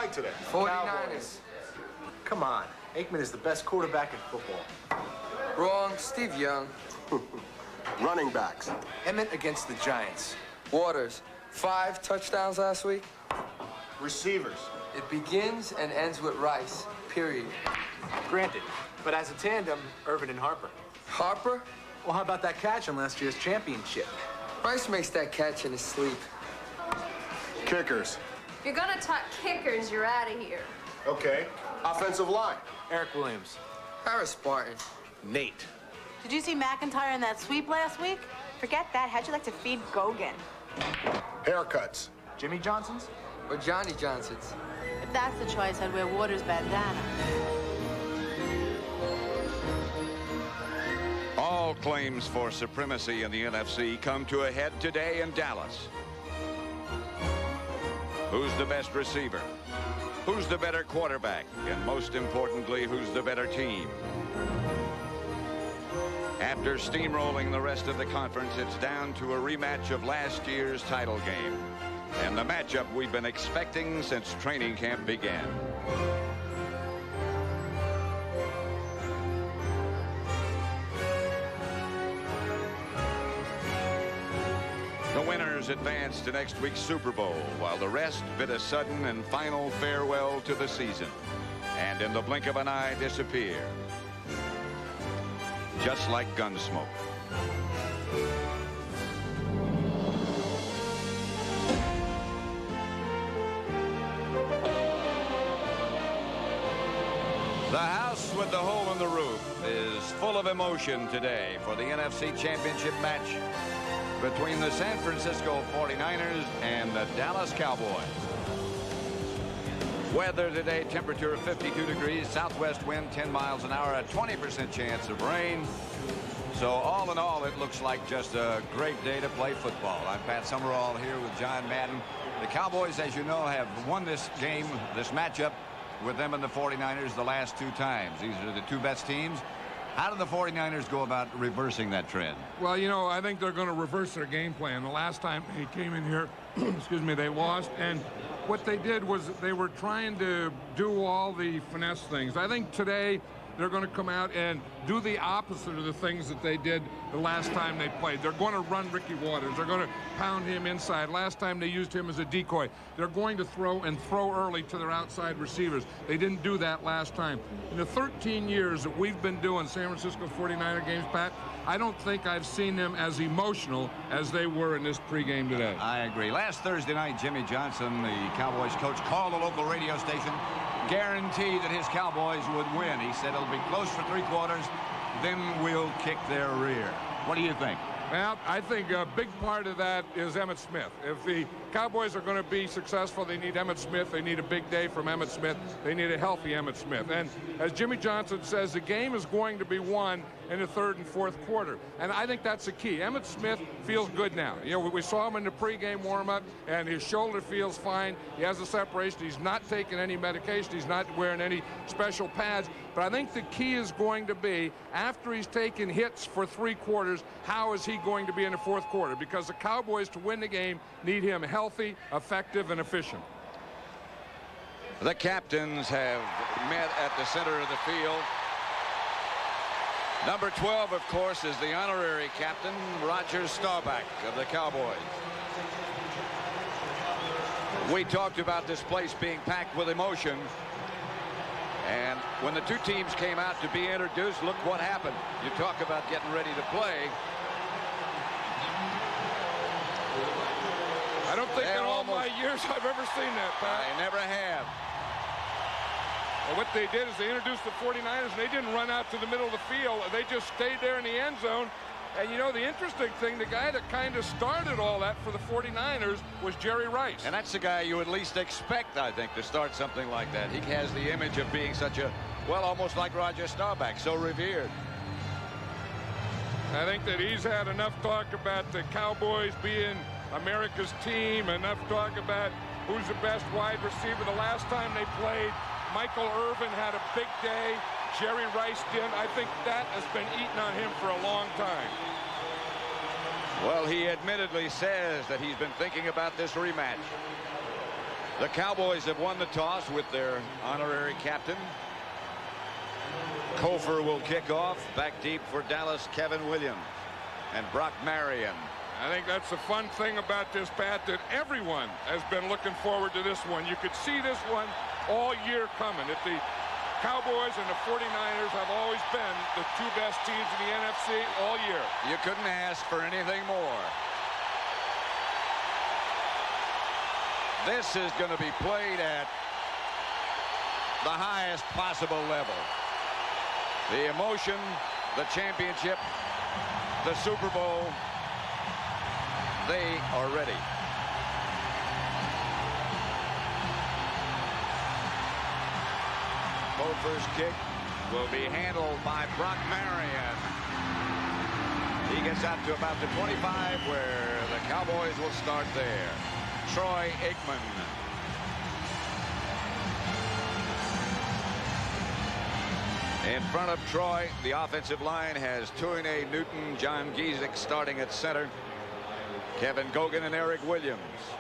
like today? 49ers. Come on. Aikman is the best quarterback in football. Wrong. Steve Young. Running backs. Emmett against the Giants. Waters. 5 touchdowns last week. Receivers. It begins and ends with Rice. Period. Granted. But as a tandem, Irvin and Harper. Harper? Well, how about that catch in last year's championship? Rice makes that catch in his sleep. Kickers. If you're gonna talk kickers, you're out of here. Okay. Offensive line. Eric Williams. Harris Barton. Nate. Did you see McIntyre in that sweep last week? Forget that. How'd you like to feed Gogan? Haircuts. Jimmy Johnson's? Or Johnny Johnson's. If that's the choice, I'd wear Waters' bandana. All claims for supremacy in the NFC come to a head today in Dallas. Who's the best receiver? Who's the better quarterback? And most importantly, who's the better team? After steamrolling the rest of the conference, it's down to a rematch of last year's title game. And the matchup we've been expecting since training camp began. The winners advance to next week's Super Bowl, while the rest bid a sudden and final farewell to the season, and in the blink of an eye disappear, just like Gunsmoke. The house with the hole in the roof is full of emotion today for the NFC Championship match between the San Francisco 49ers and the Dallas Cowboys. Weather today, temperature of 52 degrees, southwest wind 10 miles an hour, a 20% chance of rain. So all in all, it looks like just a great day to play football. I'm Pat Summerall here with John Madden. The Cowboys, as you know, have won this game, this matchup with them and the 49ers the last 2 times. These are the 2 best teams. How do the 49ers go about reversing that trend? Well, you know, I think they're going to reverse their game plan. The last time they came in here, excuse me, they lost. And what they did was they were trying to do all the finesse things. I think today they're going to come out and do the opposite of the things that they did the last time they played. They're going to run Ricky Waters. They're going to pound him inside. Last time they used him as a decoy. They're going to throw early to their outside receivers. They didn't do that last time. In the 13 years that we've been doing San Francisco 49er games, Pat, I don't think I've seen them as emotional as they were in this pregame today. I agree. Last Thursday night, Jimmy Johnson, the Cowboys coach, called a local radio station, guaranteed that his Cowboys would win. He said it'll be close for 3 quarters, then we'll kick their rear. What do you think? Well, I think a big part of that is Emmitt Smith. If the Cowboys are going to be successful, they need Emmitt Smith. They need a big day from Emmitt Smith. They need a healthy Emmitt Smith. And as Jimmy Johnson says, the game is going to be won in the 3rd and 4th quarter. And I think that's the key. Emmitt Smith feels good now. You know, we saw him in the pregame warm-up, and his shoulder feels fine. He has a separation. He's not taking any medication. He's not wearing any special pads. But I think the key is going to be, after he's taken hits for 3 quarters, how is he going to be in the 4th quarter? Because the Cowboys, to win the game, need him healthy, effective, and efficient. The captains have met at the center of the field. Number 12, of course, is the honorary captain, Roger Staubach of the Cowboys. We talked about this place being packed with emotion. And when the 2 teams came out to be introduced, look what happened. You talk about getting ready to play. I don't think in all my years I've ever seen that, Pat. I never have. Well, what they did is they introduced the 49ers, and they didn't run out to the middle of the field. They just stayed there in the end zone. And, you know, the interesting thing, the guy that kind of started all that for the 49ers was Jerry Rice. And that's the guy you at least expect, I think, to start something like that. He has the image of being such a, well, almost like Roger Staubach, so revered. I think that he's had enough talk about the Cowboys being America's team, enough talk about who's the best wide receiver. The last time they played, Michael Irvin had a big day. Jerry Rice did. I think that has been eating on him for a long time. Well, he admittedly says that he's been thinking about this rematch. The Cowboys have won the toss with their honorary captain. Kofor will kick off. Back deep for Dallas, Kevin Williams and Brock Marion. I think that's the fun thing about this, Pat, that everyone has been looking forward to this one. You could see this one all year coming. That the Cowboys and the 49ers have always been the two best teams in the NFC all year. You couldn't ask for anything more. This is going to be played at the highest possible level. The emotion, the championship, the Super Bowl, they are ready. Kofor's kick will be handled by Brock Marion. He gets out to about the 25 where the Cowboys will start there. Troy Aikman. In front of Troy, the offensive line has Tuine Newton, John Giesick starting at center. Kevin Gogan and Eric Williams.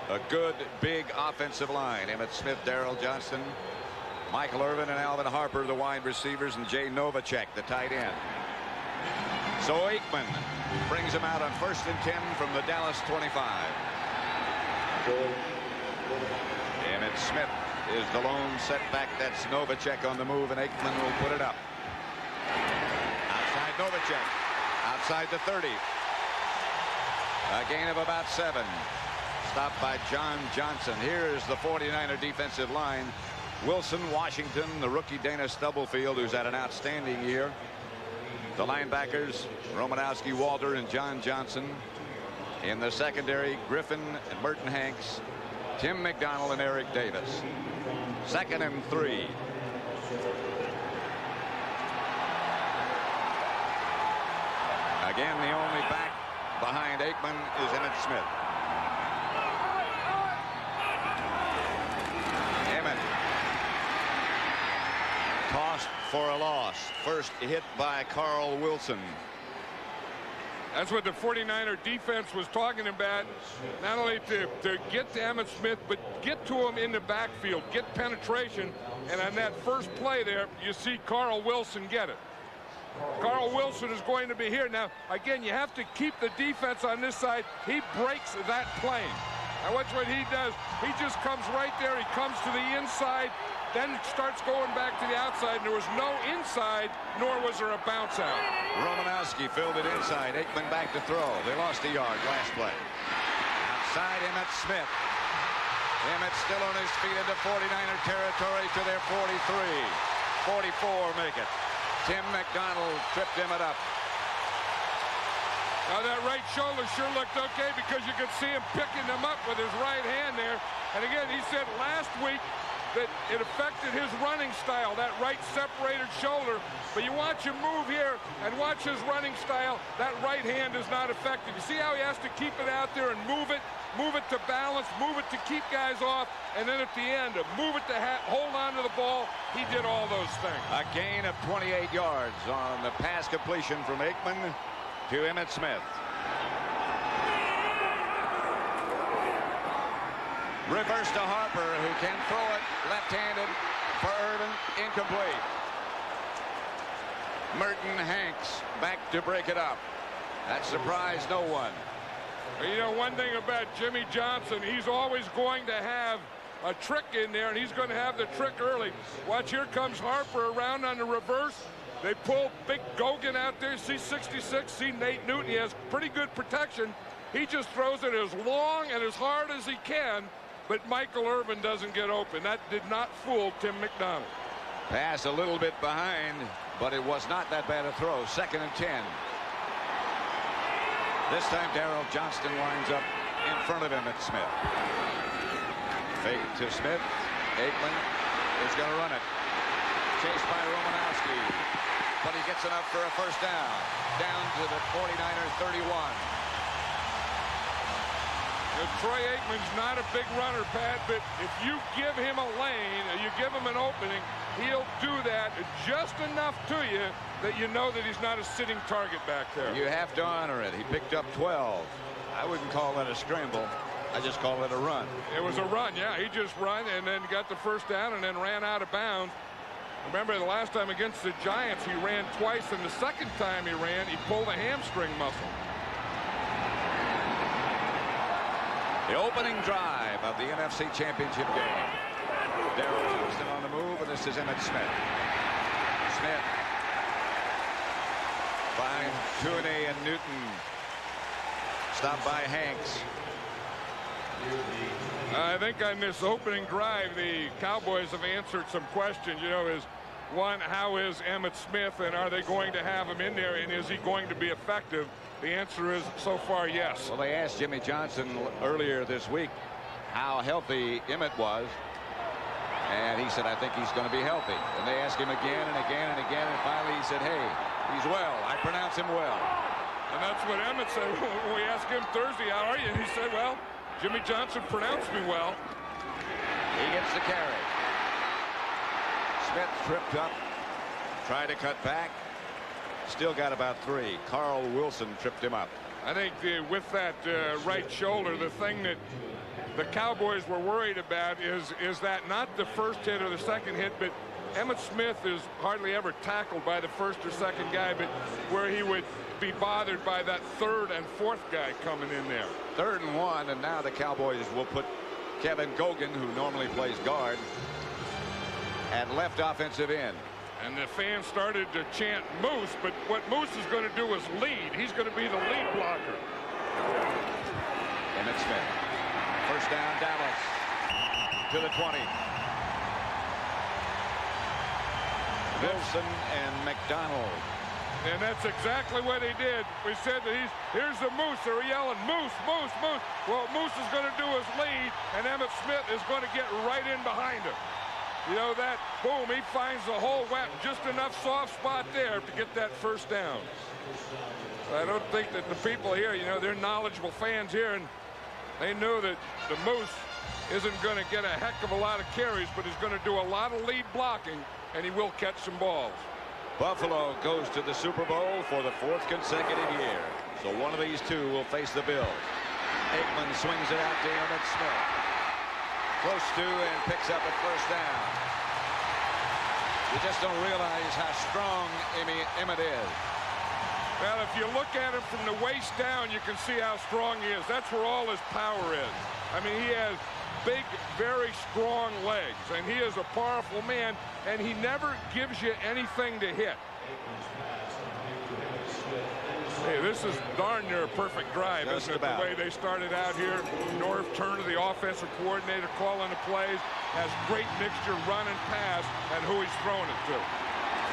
A good, big offensive line. Emmitt Smith, Darrell Johnston, Michael Irvin and Alvin Harper, the wide receivers, and Jay Novacek, the tight end. So Aikman brings him out on 1st and 10 from the Dallas 25. Emmitt Smith is the lone setback. That's Novacek on the move, and Aikman will put it up. Outside Novacek. Outside the 30. A gain of about 7. Stopped by John Johnson. Here is the 49er defensive line. Wilson, Washington, the rookie Dana Stubblefield, who's had an outstanding year. The linebackers, Romanowski, Walter, and John Johnson. In the secondary, Griffin and Merton Hanks, Tim McDonald, and Eric Davis. 2nd and 3. Again, the only back behind Aikman is Emmitt Smith. Emmitt tossed for a loss. First hit by Carl Wilson. That's what the 49er defense was talking about. Not only to get to Emmitt Smith, but get to him in the backfield, get penetration. And on that first play there, you see Carl Wilson get it. Carl Wilson is going to be here. Now, again, you have to keep the defense on this side. He breaks that plane. Now, watch what he does. He just comes right there. He comes to the inside, then starts going back to the outside. And there was no inside, nor was there a bounce out. Romanowski filled it inside. Aikman back to throw. They lost a yard last play. Outside Emmitt Smith. Emmitt still on his feet into 49er territory to their 43. 44 make it. Tim McDonald tripped Emmitt up. Now that right shoulder sure looked okay because you could see him picking them up with his right hand there. And again, he said last week that it affected his running style, that right separated shoulder. But you watch him move here and watch his running style, that right hand is not affected. You see how he has to keep it out there and move it to balance, move it to keep guys off, and then at the end, move it to hold on to the ball. He did all those things. A gain of 28 yards on the pass completion from Aikman to Emmitt Smith. Reverse to Harper, who can throw it left-handed for Irvin, incomplete. Merton Hanks back to break it up. That surprised no one. You know, one thing about Jimmy Johnson, he's always going to have a trick in there, and he's going to have the trick early. Watch, here comes Harper around on the reverse. They pull Big Gogan out there. See 66, see Nate Newton. He has pretty good protection. He just throws it as long and as hard as he can, but Michael Irvin doesn't get open. That did not fool Tim McDonald. Pass a little bit behind, but it was not that bad a throw. 2nd and 10. This time Darrell Johnston winds up in front of Emmitt Smith. Fake to Smith. Aikman is going to run it. Chased by Romanowski. But he gets enough for a first down. Down to the 49er 31. Now, Troy Aikman's not a big runner, Pat, but if you give him a lane, or you give him an opening, he'll do that just enough to you that you know that he's not a sitting target back there. You have to honor it. He picked up 12. I wouldn't call that a scramble. I just call it a run. It was a run, yeah. He just run and then got the first down and then ran out of bounds. Remember the last time against the Giants, he ran twice, and the second time he ran, he pulled a hamstring muscle. The opening drive of the NFC Championship game. Darrell Johnston on the move, and this is Emmitt Smith. Smith finds Tooney and Newton. Stopped by Hanks. I think on this opening drive, the Cowboys have answered some questions. You know, is one, how is Emmitt Smith, and are they going to have him in there, and is he going to be effective? The answer is so far yes. Well, they asked Jimmy Johnson earlier this week how healthy Emmitt was, and he said, I think he's going to be healthy. And they asked him again and again and again, and finally he said, hey, he's well. I pronounce him well. And that's what Emmitt said when we asked him Thursday, how are you? And he said, well, Jimmy Johnson pronounced me well. He gets the carry. Smith tripped up, tried to cut back. Still got about 3. Carl Wilson tripped him up. I think with that right shoulder, the thing that the Cowboys were worried about is that not the first hit or the second hit, but Emmitt Smith is hardly ever tackled by the first or second guy, but where he would be bothered by that third and fourth guy coming in there. 3rd and 1, and now the Cowboys will put Kevin Gogan, who normally plays guard, at left offensive end. And the fans started to chant Moose, but what Moose is going to do is lead. He's going to be the lead blocker. Emmitt Smith. First down, Dallas. To the 20. Wilson and McDonald. And that's exactly what he did. We said that here's the Moose. They're yelling, Moose, Moose, Moose. Well, Moose is going to do his lead, and Emmitt Smith is going to get right in behind him. You know that, boom, he finds the hole, just enough soft spot there to get that first down. I don't think that the people here, you know, they're knowledgeable fans here, and they know that the Moose isn't going to get a heck of a lot of carries, but he's going to do a lot of lead blocking, and he will catch some balls. Buffalo goes to the Super Bowl for the 4th consecutive year. So one of these two will face the Bills. Aikman swings it out to Emmitt Smith. Close to and picks up a first down. You just don't realize how strong Emmitt is. Well, if you look at him from the waist down, you can see how strong he is. That's where all his power is. I mean, he has big, very strong legs, and he is a powerful man, and he never gives you anything to hit. Hey, this is darn near a perfect drive, isn't it? The way they started out here. Norv Turner, the offensive coordinator, calling the plays, has great mixture, run and pass, and who he's throwing it to.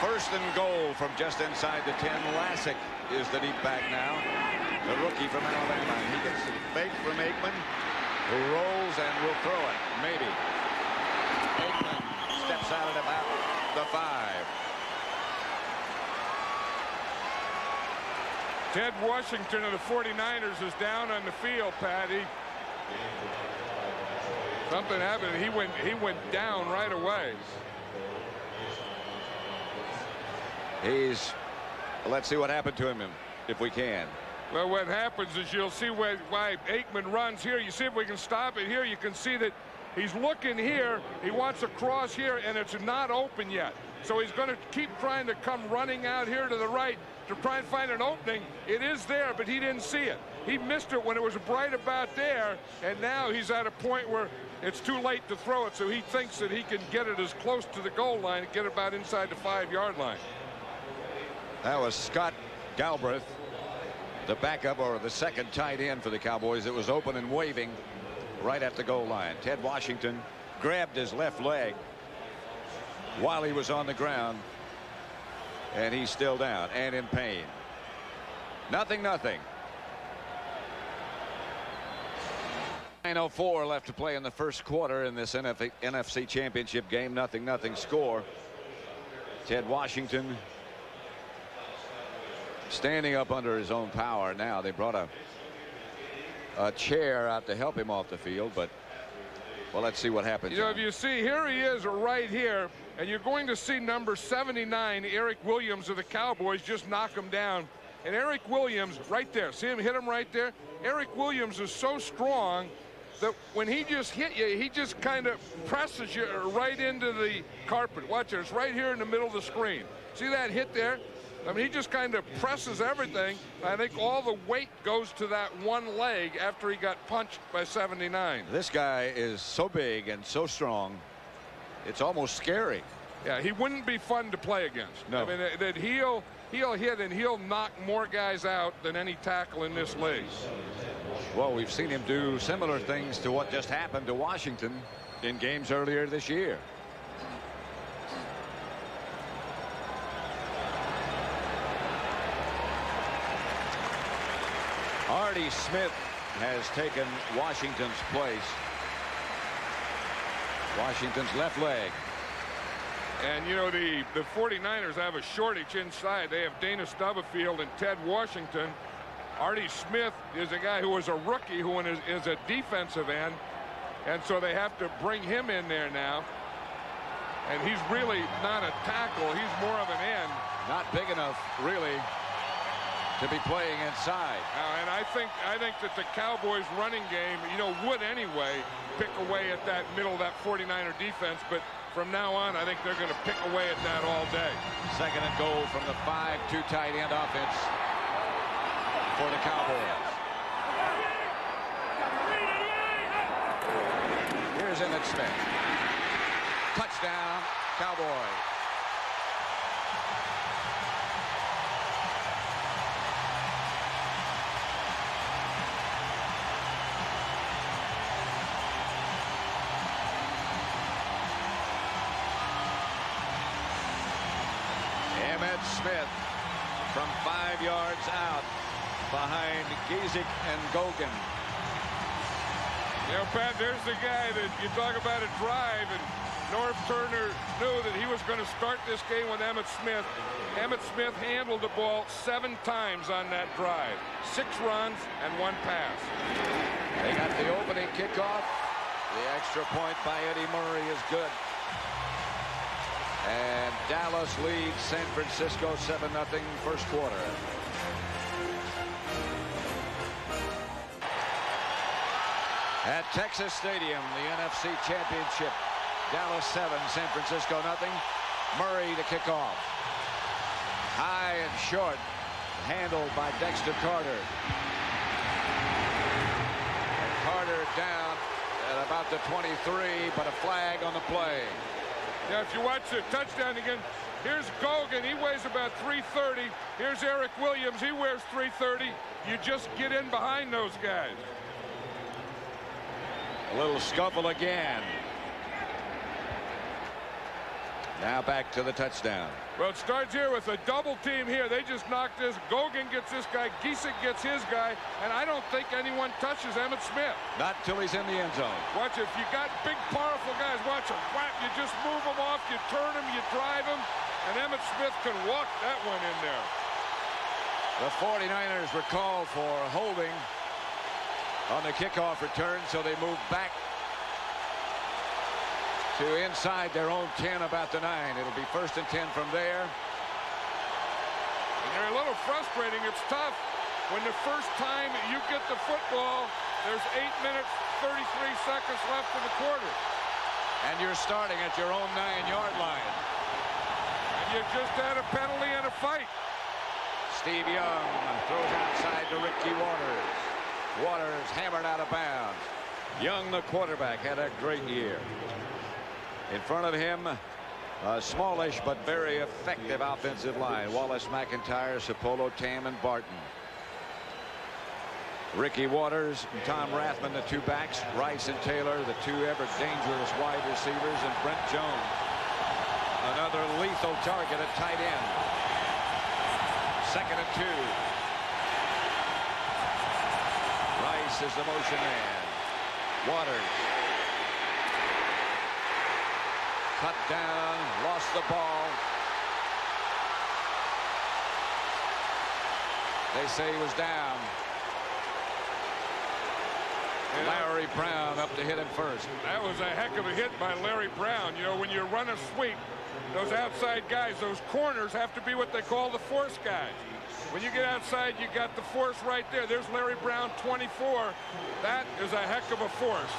1st and goal from just inside the 10. Lassick is the deep back now. The rookie from Alabama. He gets the fake from Aikman, who rolls and will throw it. Maybe. Aikman steps out at about the 5. Ted Washington of the 49ers is down on the field, Patty. Something happened. He went down right away. Let's see what happened to him if we can. Well, what happens is you'll see why Aikman runs here. You see if we can stop it here. You can see that he's looking here. He wants to cross here, and it's not open yet. So he's going to keep trying to come running out here to the right to try and find an opening. It is there, but he didn't see it. He missed it when it was right about there, and now he's at a point where it's too late to throw it, so he thinks that he can get it as close to the goal line and get it about inside the 5-yard line. That was Scott Galbraith, the backup or the second tight end for the Cowboys. It was open and waving right at the goal line. Ted Washington grabbed his left leg while he was on the ground, and he's still down and in pain. 0-0. 9:04 left to play in the first quarter in this NFC Championship game. 0-0 score. Ted Washington standing up under his own power now. They brought a chair out to help him off the field, but well, let's see what happens. You know, if you see, here he is right here, and you're going to see number 79, Eric Williams of the Cowboys, just knock him down. And Eric Williams right there, see him hit him right there? Eric Williams is so strong when he just hit you, he just kind of presses you right into the carpet. Watch it. It's right here in the middle of the screen. See that hit there? I mean, he just kind of presses everything. I think all the weight goes to that one leg after he got punched by 79. This guy is so big and so strong, it's almost scary. Yeah, he wouldn't be fun to play against. No. I mean, that he'll hit and he'll knock more guys out than any tackle in this league. Well, we've seen him do similar things to what just happened to Washington in games earlier this year. Artie Smith has taken Washington's place. Washington's left leg. And, you know, the 49ers have a shortage inside. They have Dana Stubblefield and Ted Washington. Artie Smith is a guy who was a rookie who is a defensive end. And so they have to bring him in there now. And he's really not a tackle. He's more of an end. Not big enough, really, to be playing inside. And I think that the Cowboys running game, you know, would anyway pick away at that middle of that 49er defense. But from now on, I think they're going to pick away at that all day. Second and goal from the 5-2 tight end offense for the Cowboys. Here's Emmitt Smith. Touchdown, Cowboys. Emmitt Smith from 5 yards out behind Giesick and Gogan. You know, Pat, there's the guy that you talk about a drive, and Norv Turner knew that he was going to start this game with Emmitt Smith. Emmitt Smith handled the ball 7 times on that drive. 6 runs and 1 pass. They got the opening kickoff. The extra point by Eddie Murray is good. And Dallas leads San Francisco 7-0 first quarter. At Texas Stadium, the NFC Championship. Dallas 7, San Francisco 0. Murray to kick off. High and short, handled by Dexter Carter. And Carter down at about the 23, but a flag on the play. Yeah, if you watch the touchdown again, here's Gogan. He weighs about 330. Here's Eric Williams. He wears 330. You just get in behind those guys. A little scuffle again. Now back to the touchdown. Well, it starts here with a double team here. They just knocked this. Gogan gets this guy. Giesick gets his guy. And I don't think anyone touches Emmitt Smith. Not till he's in the end zone. Watch, if you got big, powerful guys, watch them. Whap, you just move them off, you turn them, you drive them, and Emmitt Smith can walk that one in there. The 49ers were called for holding on the kickoff return, so they moved back to inside their own 10, about the 9. It'll be 1st and 10 from there. And they're a little frustrating. It's tough when the first time you get the football, there's 8 minutes, 33 seconds left in the quarter. And you're starting at your own 9-yard line. And you just had a penalty and a fight. Steve Young throws outside to Ricky Waters. Waters hammered out of bounds. Young, the quarterback, had a great year. In front of him, a smallish but very effective offensive line. Wallace, McIntyre, Sapolo, Tam, and Barton. Ricky Waters and Tom Rathman, the 2 backs. Rice and Taylor, the 2 ever dangerous wide receivers. And Brent Jones, another lethal target at tight end. 2nd and 2. Rice is the motion man. Waters. Cut down, lost the ball. They say he was down. Larry Brown up to hit him first. That was a heck of a hit by Larry Brown. You know, when you run a sweep, those outside guys, those corners have to be what they call the force guys. When you get outside, you got the force right there. There's Larry Brown, 24. That is a heck of a force.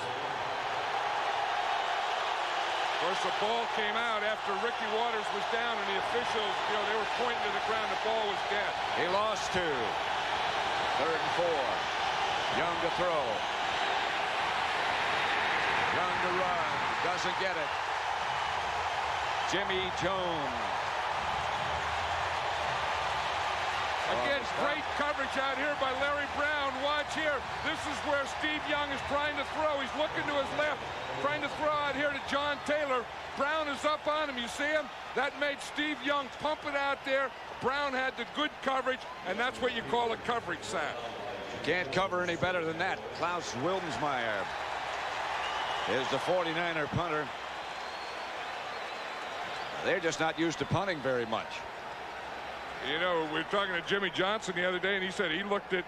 Of course, the ball came out after Ricky Waters was down, and the officials, you know, they were pointing to the ground. The ball was dead. He lost 2. 3rd and 4. Young to throw. Young to run. Doesn't get it. Jimmy Jones. Again, great coverage out here by Larry Brown. Watch here. This is where Steve Young is trying to throw. He's looking to his left, trying to throw out here to John Taylor. Brown is up on him. You see him? That made Steve Young pump it out there. Brown had the good coverage, and that's what you call a coverage sack. Can't cover any better than that. Klaus Wilmsmeyer is the 49er punter. They're just not used to punting very much. You know, we were talking to Jimmy Johnson the other day, and he said he looked at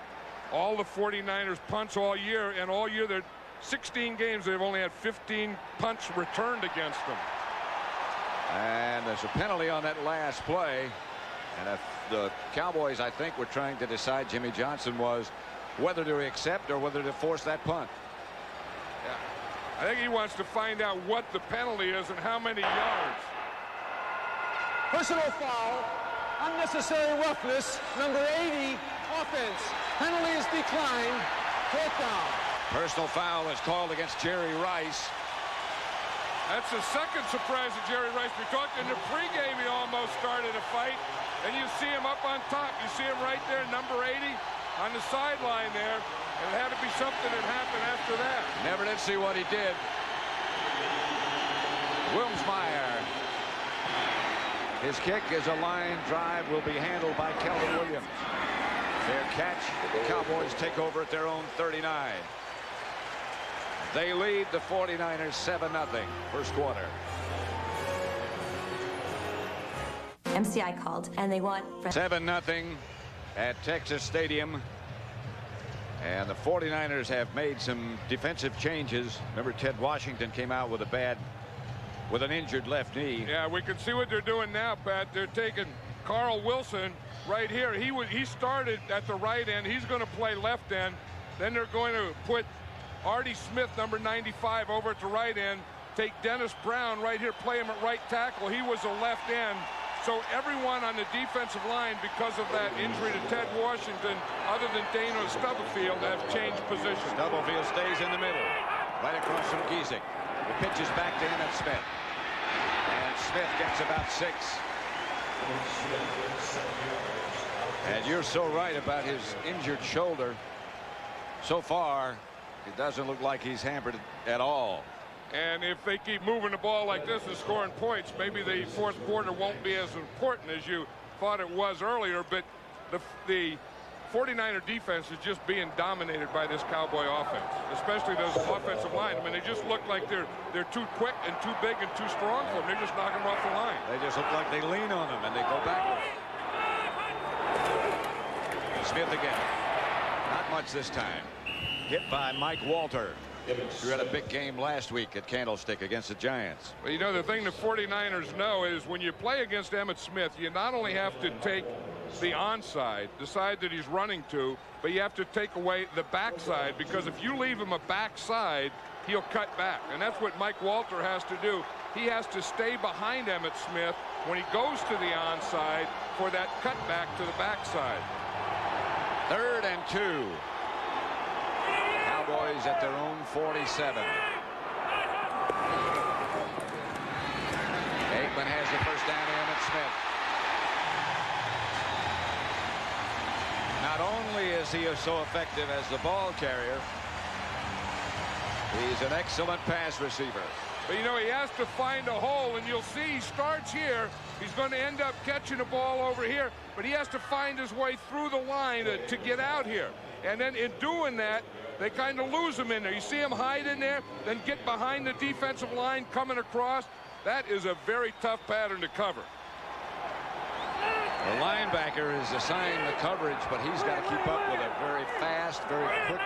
all the 49ers punts all year, and all year, they're 16 games, they've only had 15 punts returned against them. And there's a penalty on that last play. And if the Cowboys, I think, were trying to decide, Jimmy Johnson was, whether to accept or whether to force that punt. Yeah. I think he wants to find out what the penalty is and how many yards. Personal foul. Unnecessary roughness. Number 80, offense. Penalty is declined. 4th down. Personal foul is called against Jerry Rice. That's the second surprise of Jerry Rice. We talked in the pregame, he almost started a fight. And you see him up on top. You see him right there, number 80, on the sideline there. And it had to be something that happened after that. Never did see what he did. Wilmsmeyer. His kick is a line drive, will be handled by Kelvin Williams. Fair catch. The Cowboys take over at their own 39. They lead the 49ers 7-0 first quarter. MCI called, and they want 7-0 at Texas Stadium. And the 49ers have made some defensive changes. Remember, Ted Washington came out with an injured left knee. Yeah, we can see what they're doing now, Pat. They're taking Carl Wilson right here. He started at the right end. He's going to play left end. Then they're going to put Artie Smith, number 95, over at the right end. Take Dennis Brown right here, play him at right tackle. He was a left end. So everyone on the defensive line, because of that injury to Ted Washington, other than Dana Stubblefield, have changed positions. Stubblefield stays in the middle, right across from Giesick. The pitch is back to Emmitt Smith. And Smith gets about 6. And you're so right about his injured shoulder. So far, it doesn't look like he's hampered at all. And if they keep moving the ball like this and scoring points, maybe the fourth quarter won't be as important as you thought it was earlier. But the 49er defense is just being dominated by this Cowboy offense, especially those offensive line. I mean, they just look like they're too quick and too big and too strong for them. They're just knocking them off the line. They just look like they lean on them and they go backwards. Smith again. Not much this time. Hit by Mike Walter, who had a big game last week at Candlestick against the Giants. Well, you know, the thing the 49ers know is when you play against Emmitt Smith, you not only have to take the onside, the side that he's running to, but you have to take away the backside, because if you leave him a backside, he'll cut back. And that's what Mike Walter has to do. He has to stay behind Emmitt Smith when he goes to the onside for that cutback to the backside. 3rd and 2. Cowboys at their own 47. Aikman has the first down to Emmitt Smith. Not only is he so effective as the ball carrier, he's an excellent pass receiver. But, you know, he has to find a hole, and you'll see he starts here. He's going to end up catching the ball over here, but he has to find his way through the line to get out here. And then in doing that, they kind of lose him in there. You see him hide in there, then get behind the defensive line coming across. That is a very tough pattern to cover. The linebacker is assigned the coverage, but he's got to keep up with a very fast, very quick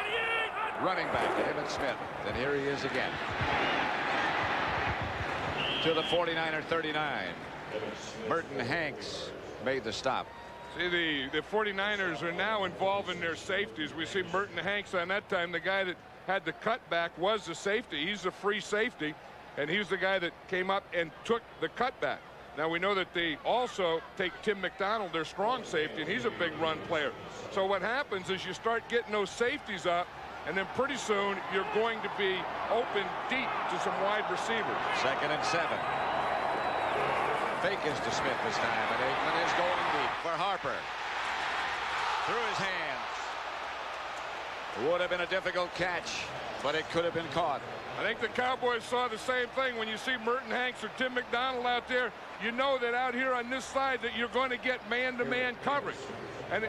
running back, Emmitt Smith. And here he is again. To the 49er 39. Merton Hanks made the stop. See, the 49ers are now involving their safeties. We see Merton Hanks on that time. The guy that had the cutback was the safety. He's the free safety, and he's the guy that came up and took the cutback. Now, we know that they also take Tim McDonald, their strong safety, and he's a big run player. So what happens is you start getting those safeties up, and then pretty soon you're going to be open deep to some wide receivers. 2nd and 7. Fake is to Smith this time, and Aikman is going deep for Harper. Through his hands. It would have been a difficult catch, but it could have been caught. I think the Cowboys saw the same thing. When you see Merton Hanks or Tim McDonald out there, you know that out here on this side that you're going to get man-to-man coverage. And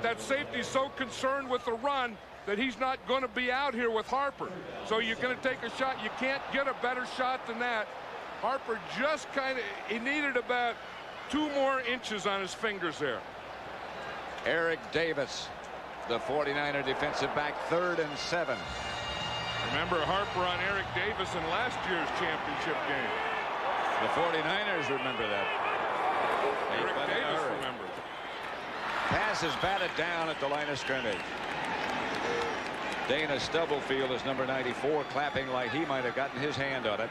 that safety's so concerned with the run that he's not going to be out here with Harper. So you're going to take a shot. You can't get a better shot than that. Harper just he needed about 2 more inches on his fingers there. Eric Davis, the 49er defensive back, 3rd and 7. Remember Harper on Eric Davis in last year's championship game. The 49ers remember that. Eric Davis remembers. Pass is batted down at the line of scrimmage. Dana Stubblefield is number 94, clapping like he might have gotten his hand on it.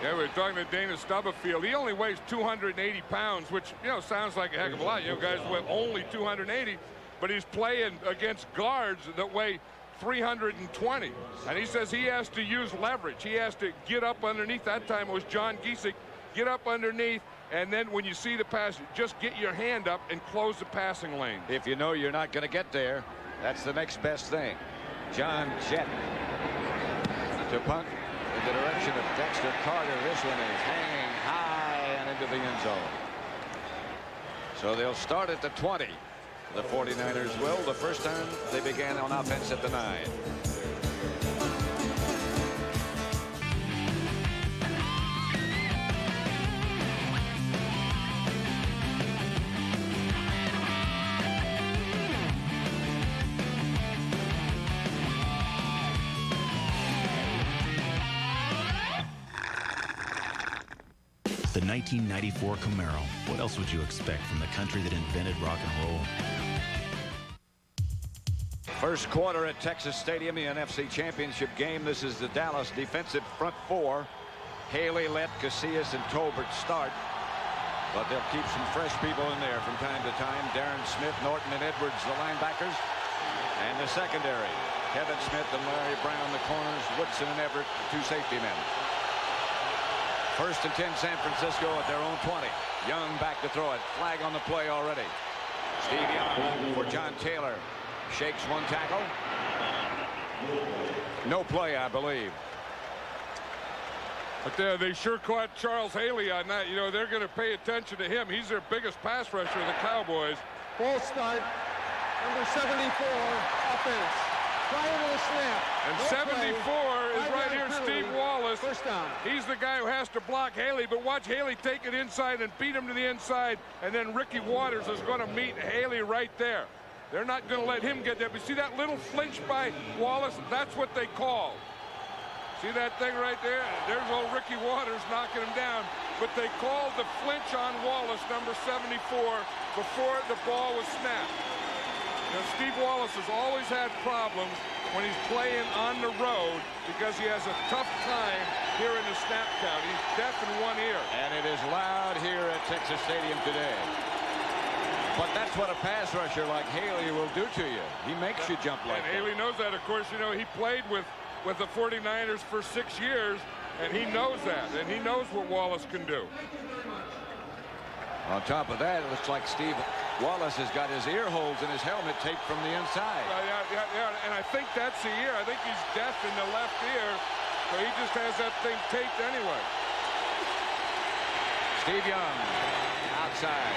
Yeah, we're talking to Dana Stubblefield. He only weighs 280 pounds, which, sounds like a heck of a lot. Guys weigh only 280, but he's playing against guards that weigh 320. And he says he has to use leverage. He has to get up underneath. That time it was John Giesick. Get up underneath, and then when you see the pass, just get your hand up and close the passing lane. If you know you're not going to get there, that's the next best thing. John Jett to punt in the direction of Dexter Carter. This one is hanging high and into the end zone. So they'll start at the 20. The 49ers will. The first time they began on offense at the 9. The 1994 Camaro. What else would you expect from the country that invented rock and roll? First quarter at Texas Stadium, the NFC Championship game. This is the Dallas defensive front 4. Haley, Lett, Casillas, and Tolbert start. But they'll keep some fresh people in there from time to time. Darren Smith, Norton, and Edwards, the linebackers. And the secondary. Kevin Smith and Larry Brown, the corners. Woodson and Everett, the 2 safety men. 1st and 10 San Francisco at their own 20. Young back to throw it. Flag on the play already. Steve Young for John Taylor. Shakes 1 tackle. No play, I believe. But they sure caught Charles Haley on that. They're going to pay attention to him. He's their biggest pass rusher, the Cowboys. Ball start. Number 74, offense. Prior to the snap. And no 74 play. is right here, Steve Wallace. First down. He's the guy who has to block Haley, but watch Haley take it inside and beat him to the inside, and then Ricky Waters is going to meet Haley right there. They're not going to let him get there. But see that little flinch by Wallace? That's what they call. See that thing right there? There's old Ricky Waters knocking him down. But they called the flinch on Wallace, number 74, before the ball was snapped. Steve Wallace has always had problems when he's playing on the road because he has a tough time here in the snap count. He's deaf in one ear. And it is loud here at Texas Stadium today. But that's what a pass rusher like Haley will do to you. He makes you jump like that. And Haley knows that. Of course, he played with the 49ers for 6 years, and he knows that. And he knows what Wallace can do. On top of that, it looks like Steve Wallace has got his ear holes in his helmet taped from the inside. Yeah, and I think that's the ear. I think he's deaf in the left ear, so he just has that thing taped anyway. Steve Young, outside.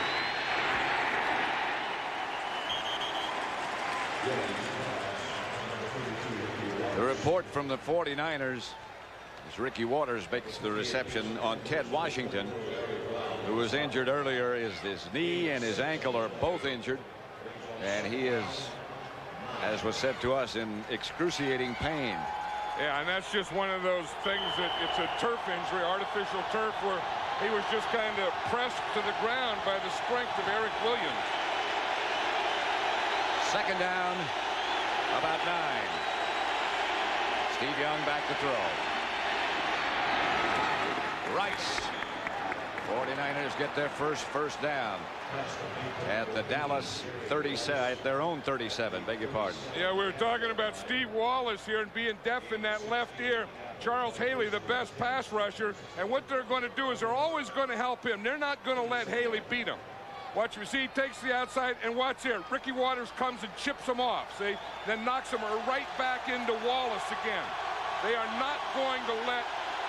The report from the 49ers as Ricky Waters makes the reception on Ted Washington, who was injured earlier. His knee and his ankle are both injured, and he is as was said to us, in excruciating pain. Yeah, and that's just one of those things that it's a turf injury, artificial turf, where he was just kind of pressed to the ground by the strength of Eric Williams. Second down, about 9. Steve Young back to throw. Rice. 49ers get their first down at the Dallas 37, at their own 37, beg your pardon. Yeah, we were talking about Steve Wallace here and being deaf in that left ear. Charles Haley, the best pass rusher, and what they're going to do is they're always going to help him. They're not going to let Haley beat him. Watch, you see, he takes the outside, and watch here. Ricky Waters comes and chips him off, see? Then knocks him right back into Wallace again. They are not going to let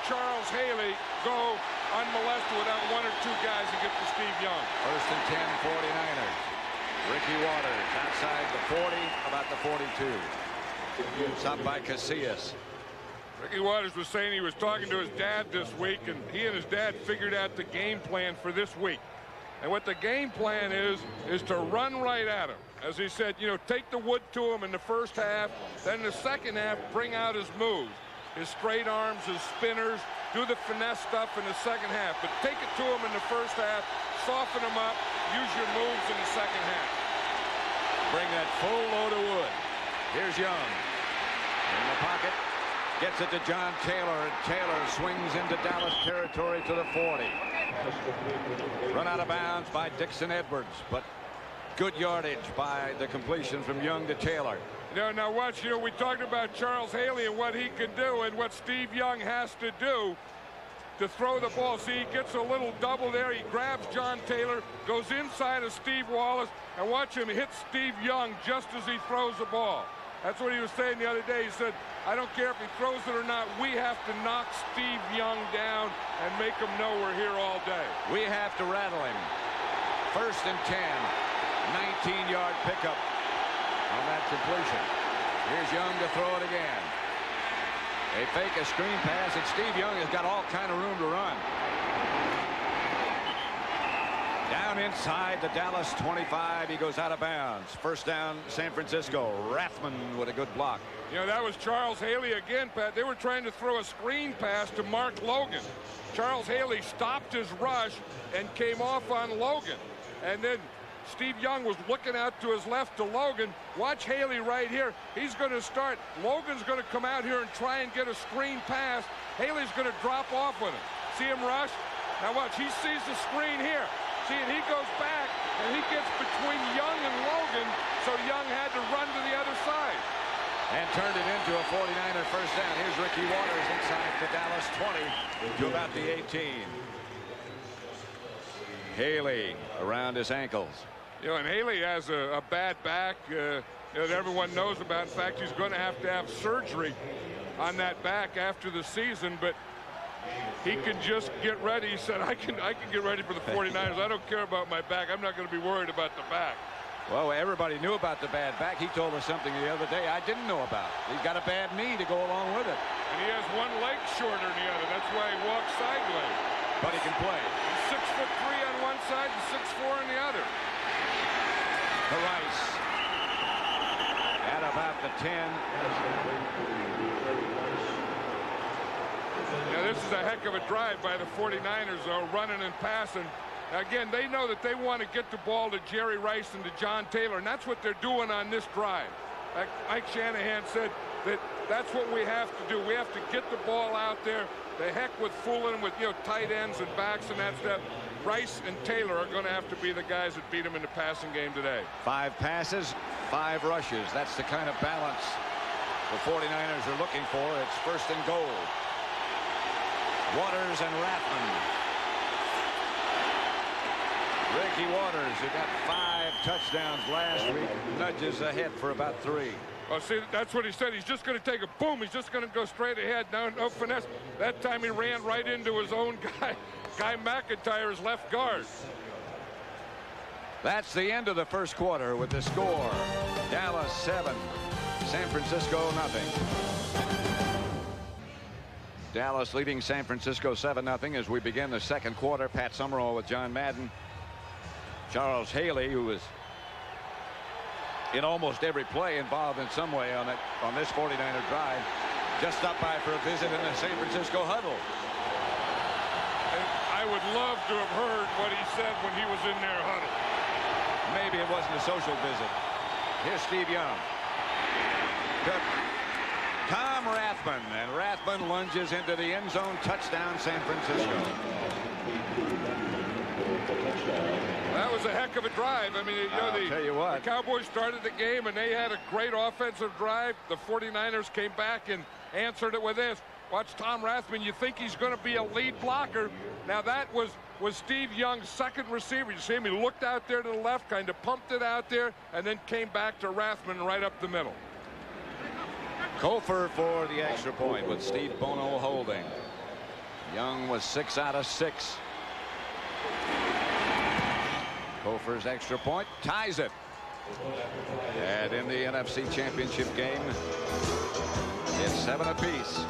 Charles Haley go unmolested without 1 or 2 guys to get to Steve Young. First and 10, 49ers. Ricky Waters outside the 40, about the 42. Stopped by Casillas. Ricky Waters was saying he was talking to his dad this week, and he and his dad figured out the game plan for this week. And what the game plan is to run right at him. As he said, you know, take the wood to him in the first half, then in the second half, bring out his moves. His straight arms, his spinners, do the finesse stuff in the second half. But take it to him in the first half, soften him up, use your moves in the second half. Bring that full load of wood. Here's Young. In the pocket. Gets it to John Taylor, and Taylor swings into Dallas territory to the 40. Run out of bounds by Dixon Edwards, but good yardage by the completion from Young to Taylor. Now watch, you know, we talked about Charles Haley and what he can do and what Steve Young has to do to throw the ball. See, he gets a little double there. He grabs John Taylor, goes inside of Steve Wallace, and watch him hit Steve Young just as he throws the ball. That's what he was saying the other day. He said, I don't care if he throws it or not. We have to knock Steve Young down and make him know we're here all day. We have to rattle him. First and 10. 19-yard pickup on that completion. Here's Young to throw it again. They fake a screen pass, and Steve Young has got all kind of room to run. Down inside the Dallas 25. He goes out of bounds. First down, San Francisco. Rathman with a good block. You know, that was Charles Haley again, Pat. They were trying to throw a screen pass to Mark Logan. Charles Haley stopped his rush and came off on Logan. And then Steve Young was looking out to his left to Logan. Watch Haley right here. He's going to start. Logan's going to come out here and try and get a screen pass. Haley's going to drop off with him. See him rush? Now watch, he sees the screen here. See, and he goes back, and he gets between Young and Logan, so Young had to run to the other side. And turned it into a 49er first down. Here's Ricky Waters inside the Dallas 20 to about the 18. Haley around his ankles. You know, and Haley has a bad back that everyone knows about. In fact, he's going to have surgery on that back after the season, but he can just get ready. He said, I can get ready for the 49ers. I don't care about my back. I'm not going to be worried about the back. Well, everybody knew about the bad back. He told us something the other day I didn't know about. He's got a bad knee to go along with it. And he has one leg shorter than the other. That's why he walks sideways. But he can play. He's 6'3" on one side and 6'4" on the other. To Rice. At about the 10. Now, this is a heck of a drive by the 49ers, though, running and passing. Again, they know that they want to get the ball to Jerry Rice and to John Taylor, and that's what they're doing on this drive. Like Mike Shanahan said, that's what we have to do. We have to get the ball out there. The heck with fooling with, you know, tight ends and backs and that stuff. Rice and Taylor are going to have to be the guys that beat them in the passing game today. 5 passes, 5 rushes. That's the kind of balance the 49ers are looking for. It's first and goal. Waters and Rathman. Ricky Waters, who got 5 touchdowns last week, nudges ahead for about 3. Well, see, that's what he said. He's just going to take a boom. He's just going to go straight ahead. No finesse. That time he ran right into his own guy. Guy McIntyre's left guard. That's the end of the first quarter with the score. Dallas 7, San Francisco nothing. Dallas leading San Francisco 7-0 as we begin the second quarter. Pat Summerall with John Madden. Charles Haley, who was in almost every play involved in some way on this 49er drive. Just stopped by for a visit in the San Francisco huddle. I would love to have heard what he said when he was in their huddle. Maybe it wasn't a social visit. Here's Steve Young. Good. Tom Rathman, and Rathman lunges into the end zone. Touchdown, San Francisco. That was a heck of a drive. I mean, I'll tell you what. The Cowboys started the game, and they had a great offensive drive. The 49ers came back and answered it with this. Watch Tom Rathman. You think he's going to be a lead blocker. Now, that was Steve Young's second receiver. You see him? He looked out there to the left, kind of pumped it out there, and then came back to Rathman right up the middle. Kofer for the extra point with Steve Bono holding. Young was 6 out of 6. Kofer's extra point ties it. And in the NFC Championship game, it's 7 apiece.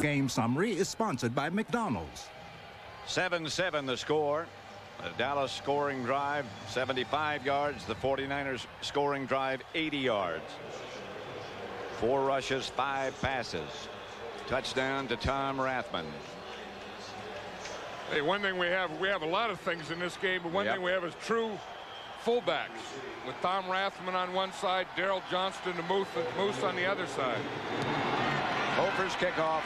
Game summary is sponsored by McDonald's. 7-7 the score. The Dallas scoring drive 75 yards. The 49ers scoring drive 80 yards. 4 rushes, 5 passes. Touchdown to Tom Rathman. Hey, one thing we have a lot of things in this game, but one thing we have is true fullbacks with Tom Rathman on one side, Daryl Johnston and Moose on the other side. Kofer's kickoff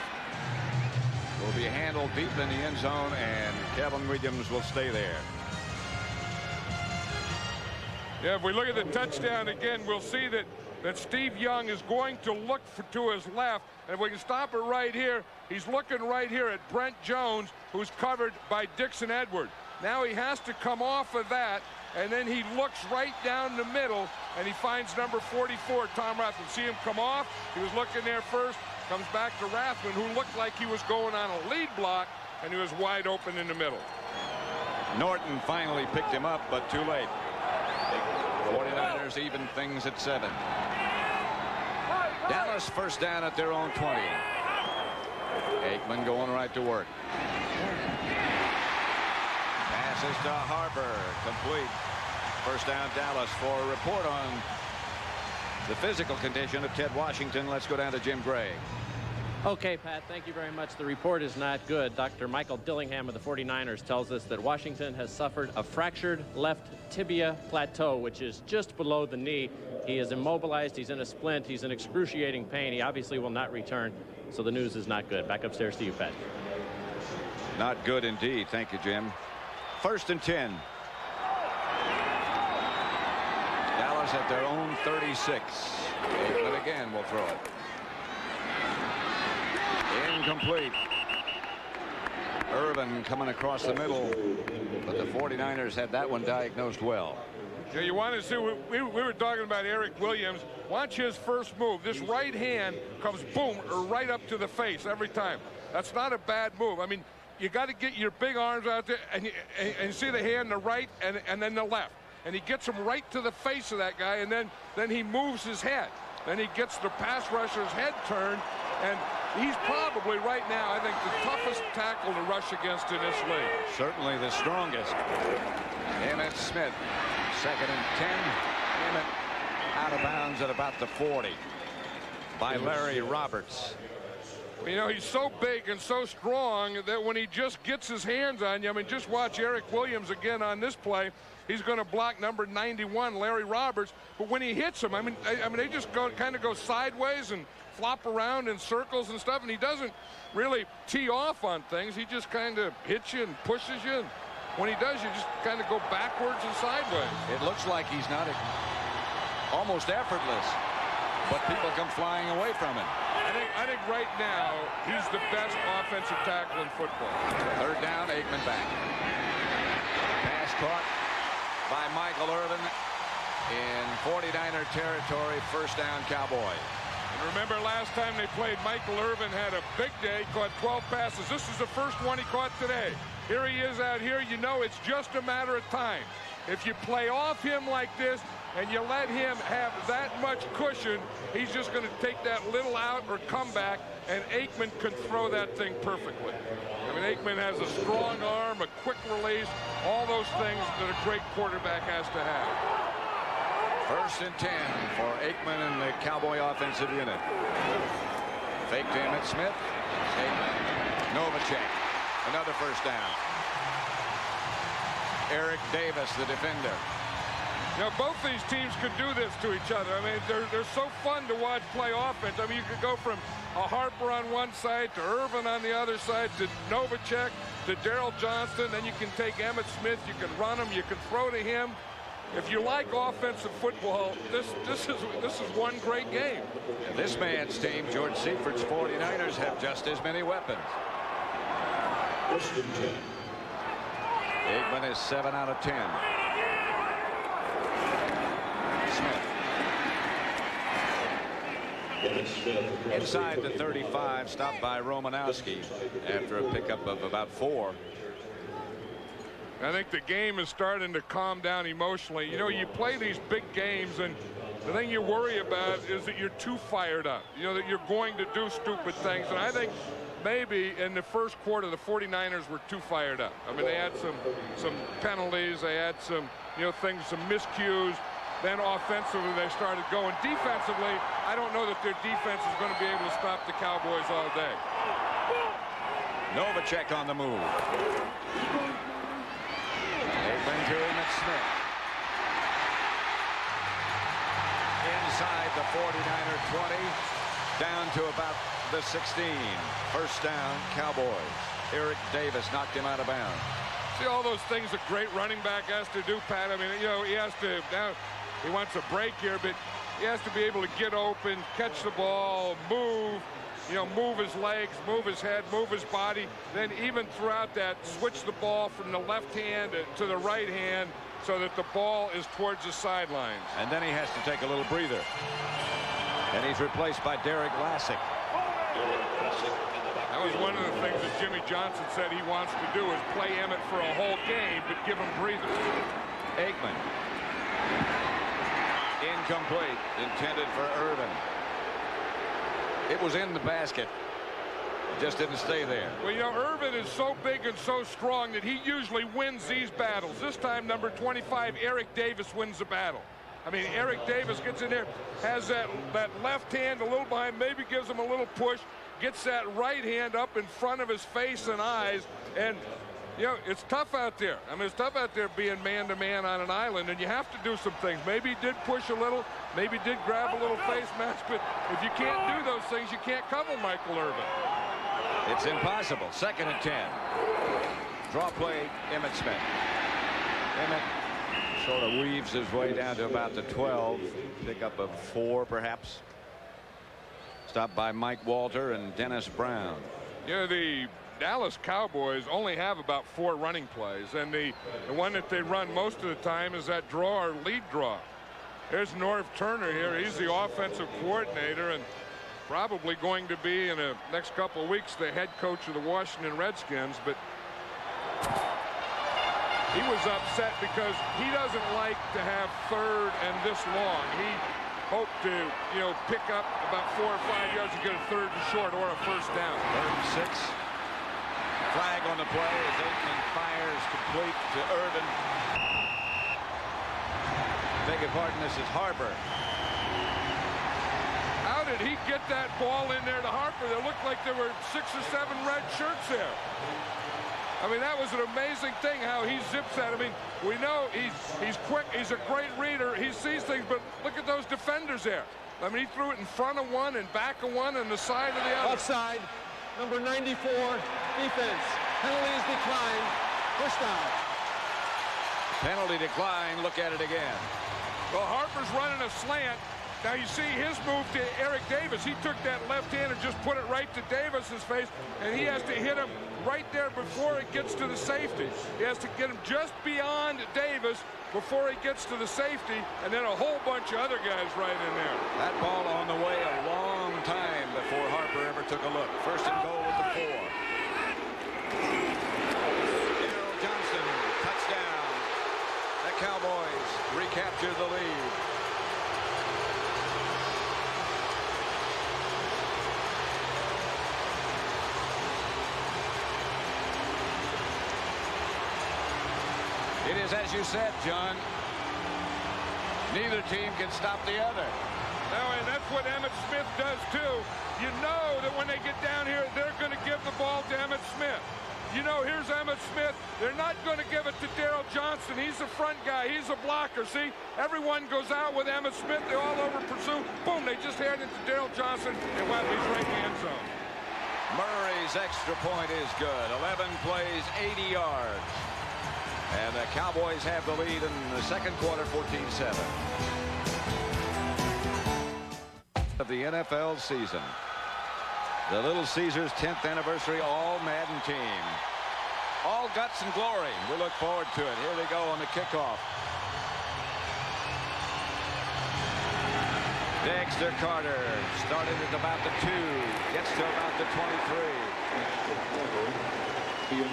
will be handled deep in the end zone, and Kevin Williams will stay there. Yeah, if we look at the touchdown again, we'll see that Steve Young is going to look to his left. And if we can stop it right here, he's looking right here at Brent Jones, who's covered by Dixon Edwards. Now he has to come off of that, and then he looks right down the middle, and he finds number 44, Tom Rathman. See him come off? He was looking there first. Comes back to Rathman, who looked like he was going on a lead block, and he was wide open in the middle. Norton finally picked him up, but too late. The 49ers even things at 7. Dallas first down at their own 20. Aikman going right to work. Passes to Harper, complete. First down Dallas. For a report on the physical condition of Ted Washington, let's go down to Jim Gray. Okay, Pat, thank you very much. The report is not good. Dr. Michael Dillingham of the 49ers tells us that Washington has suffered a fractured left tibia plateau, which is just below the knee. He is immobilized. He's in a splint. He's in excruciating pain. He obviously will not return, so the news is not good. Back upstairs to you, Pat. Not good indeed. Thank you, Jim. 1st and 10. Dallas at their own 36. Aikman again will throw it. Incomplete. Irvin coming across the middle, but the 49ers had that one diagnosed well. Yeah, you want to see, we were talking about Eric Williams. Watch his first move. This right hand comes boom right up to the face every time. That's not a bad move. I mean, you got to get your big arms out there, and you see the hand, the right, and then the left. And he gets him right to the face of that guy, and then he moves his head. Then he gets the pass rusher's head turned, and he's probably right now, I think, the toughest tackle to rush against in this league. Certainly the strongest. Emmitt Smith, 2nd and 10. Emmitt out of bounds at about the 40 by Larry Roberts. You know, he's so big and so strong that when he just gets his hands on you, I mean, just watch Eric Williams again on this play. He's going to block number 91, Larry Roberts. But when he hits him, I mean, they just kind of go sideways and flop around in circles and stuff, and he doesn't really tee off on things. He just kind of hits you and pushes you, and when he does, you just kind of go backwards and sideways. It looks like he's not almost effortless, but people come flying away from him. I think right now he's the best offensive tackle in football. 3rd down, Aikman back. Pass caught by Michael Irvin in 49er territory. 1st down, Cowboys. And remember last time they played, Michael Irvin had a big day, caught 12 passes. This is the first one he caught today. Here he is out here. You know it's just a matter of time. if you play off him like this and you let him have that much cushion, he's just going to take that little out or comeback, and Aikman can throw that thing perfectly. I mean, Aikman has a strong arm, a quick release, all those things that a great quarterback has to have. 1st and 10 for Aikman and the Cowboy offensive unit. Fake to Emmitt Smith. Aikman. Novacek. Another first down. Eric Davis, the defender. You know, both these teams could do this to each other. I mean, they're so fun to watch play offense. I mean, you could go from a Harper on one side to Irvin on the other side to Novacek to Darryl Johnston. Then you can take Emmitt Smith. You can run him. You can throw to him. If you like offensive football, this is one great game. And this man's team, George Seifert 49ers, have just as many weapons. Aikman is 7 out of 10. Smith. Inside the 35, stopped by Romanowski after a pickup of about 4. I think the game is starting to calm down emotionally. You know, you play these big games, and the thing you worry about is that you're too fired up. You know, that you're going to do stupid things. And I think maybe in the first quarter, the 49ers were too fired up. I mean, they had some penalties. They had some, you know, things, some miscues. Then offensively, they started going. Defensively, I don't know that their defense is going to be able to stop the Cowboys all day. Novacek on the move. Aikman to Emmitt Smith. Inside the 49er 20, down to about the 16. First down, Cowboys. Eric Davis knocked him out of bounds. See all those things a great running back has to do, Pat. I mean, you know, he has to, now he wants a break here, but he has to be able to get open, catch the ball, move, you know, move his legs, move his head, move his body. Then even throughout that, switch the ball from the left hand to the right hand so that the ball is towards the sidelines. And then he has to take a little breather. And he's replaced by Derek Lassick. That was one of the things that Jimmy Johnson said he wants to do, is play Emmitt for a whole game, but give him breathers. Aikman. Incomplete. Intended for Irvin. It was in the basket. It just didn't stay there. Well, you know, Irvin is so big and so strong that he usually wins these battles. This time, number 25, Eric Davis wins the battle. I mean, Eric Davis gets in there, has that left hand a little behind, maybe gives him a little push, gets that right hand up in front of his face and eyes, and you know, it's tough out there. I mean, it's tough out there being man-to-man on an island, and you have to do some things. Maybe he did push a little, maybe did grab a little face mask, but if you can't do those things, you can't cover Michael Irvin. It's impossible. 2nd and 10. Draw play, Emmitt Smith. Emmitt sort of weaves his way down to about the 12. Pickup of 4, perhaps. Stopped by Mike Walter and Dennis Brown. You know, the Dallas Cowboys only have about 4 running plays, and the one that they run most of the time is that draw or lead draw. There's Norv Turner here. He's the offensive coordinator and probably going to be in the next couple of weeks the head coach of the Washington Redskins, but he was upset because he doesn't like to have 3rd and this long. He hoped to, you know, pick up about 4 or 5 yards and get a 3rd and short or a first down. 3rd and 6. Flag on the play as Aikman fires complete to Irvin. Beg your pardon, this is Harper. How did he get that ball in there to Harper? There looked like there were 6 or 7 red shirts there. I mean, that was an amazing thing how he zips that. I mean, we know he's quick. He's a great reader. He sees things, but look at those defenders there. I mean, he threw it in front of one and back of one and the side of the other. Offside. Number 94, defense. Penalties decline. First down. Penalty decline. Look at it again. Well, Harper's running a slant. Now you see his move to Eric Davis. He took that left hand and just put it right to Davis's face, and he has to hit him right there before it gets to the safety. He has to get him just beyond Davis before he gets to the safety, and then a whole bunch of other guys right in there. That ball on the way a long time before Harper ever took a look. 1st and goal with the 4. Darryl Johnston, touchdown. The Cowboys capture the lead. It is, as you said, John, neither team can stop the other. No, and that's what Emmitt Smith does, too. You know that when they get down here, they're going to give the ball to Emmitt Smith. You know, here's Emmitt Smith. They're not going to give it to Daryl Johnson. He's the front guy. He's a blocker. See, everyone goes out with Emmitt Smith. They all over pursue. Boom, they just hand it to Daryl Johnson, and wow, he's right in the end zone. Murray's extra point is good. 11 plays, 80 yards. And the Cowboys have the lead in the second quarter, 14-7. Of the NFL season. The Little Caesars 10th anniversary all Madden team. All guts and glory. We look forward to it. Here they go on the kickoff. Dexter Carter started at about the 2. Gets to about the 23.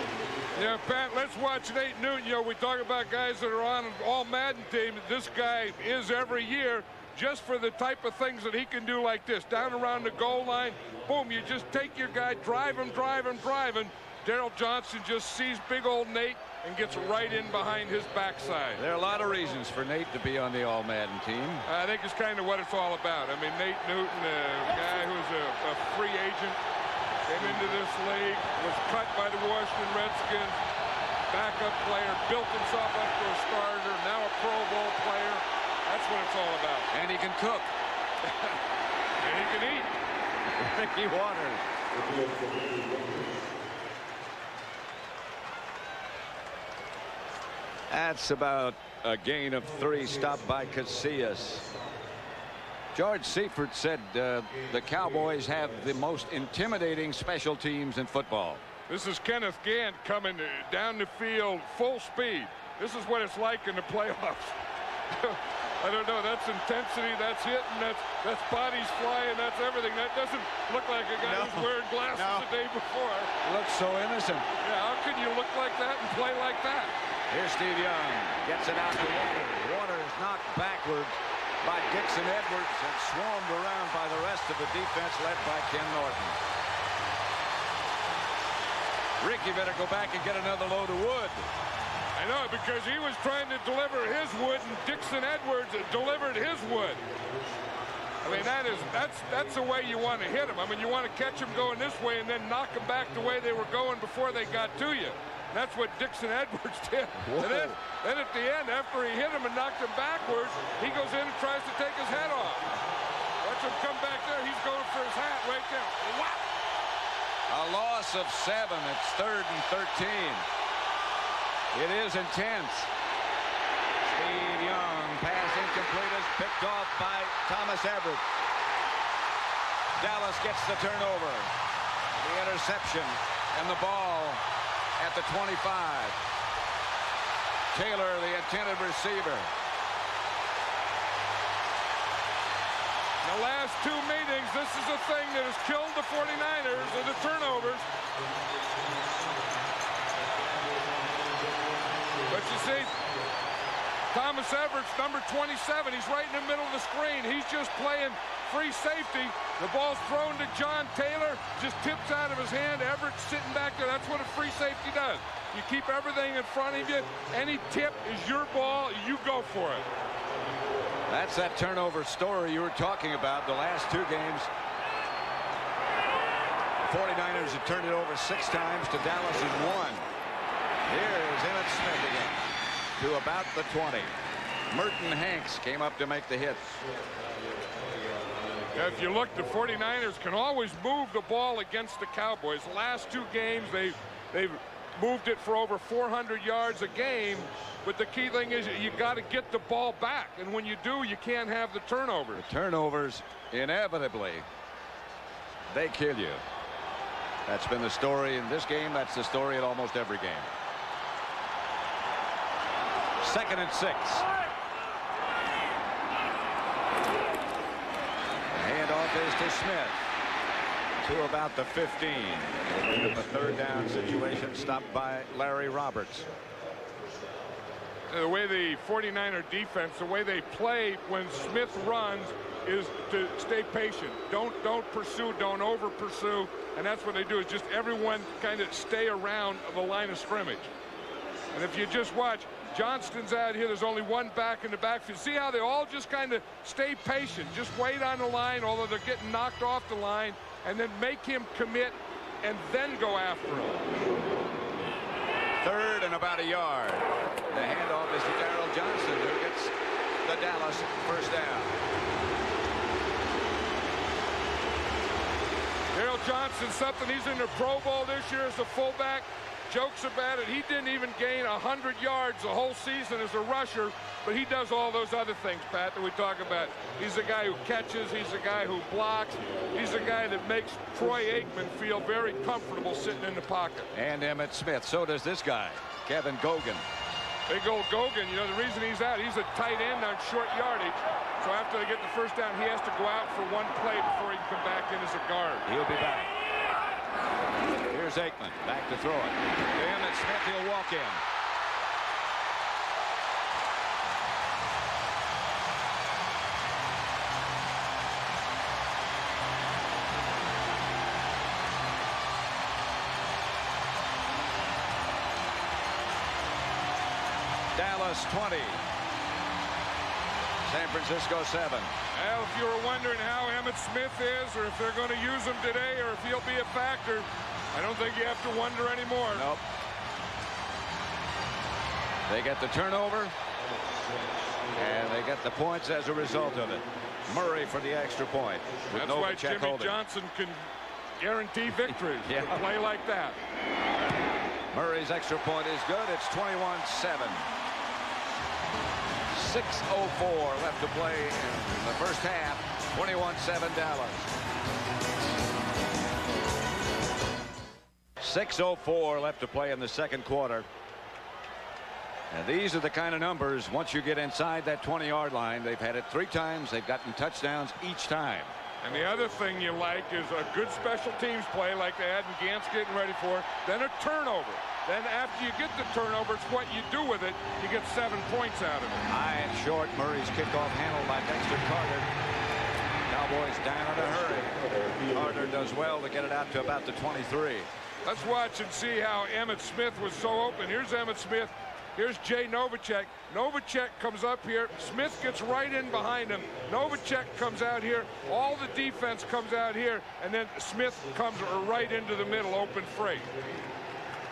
Yeah, Pat, let's watch Nate Newton. You know, we talk about guys that are on an all-Madden team. This guy is every year just for the type of things that he can do like this. Down around the goal line, boom, you just take your guy, drive him. Daryl Johnson just sees big old Nate and gets right in behind his backside. There are a lot of reasons for Nate to be on the all-Madden team. I think it's kind of what it's all about. I mean, Nate Newton, a guy who's a free agent, came into this league, was cut by the Washington Redskins, backup player, built himself up to a starter, now a Pro Bowl player. That's what it's all about. And he can cook. And he can eat. Ricky Waters. That's about a gain of 3, stopped by Casillas. George Seifert said the Cowboys have the most intimidating special teams in football. This is Kenneth Gant coming down the field full speed. This is what it's like in the playoffs. I don't know, that's intensity, that's hitting, that's bodies flying, that's everything. That doesn't look like a guy who's wearing glasses the day before. Looks so innocent. Yeah, how can you look like that and play like that? Here's Steve Young, gets it out to Waters. Waters knocked backwards by Dixon Edwards and swarmed around by the rest of the defense led by Ken Norton. Ricky better go back and get another load of wood. I know, because he was trying to deliver his wood and Dixon Edwards delivered his wood. I mean, that's the way you want to hit him. I mean, you want to catch him going this way and then knock him back the way they were going before they got to you. That's what Dixon Edwards did. Whoa. And then at the end, after he hit him and knocked him backwards, he goes in and tries to take his head off. Watch him come back there. He's going for his hat right there. Whap! A loss of 7. It's 3rd and 13. It is intense. Steve Young, pass incomplete, is picked off by Thomas Everett. Dallas gets the turnover. The interception and the ball at the 25. Taylor, the intended receiver. The last 2 meetings, this is the thing that has killed the 49ers, are the turnovers. But you see, Thomas Everett's number 27. He's right in the middle of the screen. He's just playing free safety. The ball's thrown to John Taylor. Just tips out of his hand. Everett's sitting back there. That's what a free safety does. You keep everything in front of you. Any tip is your ball. You go for it. That's that turnover story you were talking about. The last 2 games, the 49ers have turned it over 6 times to Dallas in 1. Here's Emmitt Smith again to about the 20. Merton Hanks came up to make the hit. If you look, the 49ers can always move the ball against the Cowboys. The last 2 games, they've moved it for over 400 yards a game. But the key thing is you got to get the ball back. And when you do, you can't have the turnovers. The turnovers, inevitably, they kill you. That's been the story in this game. That's the story in almost every game. 2nd and 6. The handoff is to Smith. To about the 15. A 3rd down situation stopped by Larry Roberts. the way the 49er defense, the way they play when Smith runs is to stay patient. Don't pursue, don't over pursue, and that's what they do, is just everyone kind of stay around the line of scrimmage. And if you just watch, Johnston's out here, there's only one back in the backfield. See how they all just kind of stay patient, just wait on the line, although they're getting knocked off the line, and then make him commit and then go after him. 3rd and about a yard. The handoff is to Darrell Johnson, who gets the Dallas first down. Darrell Johnson, something, he's in the Pro Bowl this year as a fullback. Jokes about it, he didn't even gain 100 yards the whole season as a rusher, but he does all those other things, Pat, that we talk about. He's a guy who catches, he's a guy who blocks, he's a guy that makes Troy Aikman feel very comfortable sitting in the pocket. And Emmitt Smith, so does this guy, Kevin Gogan. Big old Gogan, you know, the reason he's out, he's a tight end on short yardage, so after they get the first down, he has to go out for one play before he can come back in as a guard. He'll be back. Here's Aikman, back to throw it. Emmitt Smith, he'll walk in. Dallas 20. San Francisco 7. Well, if you were wondering how Emmitt Smith is, or if they're going to use him today, or if he'll be a factor, I don't think you have to wonder anymore. Nope. They get the turnover, and they get the points as a result of it. Murray for the extra point. That's why Jimmy Johnson can guarantee victories. Yeah. A play like that. Murray's extra point is good. It's 21-7. 6:04 left to play in the first half. 21-7 Dallas. 6:04 left to play in the second quarter. And these are the kind of numbers, once you get inside that 20-yard line, they've had it 3 times. They've gotten touchdowns each time. And the other thing you like is a good special teams play like they had in Gantz getting ready for, then a turnover. Then after you get the turnover, it's what you do with it. You get 7 points out of it. High and short, Murray's kickoff handled by Dexter Carter. Cowboys down in a hurry. Carter does well to get it out to about the 23. Let's watch and see how Emmitt Smith was so open. Here's Emmitt Smith. Here's Jay Novacek. Novacek comes up here. Smith gets right in behind him. Novacek comes out here. All the defense comes out here. And then Smith comes right into the middle, open freight.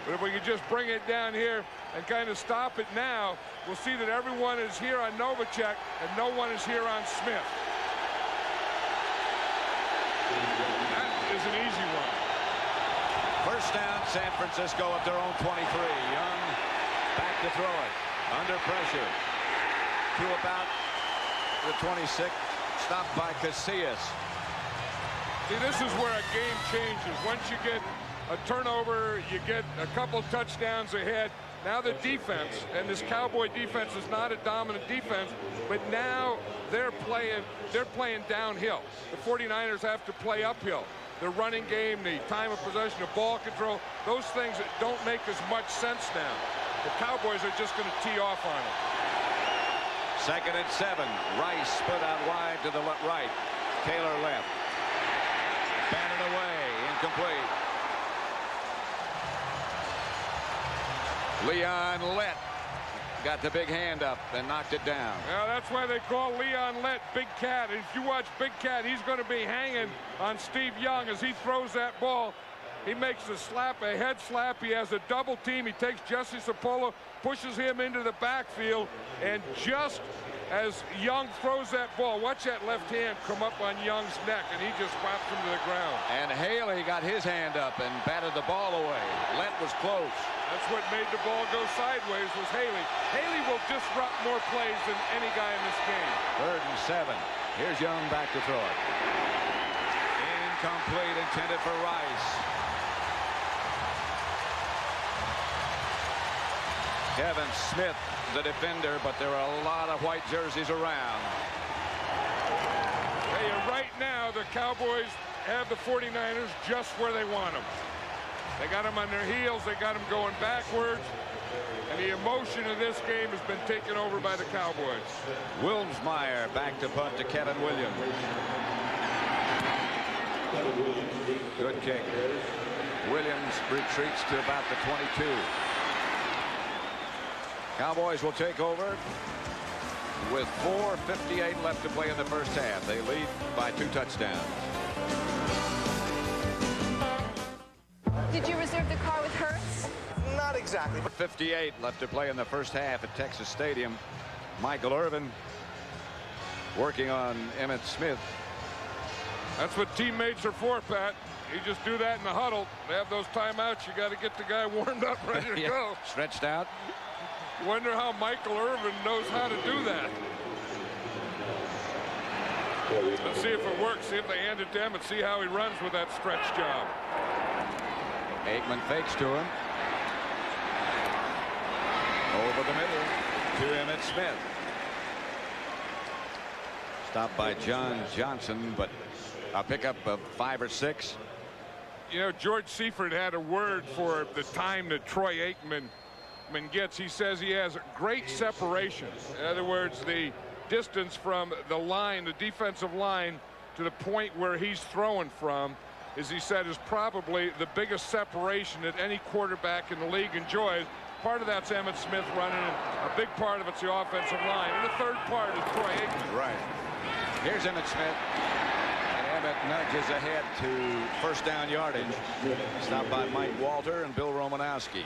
But if we could just bring it down here and kind of stop it now, we'll see that everyone is here on Novacek and no one is here on Smith. That is an easy one. First down, San Francisco at their own 23. Young back to throw it. Under pressure. To about the 26. Stopped by Casillas. See, this is where a game changes. Once you get a turnover, you get a couple touchdowns ahead. Now the defense, and this Cowboy defense is not a dominant defense, but now they're playing downhill. The 49ers have to play uphill. The running game, the time of possession, the ball control, those things that don't make as much sense now. The Cowboys are just going to tee off on it. 2nd and 7. Rice split out wide to the right. Taylor left. Batted away. Incomplete. Leon Lett got the big hand up and knocked it down. Well, that's why they call Leon Lett Big Cat. If you watch Big Cat, he's going to be hanging on Steve Young as he throws that ball. He makes a head slap. He has a double team. He takes Jesse Sapolo, pushes him into the backfield, and just as Young throws that ball, watch that left hand come up on Young's neck, and he just whaps him to the ground. And Haley got his hand up and batted the ball away. Lett was close. That's what made the ball go sideways was Haley. Haley will disrupt more plays than any guy in this game. 3rd and 7. Here's Young back to throw it. Incomplete, intended for Rice. Kevin Smith, the defender, but there are a lot of white jerseys around. Hey, right now, the Cowboys have the 49ers just where they want them. They got them on their heels. They got them going backwards. And the emotion of this game has been taken over by the Cowboys. Wilmsmeyer back to punt to Kevin Williams. Good kick. Williams retreats to about the 22. Cowboys will take over with 4:58 left to play in the first half. They lead by 2 touchdowns. Did you reserve the car with Hertz? Not exactly. 58 left to play in the first half at Texas Stadium. Michael Irvin working on Emmitt Smith. That's what teammates are for, Pat. You just do that in the huddle. They have those timeouts. You got to get the guy warmed up, ready to go. Stretched out. You wonder how Michael Irvin knows how to do that. Let's see if it works. See if they hand it to him and see how he runs with that stretch job. Aikman fakes to him. Over the middle to Emmitt Smith. Stopped by John Johnson, but a pickup of 5 or 6. You know, George Seifert had a word for the time that Troy Aikman gets. He says he has great separation. In other words, the distance from the line, the defensive line, to the point where he's throwing from, as he said, is probably the biggest separation that any quarterback in the league enjoys. Part of that's Emmitt Smith running, and a big part of it's the offensive line. And the third part is Troy Aikman. Right. Here's Emmitt Smith. And Emmitt nudges ahead to first down yardage. Stopped by Mike Walter and Bill Romanowski.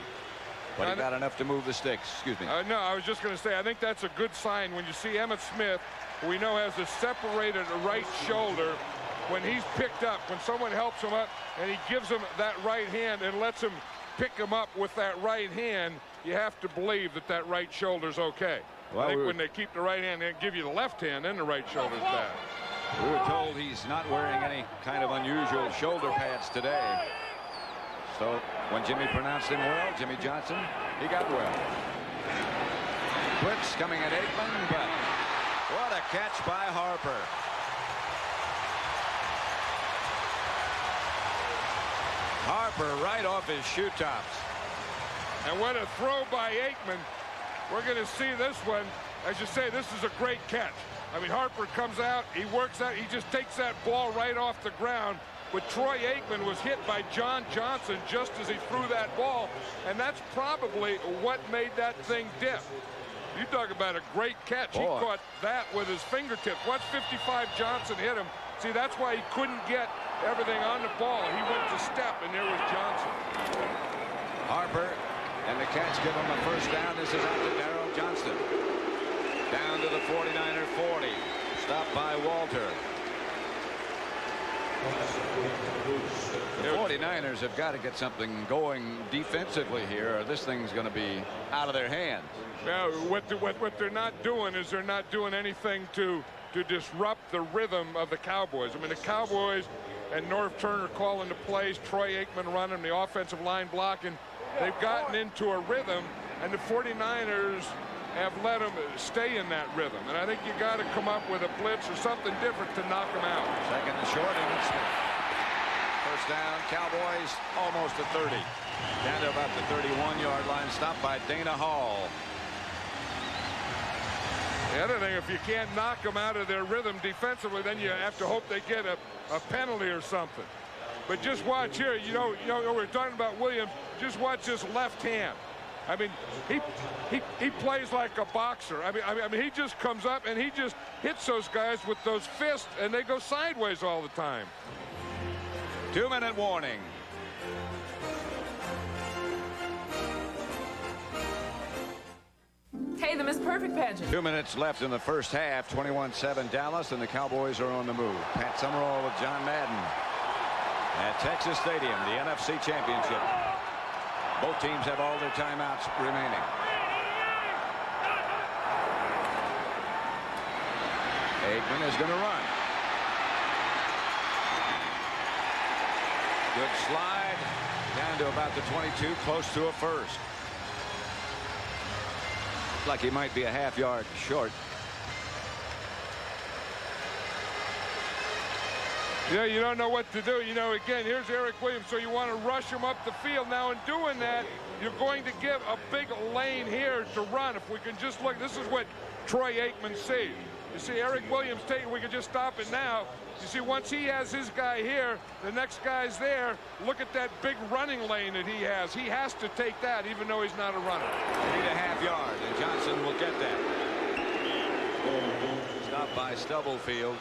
But he got enough to move the sticks. Excuse me. No, I was just going to say, I think that's a good sign when you see Emmitt Smith, who we know has a separated right shoulder, when he's picked up, when someone helps him up and he gives him that right hand and lets him pick him up with that right hand, you have to believe that that right shoulder's okay. Well, I think when they keep the right hand and give you the left hand, then the right shoulder's bad. We were told he's not wearing any kind of unusual shoulder pads today. So when Jimmy pronounced him well, Jimmy Johnson, he got well. Blitz coming at Aikman, but what a catch by Harper. Harper right off his shoe tops. And what a throw by Aikman. We're going to see this one. As you say, this is a great catch. I mean, Harper comes out, he works out, he just takes that ball right off the ground. But Troy Aikman was hit by John Johnson just as he threw that ball. And that's probably what made that thing dip. You talk about a great catch. Boy. He caught that with his fingertips. Watch 55 Johnson hit him. See, that's why he couldn't get everything on the ball. He went to step, and there was Johnson. Harper, and the catch give him a first down. This is out to Darrell Johnston. Down to the 49er 40. Stopped by Walter. The 49ers have got to get something going defensively here, or this thing's going to be out of their hands. Now, what they're not doing is they're not doing anything to disrupt the rhythm of the Cowboys. I mean, the Cowboys and Norv Turner calling the plays, Troy Aikman running, the offensive line blocking. They've gotten into a rhythm, and the 49ers have let them stay in that rhythm. And I think you got to come up with a blitz or something different to knock them out. Second and short. First down, Cowboys almost at 30. Down to about the 31-yard line. Stopped by Dana Hall. The other thing, if you can't knock them out of their rhythm defensively, then you have to hope they get a penalty or something. But just watch here. You know, we're talking about Williams. Just watch his left hand. I mean, he plays like a boxer. I mean, he just comes up and he just hits those guys with those fists, and they go sideways all the time. 2-minute warning. Hey, the Miss Perfect pageant. 2 minutes left in the first half. 21-7 Dallas, and the Cowboys are on the move. Pat Summerall with John Madden at Texas Stadium, the NFC Championship. Both teams have all their timeouts remaining. Aikman is going to run. Good slide down to about the 22, close to a first. Like he might be a half yard short. Yeah, you don't know what to do. You know, again, here's Eric Williams, so you want to rush him up the field. Now, in doing that, you're going to give a big lane here to run. If we can just look, this is what Troy Aikman sees. You see Eric Williams taking, we can just stop it now. You see, once he has his guy here, the next guy's there. Look at that big running lane that he has. He has to take that, even though he's not a runner. They need a half yard, and Johnson will get that. Stopped by Stubblefield.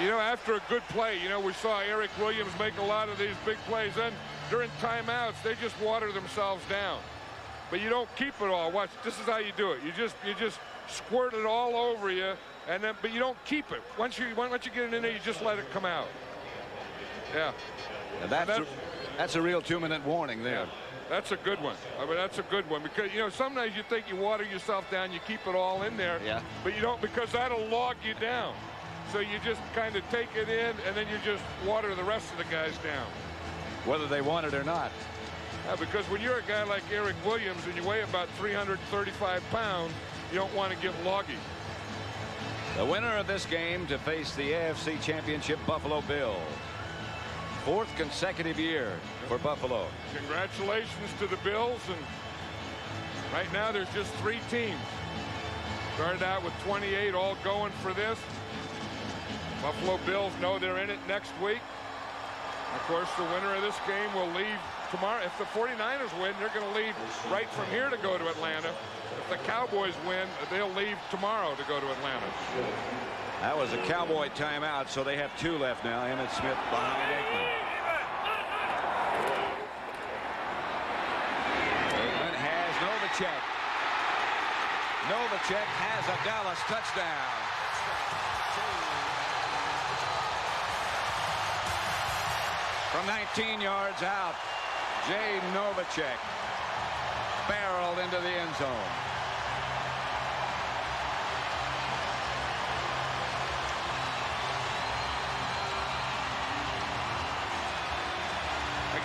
You know, after a good play, you know, we saw Eric Williams make a lot of these big plays. Then during timeouts, they just water themselves down. But you don't keep it all. Watch, this is how you do it. You just squirt it all over you, and then but you don't keep it. Once you get it in there, you just let it come out. Yeah. And that's a real 2-minute warning there. Yeah, that's a good one. I mean, that's a good one because, you know, sometimes you think you water yourself down, you keep it all in there. Yeah. But you don't, because that'll log you down. So you just kind of take it in, and then you just water the rest of the guys down. Whether they want it or not. Yeah, because when you're a guy like Eric Williams and you weigh about 335 pounds, you don't want to get loggy. The winner of this game to face the AFC Championship Buffalo Bills. 4th consecutive year for Buffalo. Congratulations to the Bills. And right now there's just 3 teams. Started out with 28 all going for this. Buffalo Bills know they're in it next week. Of course, the winner of this game will leave tomorrow. If the 49ers win, they're going to leave right from here to go to Atlanta. If the Cowboys win, they'll leave tomorrow to go to Atlanta. That was a Cowboy timeout, so they have 2 left now. Emmitt Smith behind Aikman. Aikman has Novacek. Novacek has a Dallas touchdown. From 19 yards out, Jay Novacek barreled into the end zone.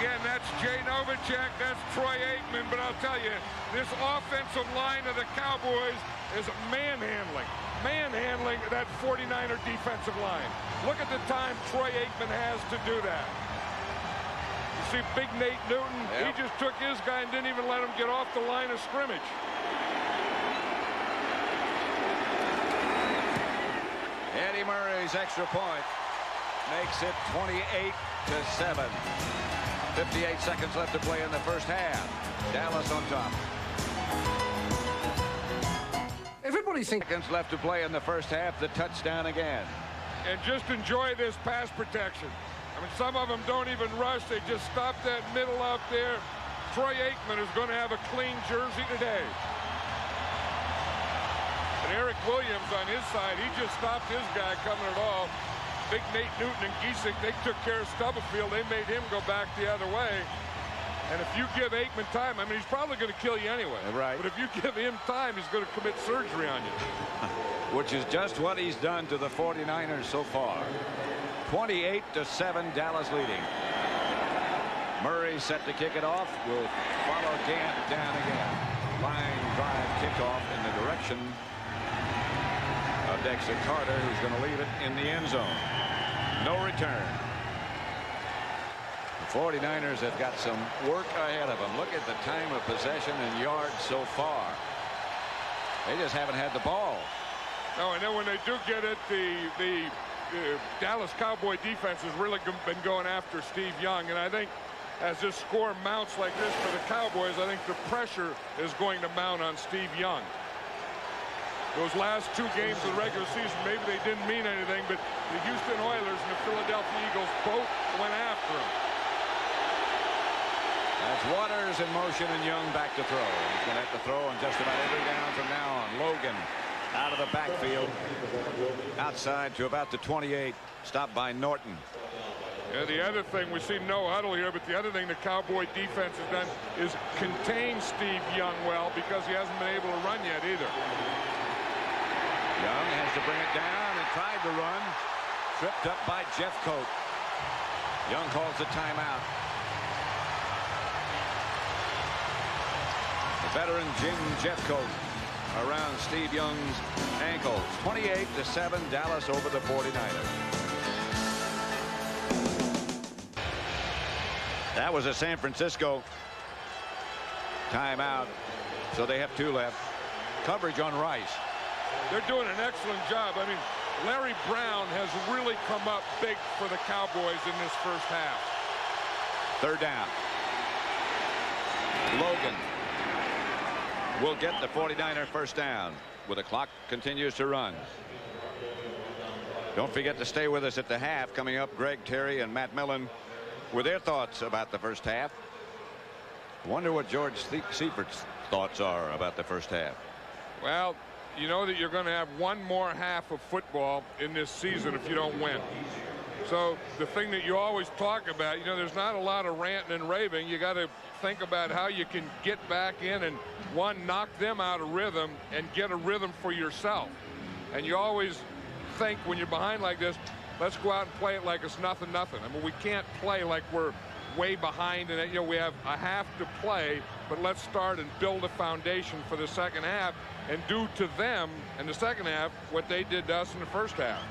Again, that's Jay Novacek, that's Troy Aikman, but I'll tell you, this offensive line of the Cowboys is manhandling that 49er defensive line. Look at the time Troy Aikman has to do that. You see big Nate Newton, he just took his guy and didn't even let him get off the line of scrimmage. Eddie Murray's extra point makes it 28-7. 58 seconds left to play in the first half. Dallas on top. Everybody thinks seconds left to play in the first half. The touchdown again. And just enjoy this pass protection. I mean, some of them don't even rush. They just stop that middle out there. Troy Aikman is going to have a clean jersey today. And Eric Williams on his side, he just stopped his guy coming at all. Big Nate Newton and Giesick, they took care of Stubblefield. They made him go back the other way. And if you give Aikman time, I mean, he's probably going to kill you anyway. Right. But if you give him time, he's going to commit surgery on you. Which is just what he's done to the 49ers so far. 28-7, Dallas leading. Murray set to kick it off. Will follow Gant down again. Line drive kickoff in the direction of Dexter Carter, who's going to leave it in the end zone. No return. The 49ers have got some work ahead of them. Look at the time of possession and yards so far. They just haven't had the ball. No, and then when they do get it, the Dallas Cowboy defense has really been going after Steve Young. And I think as this score mounts like this for the Cowboys, I think the pressure is going to mount on Steve Young. Those last 2 games of the regular season, maybe they didn't mean anything, but the Houston Oilers and the Philadelphia Eagles both went after him. That's Waters in motion and Young back to throw. He's going to have to throw on just about every down from now on. Logan out of the backfield. Outside to about the 28. Stopped by Norton. Yeah, the other thing, we see no huddle here, but the other thing the Cowboy defense has done is contain Steve Young well because he hasn't been able to run yet either. Young has to bring it down and tried to run. Tripped up by Jeffcoat. Young calls a timeout. The veteran Jim Jeffcoat around Steve Young's ankles. 28-7, Dallas over the 49ers. That was a San Francisco timeout, so they have 2 left. Coverage on Rice. They're doing an excellent job. I mean, Larry Brown has really come up big for the Cowboys in this first half. 3rd down. Logan will get the 49er first down with the clock continues to run. Don't forget to stay with us at the half. Coming up, Greg Terry and Matt Millen with their thoughts about the first half. Wonder what George Seifert's thoughts are about the first half. Well, you know that you're going to have one more half of football in this season if you don't win. So the thing that you always talk about, you know, there's not a lot of ranting and raving. You got to think about how you can get back in and, one, knock them out of rhythm and get a rhythm for yourself. And you always think when you're behind like this, let's go out and play it like it's nothing. I mean, we can't play like we're way behind and, you know, we have a half to play, but let's start and build a foundation for the second half and do to them in the second half what they did to us in the first half.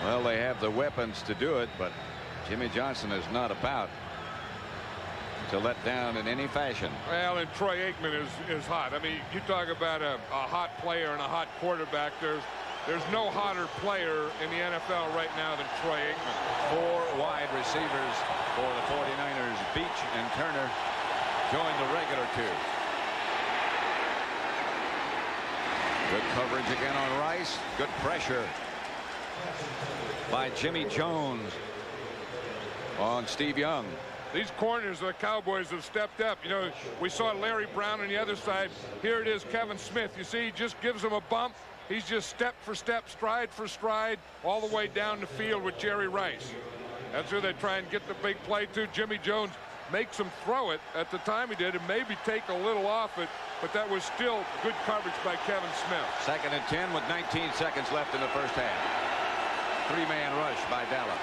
Well, they have the weapons to do it, but Jimmy Johnson is not about to let down in any fashion. Well, and Troy Aikman is hot. I mean, you talk about a hot player and a hot quarterback. There's no hotter player in the NFL right now than Troy Aikman. 4 wide receivers for the 49ers. Beach and Turner join the regular 2. Good coverage again on Rice. Good pressure by Jimmy Jones on Steve Young. These corners of the Cowboys have stepped up. You know, we saw Larry Brown on the other side. Here it is, Kevin Smith. You see, he just gives him a bump. He's just step for step, stride for stride, all the way down the field with Jerry Rice. That's who they try and get the big play to. Jimmy Jones makes him throw it at the time he did and maybe take a little off it, but that was still good coverage by Kevin Smith. 2nd and 10 with 19 seconds left in the first half. 3-man rush by Dallas.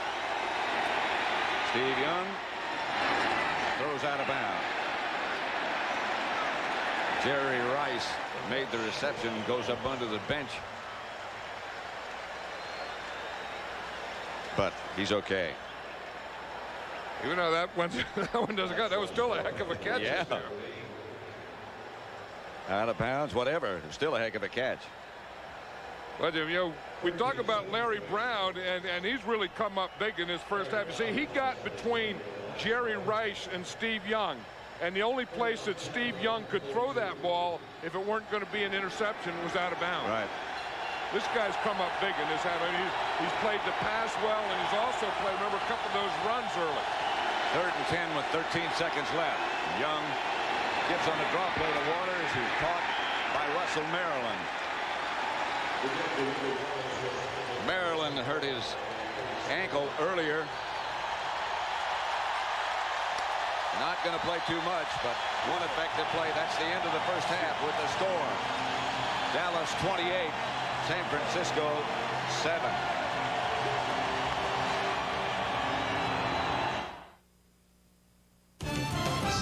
Steve Young throws out of bounds. Jerry Rice made the reception, goes up under the bench. But he's okay. Even though that one doesn't go, that was still a heck of a catch. Yeah. Out of bounds, whatever. Still a heck of a catch. But, you know, we talk about Larry Brown, and he's really come up big in his first half. You see, he got between Jerry Rice and Steve Young. And the only place that Steve Young could throw that ball, if it weren't going to be an interception, was out of bounds. Right. This guy's come up big in this half. I mean, he's played the pass well, and he's also played, remember, a couple of those runs early. 3rd and 10 with 13 seconds left. Young gives on the draw play to Waters, who's caught by Russell Maryland. Maryland hurt his ankle earlier. Not going to play too much, but one effective play. That's the end of the first half with the score. Dallas 28, San Francisco 7.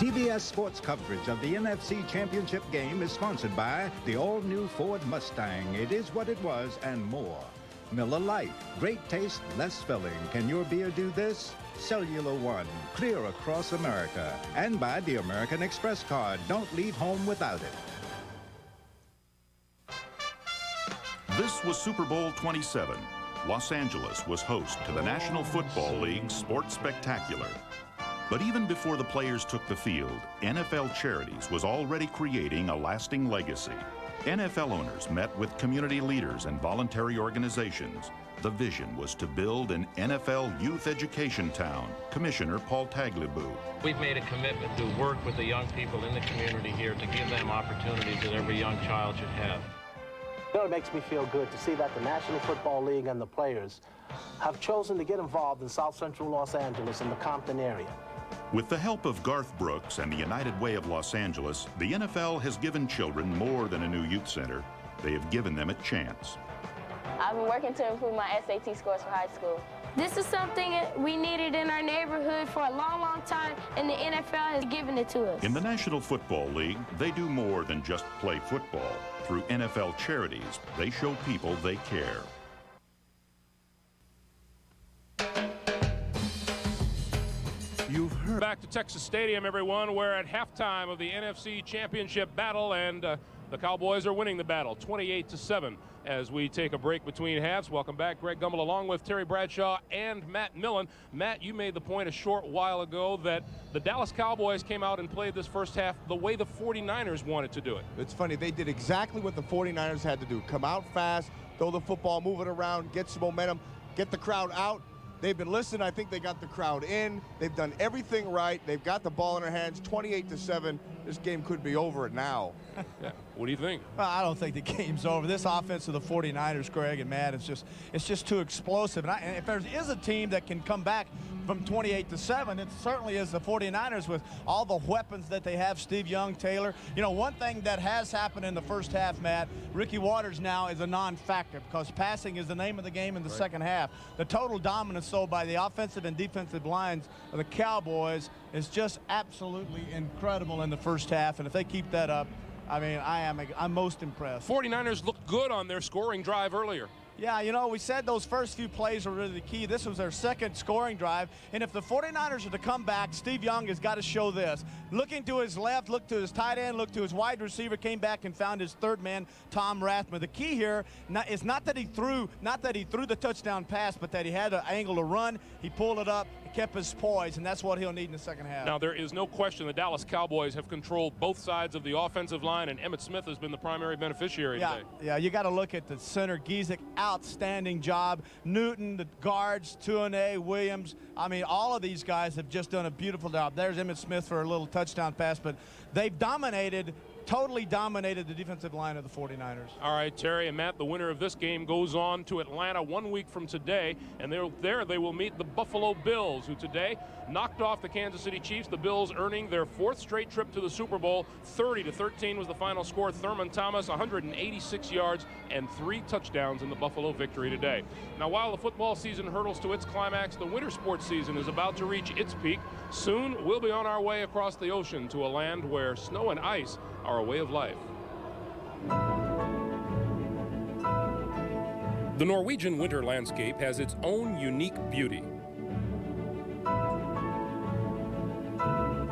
CBS Sports coverage of the NFC Championship game is sponsored by the all-new Ford Mustang. It is what it was and more. Miller Lite, great taste, less filling. Can your beer do this? Cellular One, clear across America. And by the American Express card. Don't leave home without it. This was Super Bowl 27. Los Angeles was host to the National Football League's Sports Spectacular. But even before the players took the field, NFL Charities was already creating a lasting legacy. NFL owners met with community leaders and voluntary organizations. The vision was to build an NFL youth education town. Commissioner Paul Tagliabue. We've made a commitment to work with the young people in the community here to give them opportunities that every young child should have. You know, it makes me feel good to see that the National Football League and the players have chosen to get involved in South Central Los Angeles and the Compton area. With the help of Garth Brooks and the United Way of Los Angeles, the NFL has given children more than a new youth center. They have given them a chance. I've been working to improve my SAT scores for high school. This is something we needed in our neighborhood for a long, long time, and the NFL has given it to us. In the National Football League, they do more than just play football. Through NFL charities, they show people they care. You've heard. Back to Texas Stadium, everyone. We're at halftime of the NFC Championship battle, and the Cowboys are winning the battle 28-7 as we take a break between halves. Welcome back, Greg Gumbel, along with Terry Bradshaw and Matt Millen. Matt, you made the point a short while ago that the Dallas Cowboys came out and played this first half the way the 49ers wanted to do it. It's funny, they did exactly what the 49ers had to do. Come out fast, throw the football, move it around, get some momentum, get the crowd out. They've been listening. I think they got the crowd in. They've done everything right. They've got the ball in their hands. 28-7. This game could be over now. Yeah. What do you think? I don't think the game's over. This offense of the 49ers, Greg and Matt, it's just too explosive. And if there is a team that can come back from 28-7, it certainly is the 49ers with all the weapons that they have. Steve Young, Taylor. You know, one thing that has happened in the first half, Matt, Ricky Waters now is a non-factor because passing is the name of the game in the second half. The total dominance, though, by the offensive and defensive lines of the Cowboys is just absolutely incredible in the first half. And if they keep that up, I mean, I'm most impressed. 49ers looked good on their scoring drive earlier. Yeah, you know, we said those first few plays were really the key. This was their second scoring drive. And if the 49ers are to come back, Steve Young has got to show this. Looking to his left, looked to his tight end, looked to his wide receiver, came back and found his third man, Tom Rathman. The key here is not that he threw the touchdown pass, but that he had an angle to run. He pulled it up, kept his poise, and that's what he'll need in the second half. Now, there is no question the Dallas Cowboys have controlled both sides of the offensive line, and Emmitt Smith has been the primary beneficiary today. Yeah, you got to look at the center, Giesick, outstanding job. Newton, the guards, Tuanay, Williams. I mean, all of these guys have just done a beautiful job. There's Emmitt Smith for a little touchdown pass, but they've totally dominated the defensive line of the 49ers. All right, Terry and Matt, the winner of this game goes on to Atlanta 1 week from today, and there they will meet the Buffalo Bills, who today knocked off the Kansas City Chiefs. The Bills earning their fourth straight trip to the Super Bowl. 30-13 was the final score. Thurman Thomas, 186 yards and 3 touchdowns in the Buffalo victory today. Now, while the football season hurtles to its climax, the winter sports season is about to reach its peak. Soon, we'll be on our way across the ocean to a land where snow and ice are a way of life. The Norwegian winter landscape has its own unique beauty.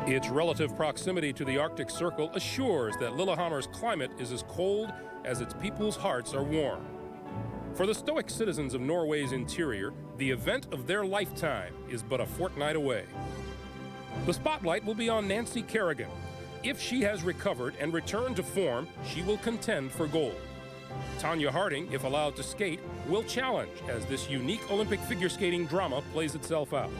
Its relative proximity to the Arctic Circle assures that Lillehammer's climate is as cold as its people's hearts are warm. For the stoic citizens of Norway's interior, the event of their lifetime is but a fortnight away. The spotlight will be on Nancy Kerrigan. If she has recovered and returned to form, she will contend for gold. Tanya Harding, if allowed to skate, will challenge as this unique Olympic figure skating drama plays itself out.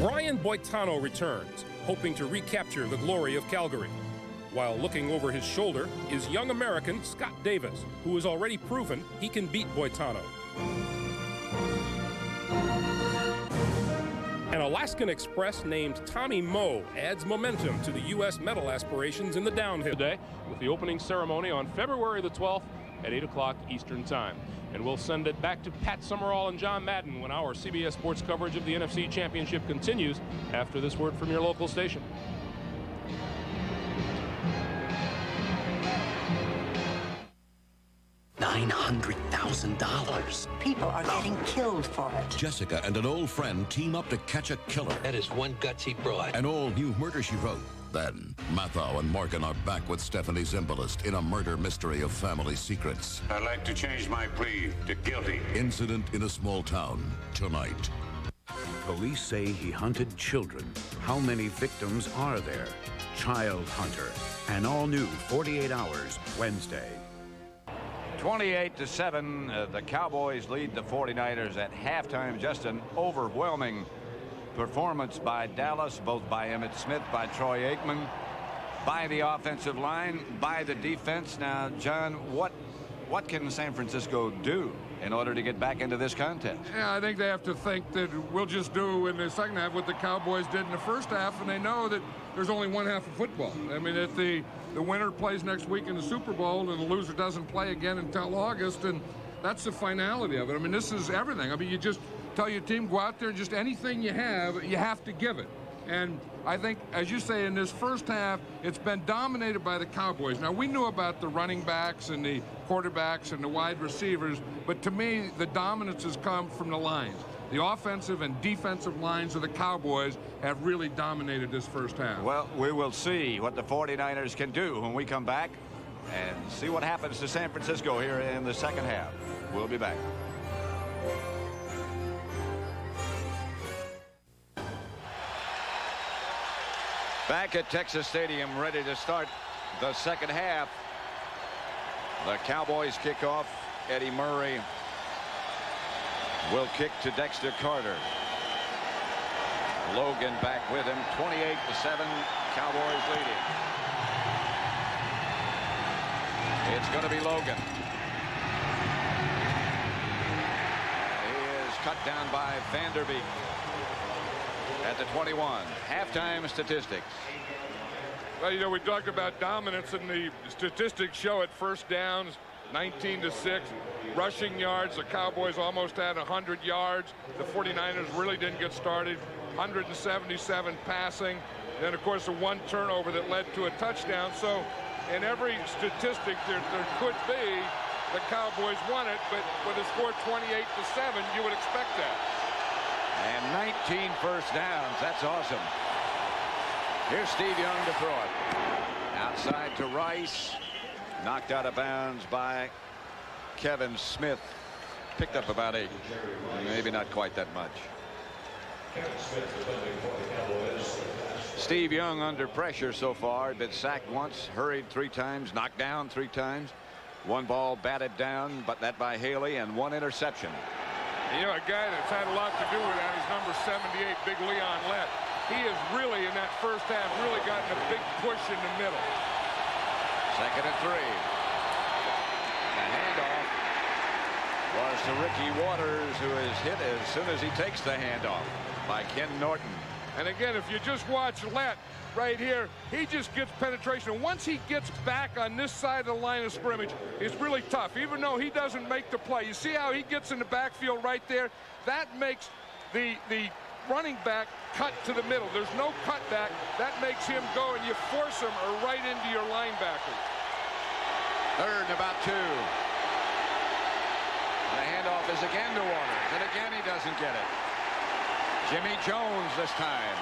Brian Boitano returns, hoping to recapture the glory of Calgary. While looking over his shoulder is young American Scott Davis, who has already proven he can beat Boitano. An Alaskan Express named Tommy Moe adds momentum to the U.S. medal aspirations in the downhill today with the opening ceremony on February the 12th at 8 o'clock Eastern Time. And we'll send it back to Pat Summerall and John Madden when our CBS Sports coverage of the NFC Championship continues after this word from your local station. $900,000. People are getting killed for it. Jessica and an old friend team up to catch a killer. That is one gutsy broad. An all-new Murder, She Wrote. Then, Mathau and Morgan are back with Stephanie Zimbalist in a murder mystery of family secrets. I'd like to change my plea to guilty. Incident in a small town, tonight. Police say he hunted children. How many victims are there? Child Hunter. An all-new 48 Hours, Wednesday. 28-7, the Cowboys lead the 49ers at halftime. Just an overwhelming performance by Dallas, both by Emmitt Smith, by Troy Aikman, by the offensive line, by the defense. Now, John, what can San Francisco do in order to get back into this contest? Yeah, I think they have to think that we'll just do in the second half what the Cowboys did in the first half, and they know that there's only one half of football. I mean, if the winner plays next week in the Super Bowl and the loser doesn't play again until August, and That's the finality of it. I mean, this is everything. I mean, you just tell your team, go out there and just anything you have to give it. And I think, as you say, in this first half, it's been dominated by the Cowboys. Now, we knew about the running backs and the quarterbacks and the wide receivers, but to me, the dominance has come from the lines. The offensive and defensive lines of the Cowboys have really dominated this first half. Well, we will see what the 49ers can do when we come back and see what happens to San Francisco here in the second half. We'll be back. Back at Texas Stadium, ready to start the second half. The Cowboys kick off. Eddie Murray will kick to Dexter Carter. Logan back with him. 28-7, Cowboys leading. It's going to be Logan. He is cut down by Vanderbeek at the 21. Halftime statistics. Well, you know, we talked about dominance, and the statistics show it. First downs, 19-6. Rushing yards, the Cowboys almost had 100 yards. The 49ers really didn't get started. 177 passing. Then, of course, the one turnover that led to a touchdown. So, in every statistic there could be, the Cowboys won it, but with a score 28-7, you would expect that. And 19 first downs. That's awesome. Here's Steve Young to throw it. Outside to Rice. Knocked out of bounds by Kevin Smith. Picked up about 8. Maybe not quite that much. Steve Young under pressure so far. Been sacked once, hurried 3 times, knocked down 3 times. One ball batted down, but that by Haley, and 1 interception. You know, a guy that's had a lot to do with that is number 78, Big Leon Lett. He has really, in that first half, really gotten a big push in the middle. 2nd and 3. The handoff was to Ricky Waters, who is hit as soon as he takes the handoff by Ken Norton. And again, if you just watch Lett right here, he just gets penetration. And once he gets back on this side of the line of scrimmage, it's really tough, even though he doesn't make the play. You see how he gets in the backfield right there? That makes the running back cut to the middle. There's no cutback. That makes him go, and you force him right into your linebacker. 3rd and about 2. The handoff is again to Waters, and again he doesn't get it. Jimmy Jones this time.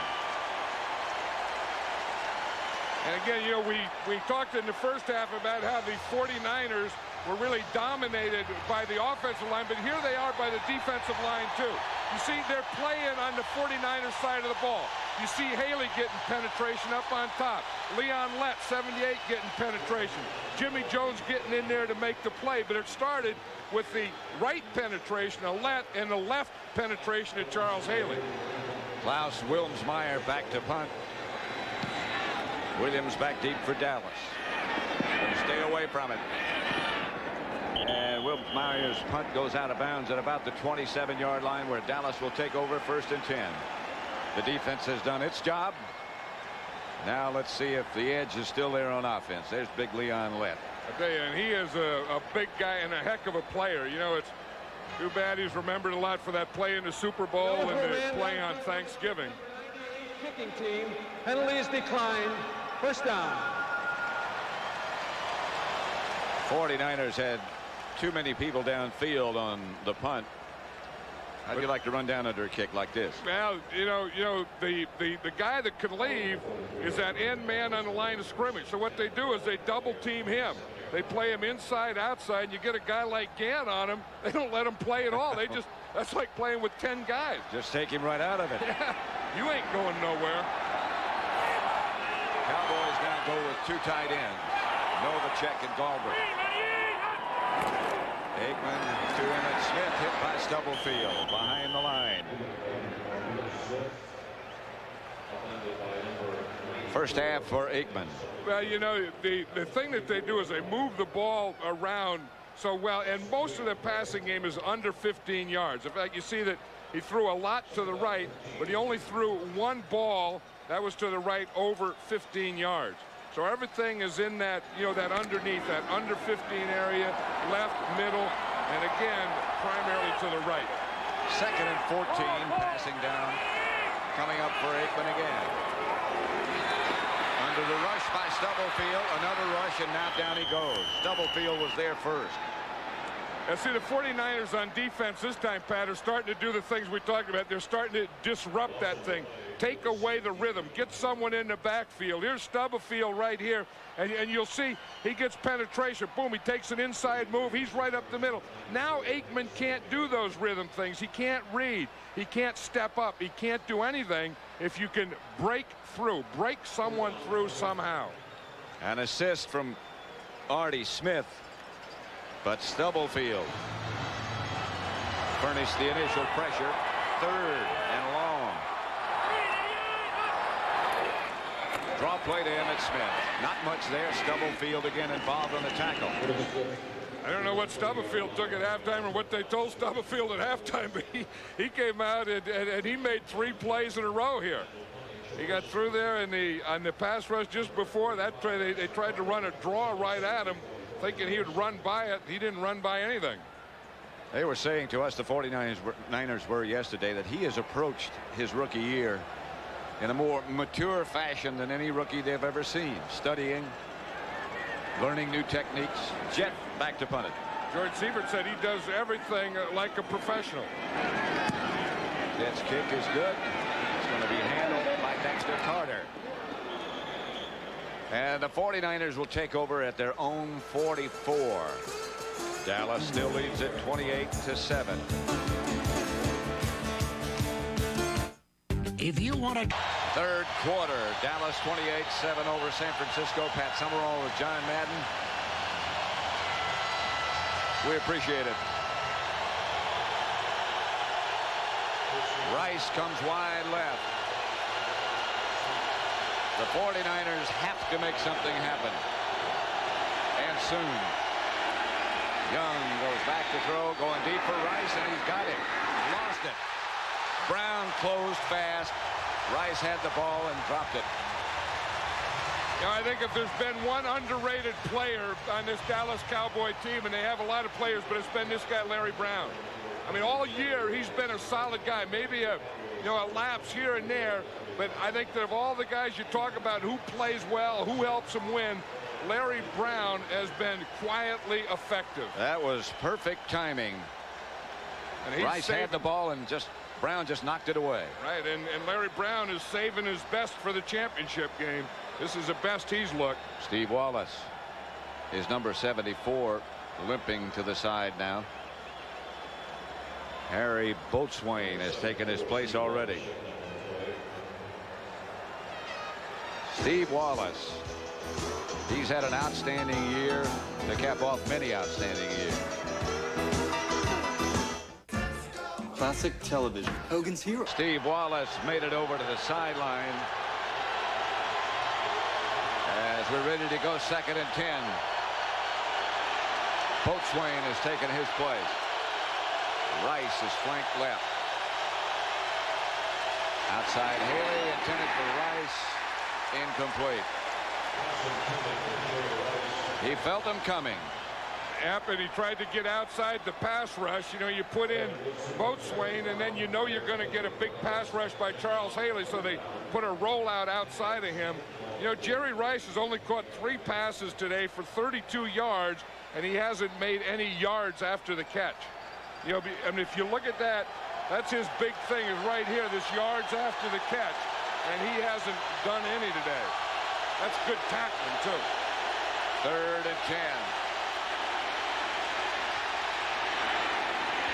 And again, you know, we talked in the first half about how the 49ers were really dominated by the offensive line, but here they are by the defensive line too. You see, they're playing on the 49ers side of the ball. You see Haley getting penetration up on top. Leon Lett, 78, getting penetration. Jimmy Jones getting in there to make the play, but it started with the right penetration of Lett and the left penetration of Charles Haley. Klaus Wilmsmeyer back to punt. Williams back deep for Dallas. Stay away from it. And Wilmsmeyer's punt goes out of bounds at about the 27-yard line, where Dallas will take over 1st and 10. The defense has done its job. Now let's see if the edge is still there on offense. There's Big Leon Lett. I tell you, and he is a big guy and a heck of a player. You know, it's too bad he's remembered a lot for that play in the Super Bowl and the play on Thanksgiving. Kicking team, penalties declined, 1st down. 49ers had too many people downfield on the punt. How'd you like to run down under a kick like this? Well, you know, the guy that can leave is that end man on the line of scrimmage. So what they do is they double team him. They play him inside, outside, and you get a guy like Gann on him. They don't let him play at all. They just, that's like playing with 10 guys. Just take him right out of it. Yeah, you ain't going nowhere. Cowboys now go with 2 tight ends. Novacek and Galbraith. Aikman to Emmitt Smith, hit by Stubblefield behind the line. First half for Aikman. Well, you know, the thing that they do is they move the ball around so well, and most of the passing game is under 15 yards. In fact, you see that he threw a lot to the right, but he only threw 1 ball that was to the right over 15 yards. So everything is in that, you know, that underneath, that under 15 area, left, middle, And again, primarily to the right. 2nd and 14, passing down. Coming up for Aikman again. Under the rush by Stubblefield. Another rush, and now down he goes. Stubblefield was there first. And see, the 49ers on defense this time, Pat, are starting to do the things we talked about. They're starting to disrupt that thing. Take away the rhythm. Get someone in the backfield. Here's Stubblefield right here. And you'll see he gets penetration. Boom, he takes an inside move. He's right up the middle. Now Aikman can't do those rhythm things. He can't read. He can't step up. He can't do anything if you can break through. Break someone through somehow. An assist from Artie Smith. But Stubblefield furnished the initial pressure. 3rd and long. Draw play to Emmitt Smith. Not much there. Stubblefield again involved on the tackle. I don't know what Stubblefield took at halftime or what they told Stubblefield at halftime, but he came out and he made 3 plays in a row here. He got through there on the pass rush just before that. They tried to run a draw right at him, thinking he would run by it. He didn't run by anything. They were saying to us, the 49ers were yesterday, that he has approached his rookie year in a more mature fashion than any rookie they've ever seen. Studying, learning new techniques. Jet back to punt it. George Siebert said he does everything like a professional. Jet's kick is good. It's going to be handled by Dexter Carter. And the 49ers will take over at their own 44. Dallas still leads it 28-7. If you want to... 3rd quarter, Dallas 28-7 over San Francisco. Pat Summerall with John Madden. We appreciate it. Rice comes wide left. The 49ers have to make something happen. And soon. Young goes back to throw, going deep for Rice, and he's got it. Lost it. Brown closed fast. Rice had the ball and dropped it. You know, I think if there's been one underrated player on this Dallas Cowboy team, and they have a lot of players, but it's been this guy, Larry Brown. I mean, all year he's been a solid guy. Maybe a lapse here and there, but I think that of all the guys you talk about who plays well, who helps him win, Larry Brown has been quietly effective. That was perfect timing. And Rice had the ball and Brown just knocked it away. Right, and Larry Brown is saving his best for the championship game. This is the best he's looked. Steve Wallace is number 74, limping to the side now. Harry Boatswain has taken his place already. Steve Wallace. He's had an outstanding year to cap off many outstanding years. Classic television. Hogan's Hero. Steve Wallace made it over to the sideline. As we're ready to go 2nd and 10. Boatswain has taken his place. Rice is flanked left. Outside Haley, intended for Rice. Incomplete. He felt him coming. Yep, and he tried to get outside the pass rush. You know, you put in Boatswain, and then you know you're going to get a big pass rush by Charles Haley, so they put a rollout outside of him. You know, Jerry Rice has only caught 3 passes today for 32 yards, and he hasn't made any yards after the catch. You know, I mean, if you look at that, that's his big thing is right here, this yards after the catch, and he hasn't done any today. That's good tackling, too. 3rd and 10.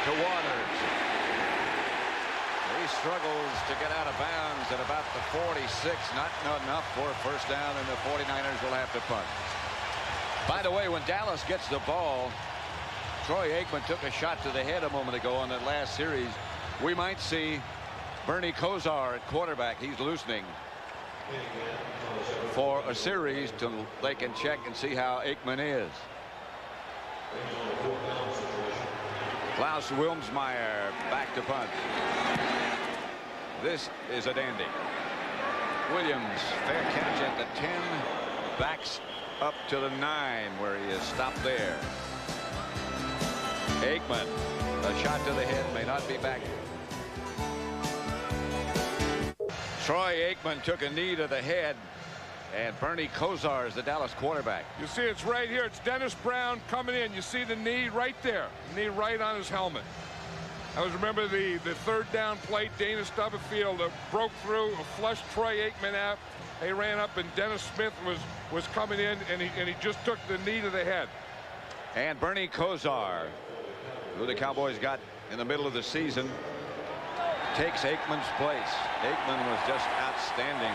To Waters. He struggles to get out of bounds at about the 46. Not enough for a first down, and the 49ers will have to punt. By the way, when Dallas gets the ball, Troy Aikman took a shot to the head a moment ago on that last series. We might see Bernie Kosar at quarterback. He's loosening for a series till they can check and see how Aikman is. Klaus Wilmsmeyer back to punt. This is a dandy. Williams, fair catch at the 10, backs up to the 9 where he is stopped there. Aikman, a shot to the head, may not be back. Troy Aikman took a knee to the head, and Bernie Kosar is the Dallas quarterback. You see it's right here. It's Dennis Brown coming in. You see the knee right there. Knee right on his helmet. I always remember the third down play. Dana Stubblefield broke through, flushed Troy Aikman out. They ran up, and Dennis Smith was coming in, and he just took the knee to the head. And Bernie Kosar, who the Cowboys got in the middle of the season, takes Aikman's place. Aikman was just outstanding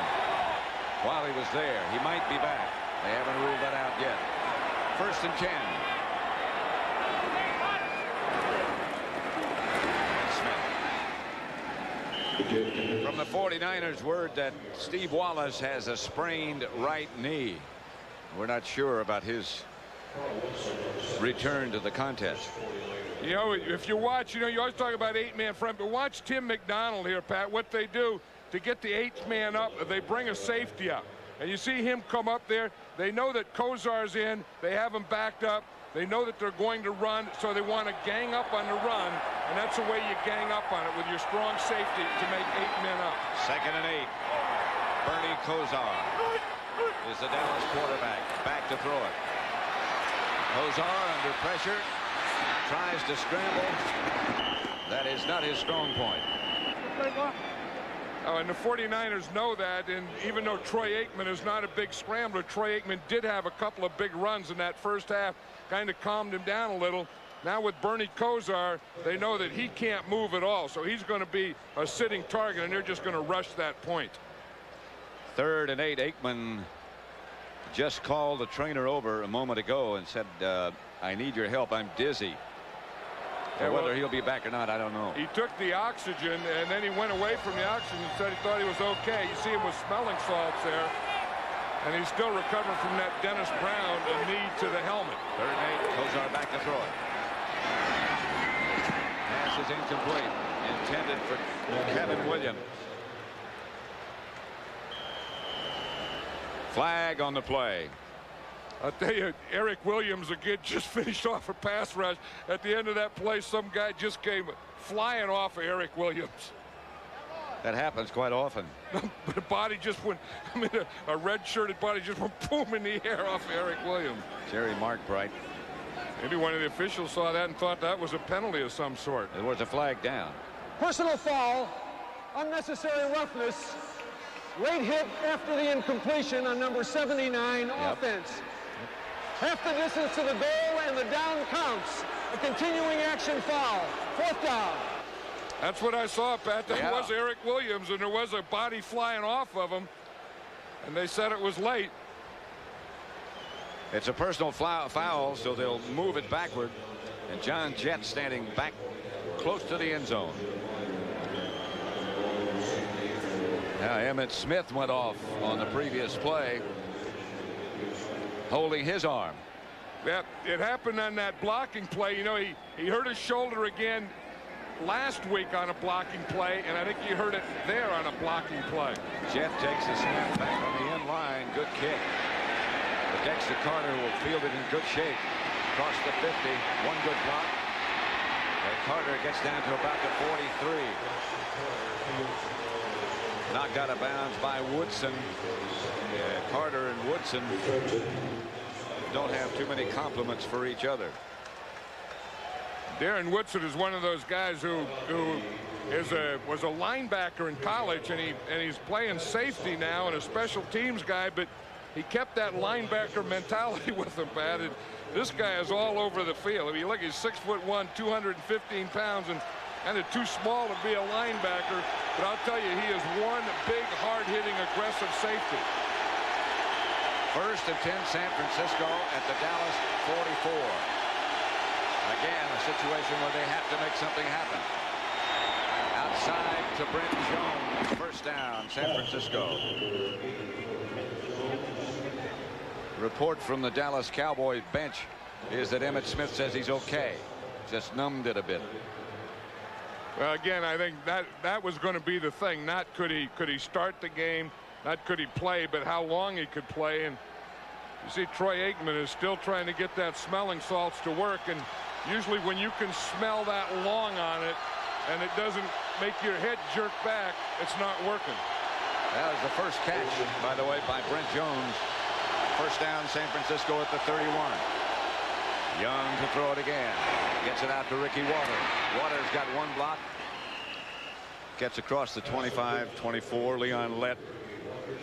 while he was there. He might be back. They haven't ruled that out yet. 1st and 10. From the 49ers, word that Steve Wallace has a sprained right knee. We're not sure about his return to the contest. You know, if you watch, you always talk about 8-man front, but watch Tim McDonald here, Pat. What they do to get the 8th man up, they bring a safety up. And you see him come up there. They know that Kosar's in. They have him backed up. They know that they're going to run, so they want to gang up on the run, and that's the way you gang up on it, with your strong safety to make 8 men up. 2nd and 8. Bernie Kosar is the Dallas quarterback. Back to throw it. Kosar under pressure. Tries to scramble. That is not his strong point. Oh, and the 49ers know that, and even though Troy Aikman is not a big scrambler, Troy Aikman did have a couple of big runs in that first half, kind of calmed him down a little. Now with Bernie Kosar, they know that he can't move at all, so he's going to be a sitting target, and they're just going to rush that point. 3rd and 8. Aikman just called the trainer over a moment ago and said, I need your help. I'm dizzy. Yeah, whether he'll be back or not, I don't know. He took the oxygen, and then he went away from the oxygen and said he thought he was okay. You see him with smelling salts there, and he's still recovering from that Dennis Brown knee to the helmet. 3rd and 8. Kosar back to throw it. Pass is incomplete. Intended for Kevin Williams. Flag on the play. I'll tell you, Eric Williams again just finished off a pass rush. At the end of that play, some guy just came flying off of Eric Williams. That happens quite often. But the body just went, I mean, a red-shirted body just went boom in the air off of Eric Williams. Jerry Markbright. Maybe one of the officials saw that and thought that was a penalty of some sort. There was a flag down. Personal foul, unnecessary roughness, late hit after the incompletion on number 79, offense. Half the distance to the goal, and the down counts. A continuing action foul. 4th down. That's what I saw, Pat. That was Eric Williams, and there was a body flying off of him, and they said it was late. It's a personal foul, so they'll move it backward, and John Jett standing back close to the end zone. Now Emmitt Smith went off on the previous play, holding his arm. Yeah, it happened on that blocking play. You know, he hurt his shoulder again last week on a blocking play, and I think he hurt it there on a blocking play. Jett takes the snap back on the end line. Good kick. But Dexter Carter will field it in good shape. Across the 50. One good block. And Carter gets down to about the 43. Knocked out of bounds by Woodson. Carter and Woodson don't have too many compliments for each other. Darren Woodson is one of those guys who was a linebacker in college, and he's playing safety now and a special teams guy, but he kept that linebacker mentality with him, Pat. And this guy is all over the field. I mean, look, he's 6'1", 215 pounds, and kind of too small to be a linebacker. But I'll tell you, he is one big, hard-hitting, aggressive safety. 1st and 10, San Francisco at the Dallas 44. Again, a situation where they have to make something happen. Outside to Brent Jones. 1st down, San Francisco. Report from the Dallas Cowboys bench is that Emmitt Smith says he's okay. Just numbed it a bit. Well, again, I think that was going to be the thing. Not could he start the game, not could he play, but how long he could play. And You see Troy Aikman is still trying to get that smelling salts to work, and usually when you can smell that long on it and it doesn't make your head jerk back, it's not working. That was the first catch, by the way, by Brent Jones. First down, San Francisco at the 31. Young to throw it again. Gets it out to Ricky Waters. Waters got one block. Gets across the 25-24. Leon Lett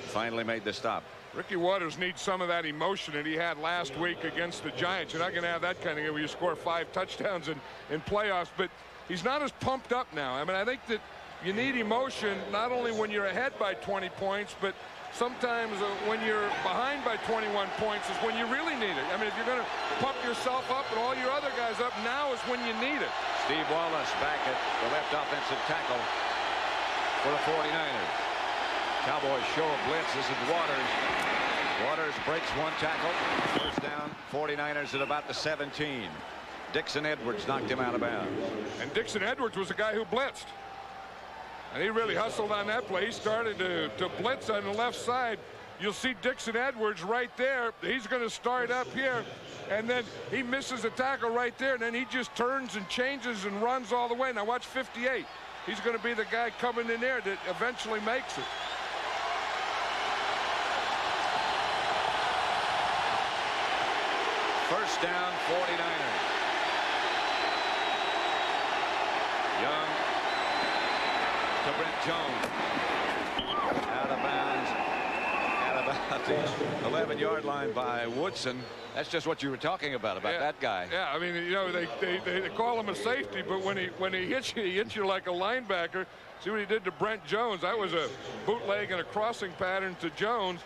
finally made the stop. Ricky Waters needs some of that emotion that he had last week against the Giants. You're not going to have that kind of game where you score 5 touchdowns in playoffs, but he's not as pumped up now. I mean, I think that you need emotion not only when you're ahead by 20 points, but sometimes when you're behind by 21 points is when you really need it. I mean, if you're going to pump yourself up and all your other guys up, now is when you need it. Steve Wallace back at the left offensive tackle for the 49ers. Cowboys show a blitz. This is Waters. Waters breaks one tackle. First down, 49ers at about the 17. Dixon Edwards knocked him out of bounds. And Dixon Edwards was the guy who blitzed. And he really hustled on that play. He started to blitz on the left side. You'll see Dixon Edwards right there. He's going to start up here. And then he misses a tackle right there. And then he just turns and changes and runs all the way. Now watch 58. He's going to be the guy coming in there that eventually makes it. First down, 49ers. Young to Brent Jones. Out of bounds at about the 11-yard line by Woodson. That's just what you were talking about that guy. Yeah, I mean, you know, they call him a safety, but when he hits you, he hits you like a linebacker. See what he did to Brent Jones. That was a bootleg and a crossing pattern to Jones.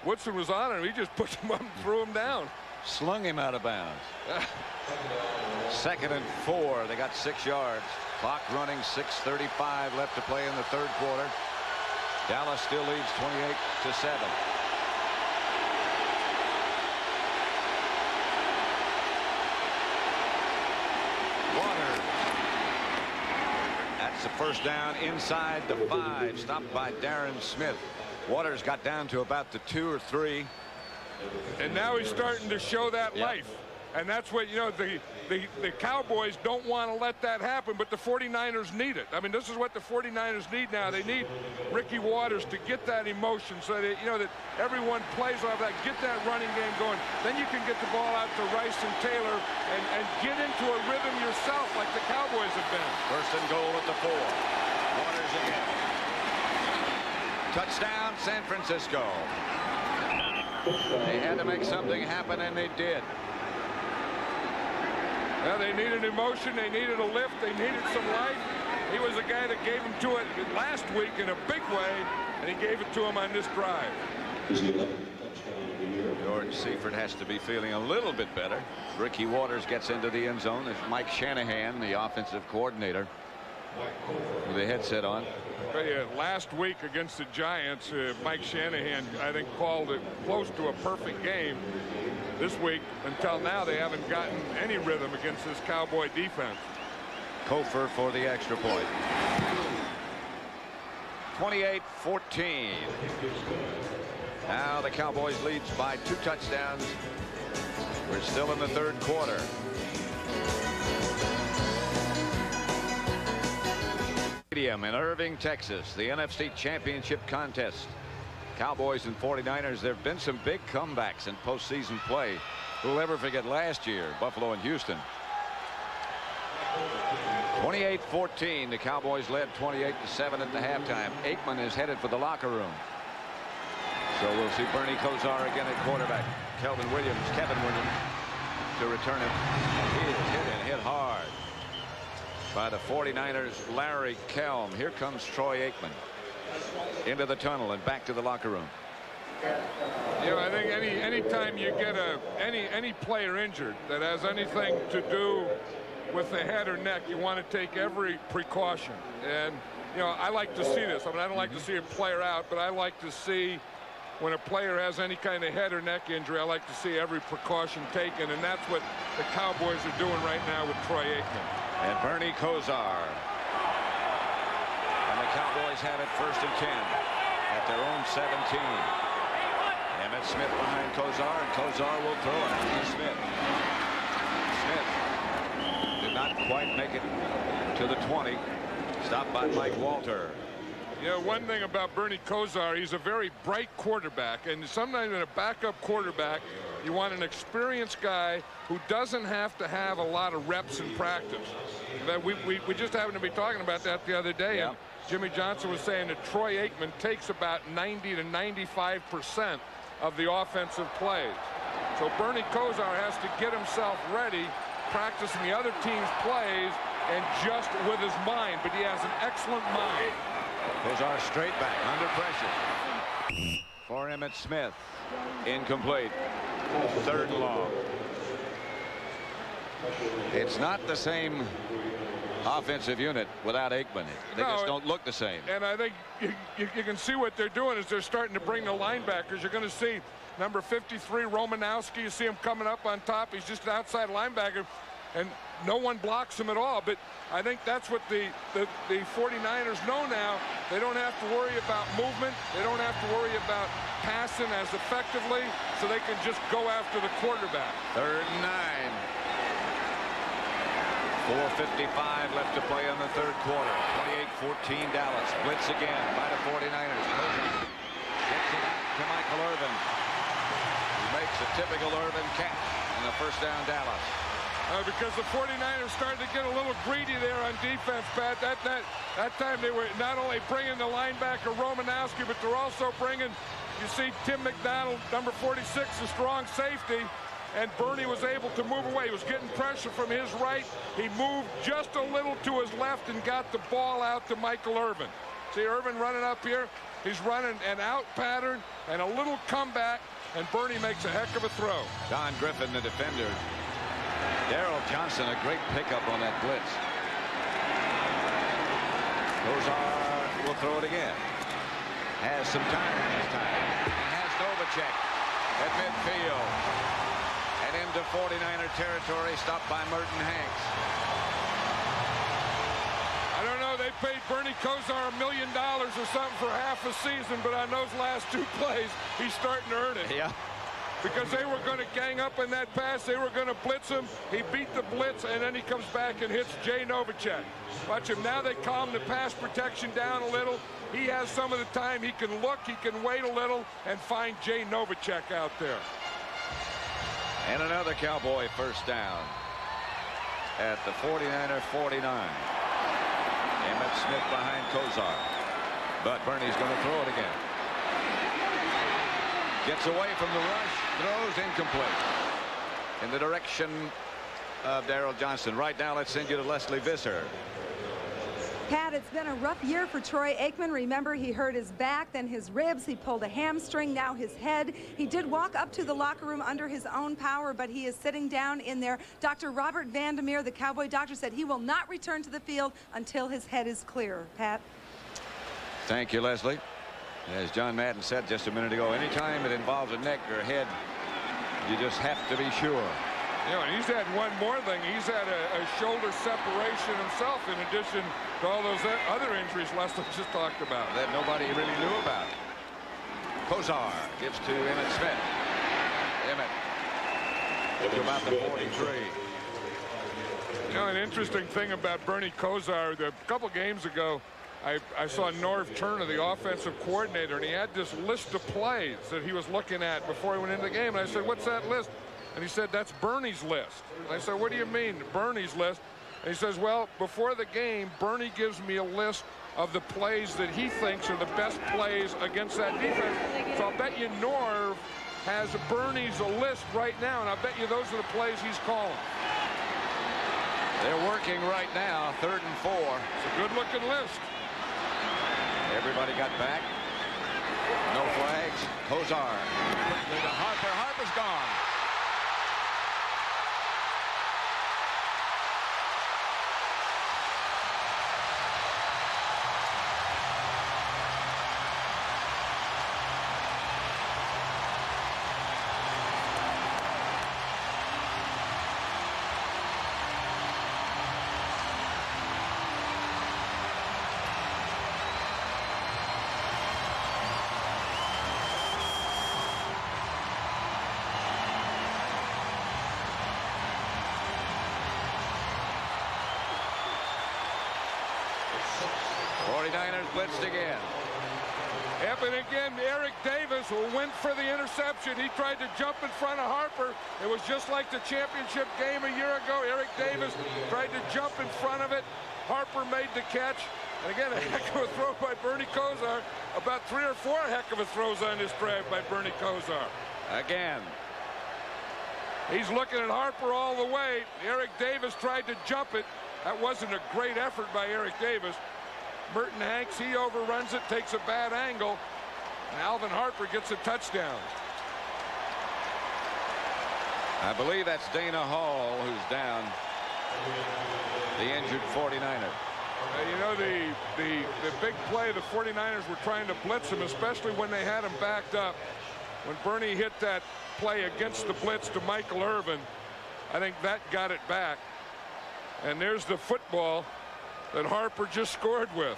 Woodson was on him. He just pushed him up and threw him down. Slung him out of bounds. 2nd and 4. They got 6 yards. Clock running, 6:35 left to play in the third quarter. Dallas still leads 28-7. Waters. That's the first down inside the 5. Stopped by Darren Smith. Waters got down to about the 2 or 3. And now he's starting to show that life. And that's what, you know, the Cowboys don't want to let that happen, but the 49ers need it. I mean, this is what the 49ers need now. They need Ricky Waters to get that emotion so that, you know, that everyone plays off that, get that running game going. Then you can get the ball out to Rice and Taylor and get into a rhythm yourself like the Cowboys have been. First and goal at the 4. Waters again. Touchdown, San Francisco. They had to make something happen, and they did. Well, they needed emotion. They needed a lift. They needed some life. He was the guy that gave him to it last week in a big way, and he gave it to him on this drive. George Seifert has to be feeling a little bit better. Ricky Waters gets into the end zone. There's Mike Shanahan, the offensive coordinator, with a headset on. Last week against the Giants, Mike Shanahan, I think, called it close to a perfect game. This week, until now, they haven't gotten any rhythm against this Cowboy defense. Kofor for the extra point. 28-14. Now the Cowboys leads by 2 touchdowns. We're still in the third quarter. Stadium in Irving, Texas, the NFC Championship contest. Cowboys and 49ers, there have been some big comebacks in postseason play. Who'll ever forget last year, Buffalo and Houston. 28-14, the Cowboys led 28-7 at the halftime. Aikman is headed for the locker room. So we'll see Bernie Kosar again at quarterback. Kevin Williams to return it. He is hit and hit hard by the 49ers, Larry Kelm. Here comes Troy Aikman into the tunnel and back to the locker room. You know, I think any time you get any player injured that has anything to do with the head or neck, you want to take every precaution. And you know, I like to see this. I mean, I don't like to see a player out, but I like to see when a player has any kind of head or neck injury, I like to see every precaution taken, and that's what the Cowboys are doing right now with Troy Aikman. And Bernie Kosar. And the Cowboys have it 1st and 10 at their own 17. Emmett Smith behind Kozar, and Kozar will throw it to Smith. Smith did not quite make it to the 20. Stopped by Mike Walter. Yeah, one thing about Bernie Kosar, he's a very bright quarterback, and sometimes in a backup quarterback, you want an experienced guy who doesn't have to have a lot of reps in practice. But we just happened to be talking about that the other day. Yeah. And Jimmy Johnson was saying that Troy Aikman takes about 90 to 95% of the offensive plays. So Bernie Kosar has to get himself ready, practicing the other team's plays, and just with his mind. But he has an excellent mind. Kozar straight back, under pressure. For Emmett Smith. Incomplete. 3rd and long. It's not the same offensive unit without Aikman. They just don't look the same. And I think you can see what they're doing is they're starting to bring the linebackers. You're going to see number 53, Romanowski. You see him coming up on top. He's just an outside linebacker, and no one blocks him at all. But I think that's what the 49ers know now. They don't have to worry about movement. They don't have to worry about passing as effectively, so they can just go after the quarterback. 3rd and 9. 4:55 left to play in the 3rd quarter. 28-14 Dallas. Blitz again by the 49ers. Gets it out to Michael Irvin. He makes a typical Irvin catch and a 1st down Dallas. Because the 49ers started to get a little greedy there on defense, Pat. That time they were not only bringing the linebacker Romanowski, but they're also bringing, you see Tim McDonald, number 46, a strong safety, and Bernie was able to move away. He was getting pressure from his right. He moved just a little to his left and got the ball out to Michael Irvin. See Irvin running up here. He's running an out pattern and a little comeback, and Bernie makes a heck of a throw. Don Griffin, the defender. Darrell Johnson, a great pickup on that blitz. Kozar will throw it again. Has some time this time. He has Novacek at midfield. And into 49er territory, stopped by Merton Hanks. I don't know, they paid Bernie Kosar $1 million or something for half a season, but on those last 2 plays, he's starting to earn it. Yeah. Because they were going to gang up in that pass. They were going to blitz him. He beat the blitz, and then he comes back and hits Jay Novacek. Watch him. Now they calm the pass protection down a little. He has some of the time. He can look. He can wait a little and find Jay Novacek out there. And another Cowboy 1st down at the 49er 49. Emmett Smith behind Kozar. But Bernie's going to throw it again. Gets away from the rush, throws incomplete. In the direction of Darrell Johnson. Right now, let's send you to Leslie Visser. Pat, it's been a rough year for Troy Aikman. Remember, he hurt his back, then his ribs. He pulled a hamstring, now his head. He did walk up to the locker room under his own power, but he is sitting down in there. Dr. Robert Vandermeer, the Cowboy doctor, said he will not return to the field until his head is clear. Pat? Thank you, Leslie. As John Madden said just a minute ago, anytime it involves a neck or a head, you just have to be sure. You know, and he's had one more thing. He's had a shoulder separation himself in addition to all those other injuries Leslie just talked about. That nobody really knew about. Kozar gives to Emmett Smith. Emmett to about the 43. You know, an interesting thing about Bernie Kosar, a couple games ago, I saw Norv Turner, the offensive coordinator, and he had this list of plays that he was looking at before he went into the game. And I said, what's that list? And he said, that's Bernie's list. And I said, what do you mean, Bernie's list? And he says, well, before the game, Bernie gives me a list of the plays that he thinks are the best plays against that defense. So I'll bet you Norv has Bernie's list right now, and I bet you those are the plays he's calling. They're working right now, 3rd and 4. It's a good-looking list. Everybody got back. No flags. Kozar. To Harper. Harper's gone. 49ers blitzed again. Yep, and again, Eric Davis went for the interception. He tried to jump in front of Harper. It was just like the championship game a year ago. Eric Davis tried to jump in front of it. Harper made the catch. And again, a heck of a throw by Bernie Kosar. About 3 or 4 heck of a throws on this drive by Bernie Kosar. Again. He's looking at Harper all the way. Eric Davis tried to jump it. That wasn't a great effort by Eric Davis. Merton Hanks, he overruns it, takes a bad angle, and Alvin Harper gets a touchdown. I believe that's Dana Hall who's down, the injured 49er. You know, the big play, the 49ers were trying to blitz him, especially when they had him backed up. When Bernie hit that play against the blitz to Michael Irvin, I think that got it back. And there's the football that Harper just scored with.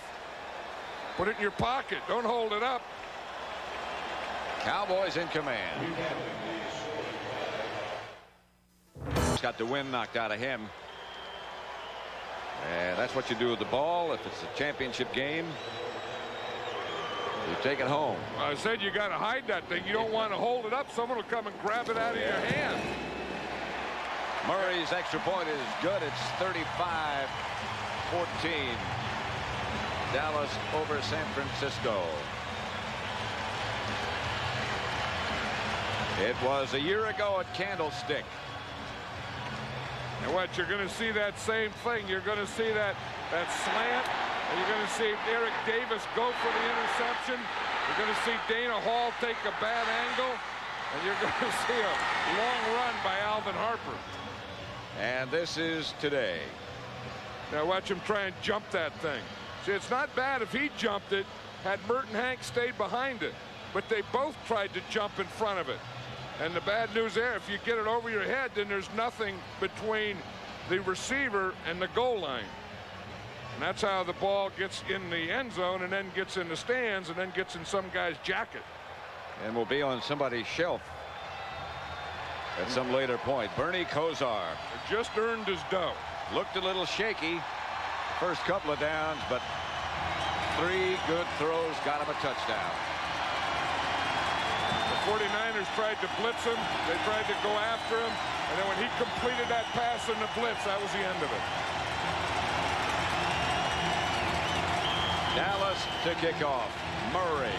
Put it in your pocket. Don't hold it up. Cowboys in command. He's got the wind knocked out of him. And that's what you do with the ball. If it's a championship game, you take it home. I said you got to hide that thing. You don't want to hold it up. Someone will come and grab it out of your hand. Murray's extra point is good. It's 35-14. Dallas over San Francisco. It was a year ago at Candlestick. And what you're going to see that same thing. You're going to see that slant, and you're going to see Eric Davis go for the interception. You're going to see Dana Hall take a bad angle, and you're going to see a long run by Alvin Harper. And this is today. Now watch him try and jump that thing. See, it's not bad if he jumped it had Merton Hanks stayed behind it, but they both tried to jump in front of it. And the bad news there, if you get it over your head, then there's nothing between the receiver and the goal line. And that's how the ball gets in the end zone and then gets in the stands and then gets in some guy's jacket. And will be on somebody's shelf at some later point. Bernie Kosar just earned his dough. Looked a little shaky first couple of downs, but 3 good throws got him a touchdown. The 49ers tried to blitz him. They tried to go after him. And then when he completed that pass in the blitz, that was the end of it. Dallas to kick off. Murray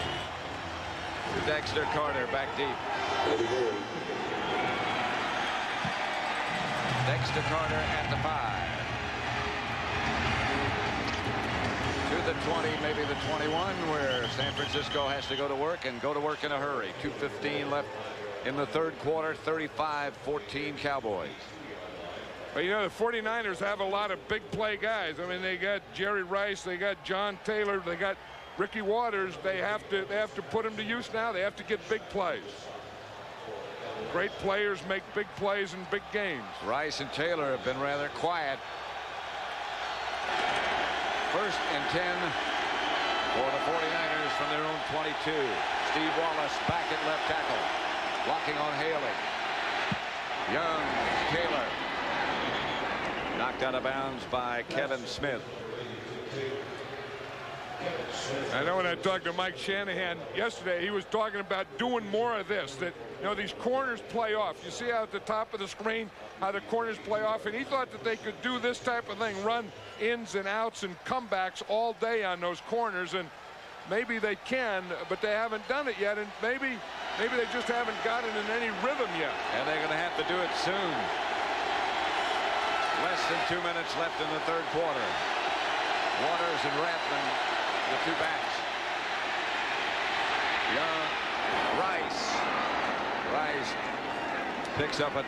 to Dexter Carter back deep. Dexter Carter at the 5. To the 20, maybe the 21, where San Francisco has to go to work and go to work in a hurry. 2:15 left in the third quarter. 35-14 Cowboys. But you know, the 49ers have a lot of big play guys. I mean, they got Jerry Rice, they got John Taylor, they got Ricky Waters. They have to put them to use now. They have to get big plays. Great players make big plays in big games. Rice and Taylor have been rather quiet. First and 10 for the 49ers from their own 22. Steve Wallace back at left tackle. Blocking on Haley. Young, Taylor. Knocked out of bounds by Kevin Smith. I know when I talked to Mike Shanahan yesterday, he was talking about doing more of this, that, you know, these corners play off. You see how at the top of the screen how the corners play off, and he thought that they could do this type of thing, run ins and outs and comebacks all day on those corners, and maybe they can, but they haven't done it yet, and maybe they just haven't got it in any rhythm yet. And they're going to have to do it soon. Less than 2 minutes left in the third quarter. Waters and Rathman, the 2 backs. Young, Rice picks up at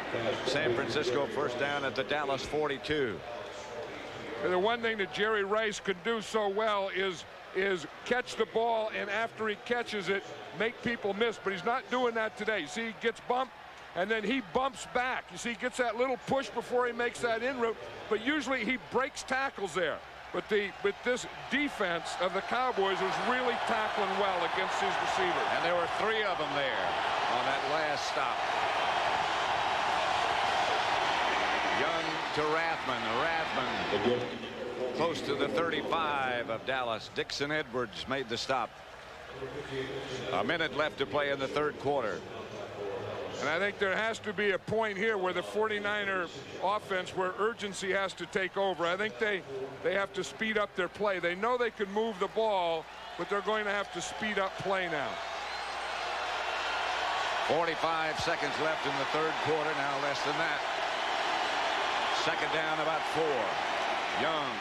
San Francisco first down at the Dallas 42. The one thing that Jerry Rice could do so well is catch the ball, and after he catches it, make people miss. But he's not doing that today. See, he gets bumped, and then he bumps back. You see, he gets that little push before he makes that in route. But usually he breaks tackles there. But this defense of the Cowboys was really tackling well against his receivers. And there were 3 of them there on that last stop. Young to Rathman. close to the 35 of Dallas. Dixon Edwards made the stop. A minute left to play in the third quarter. And I think there has to be a point here where the 49er offense, where urgency has to take over. I think they have to speed up their play. They know they can move the ball, but they're going to have to speed up play now. 45 seconds left in the third quarter, now less than that. Second down, about 4. Young.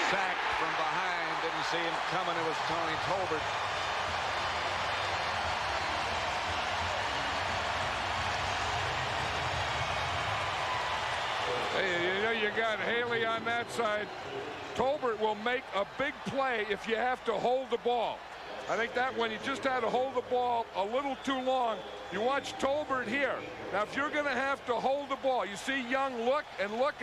Sacked from behind, didn't see him coming. It was Tony Tolbert. Hey, you know, you got Haley on that side. Tolbert will make a big play if you have to hold the ball. I think that when you just had to hold the ball a little too long, you watch Tolbert here. Now, if you're going to have to hold the ball, you see Young look and wait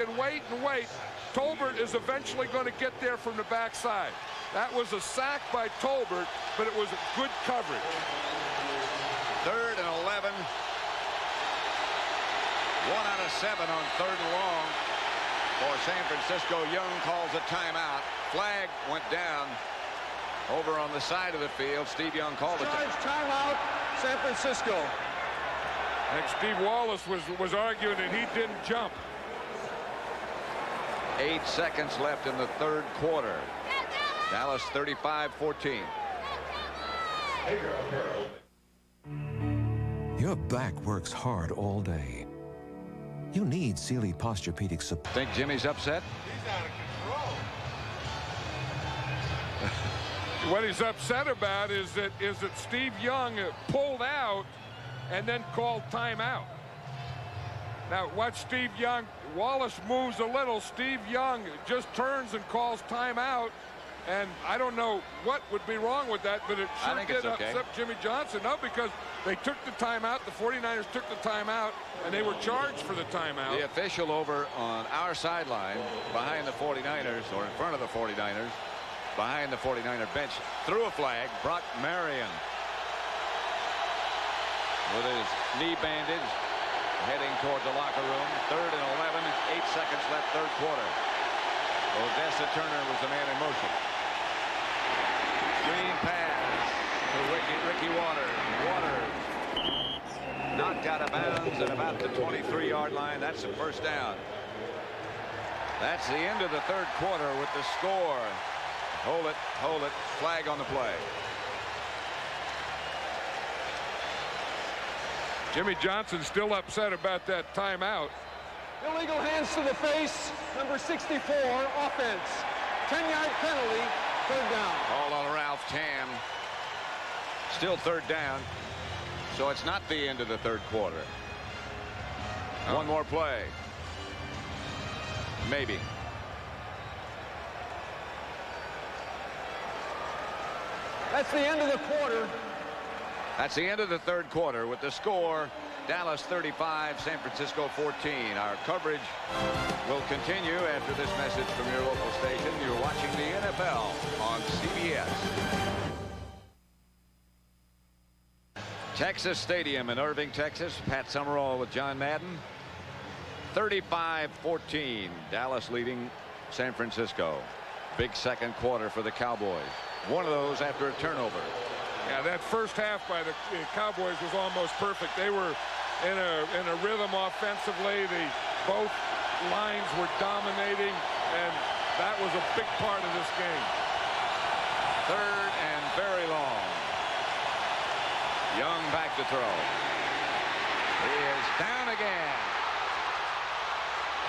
and wait. Tolbert is eventually going to get there from the backside. That was a sack by Tolbert, but it was good coverage. 3rd and 11. 1 out of 7 on 3rd and long for San Francisco. Young calls a timeout. Flag went down over on the side of the field. Steve Young called a timeout, San Francisco. I think Steve Wallace was arguing that he didn't jump. 8 seconds left in the third quarter. Dallas 35-14. Your back works hard all day. You need Sealy Posturepedic support. Think Jimmy's upset? He's out of control. What he's upset about is that Steve Young pulled out and then called timeout. Now watch Steve Young. Wallace moves a little. Steve Young just turns and calls timeout. And I don't know what would be wrong with that, but it sure did upset Jimmy Johnson. No, because they took the timeout. The 49ers took the timeout, and they were charged for the timeout. The official over on our sideline behind the 49ers, or in front of the 49ers, behind the 49er bench, threw a flag. Brock Marion with his knee bandage, heading toward the locker room. 3rd and 11, 8 seconds left, third quarter. Odessa Turner was the man in motion. Screen pass to Ricky Waters. Waters knocked out of bounds at about the 23-yard line. That's a first down. That's the end of the third quarter with the score. Hold it, flag on the play. Jimmy Johnson still upset about that timeout. Illegal hands to the face, number 64, offense. 10-yard penalty, third down. All on Ralph Tam. Still third down. So it's not the end of the third quarter. One more play. Maybe. That's the end of the quarter. That's the end of the third quarter with the score. Dallas 35, San Francisco 14. Our coverage will continue after this message from your local station. You're watching the NFL on CBS. Texas Stadium in Irving, Texas. Pat Summerall with John Madden. 35-14. Dallas leading San Francisco. Big second quarter for the Cowboys. One of those after a turnover. Yeah, that first half by the Cowboys was almost perfect. They were in a rhythm offensively. Both lines were dominating, and that was a big part of this game. 3rd and very long. Young back to throw. He is down again.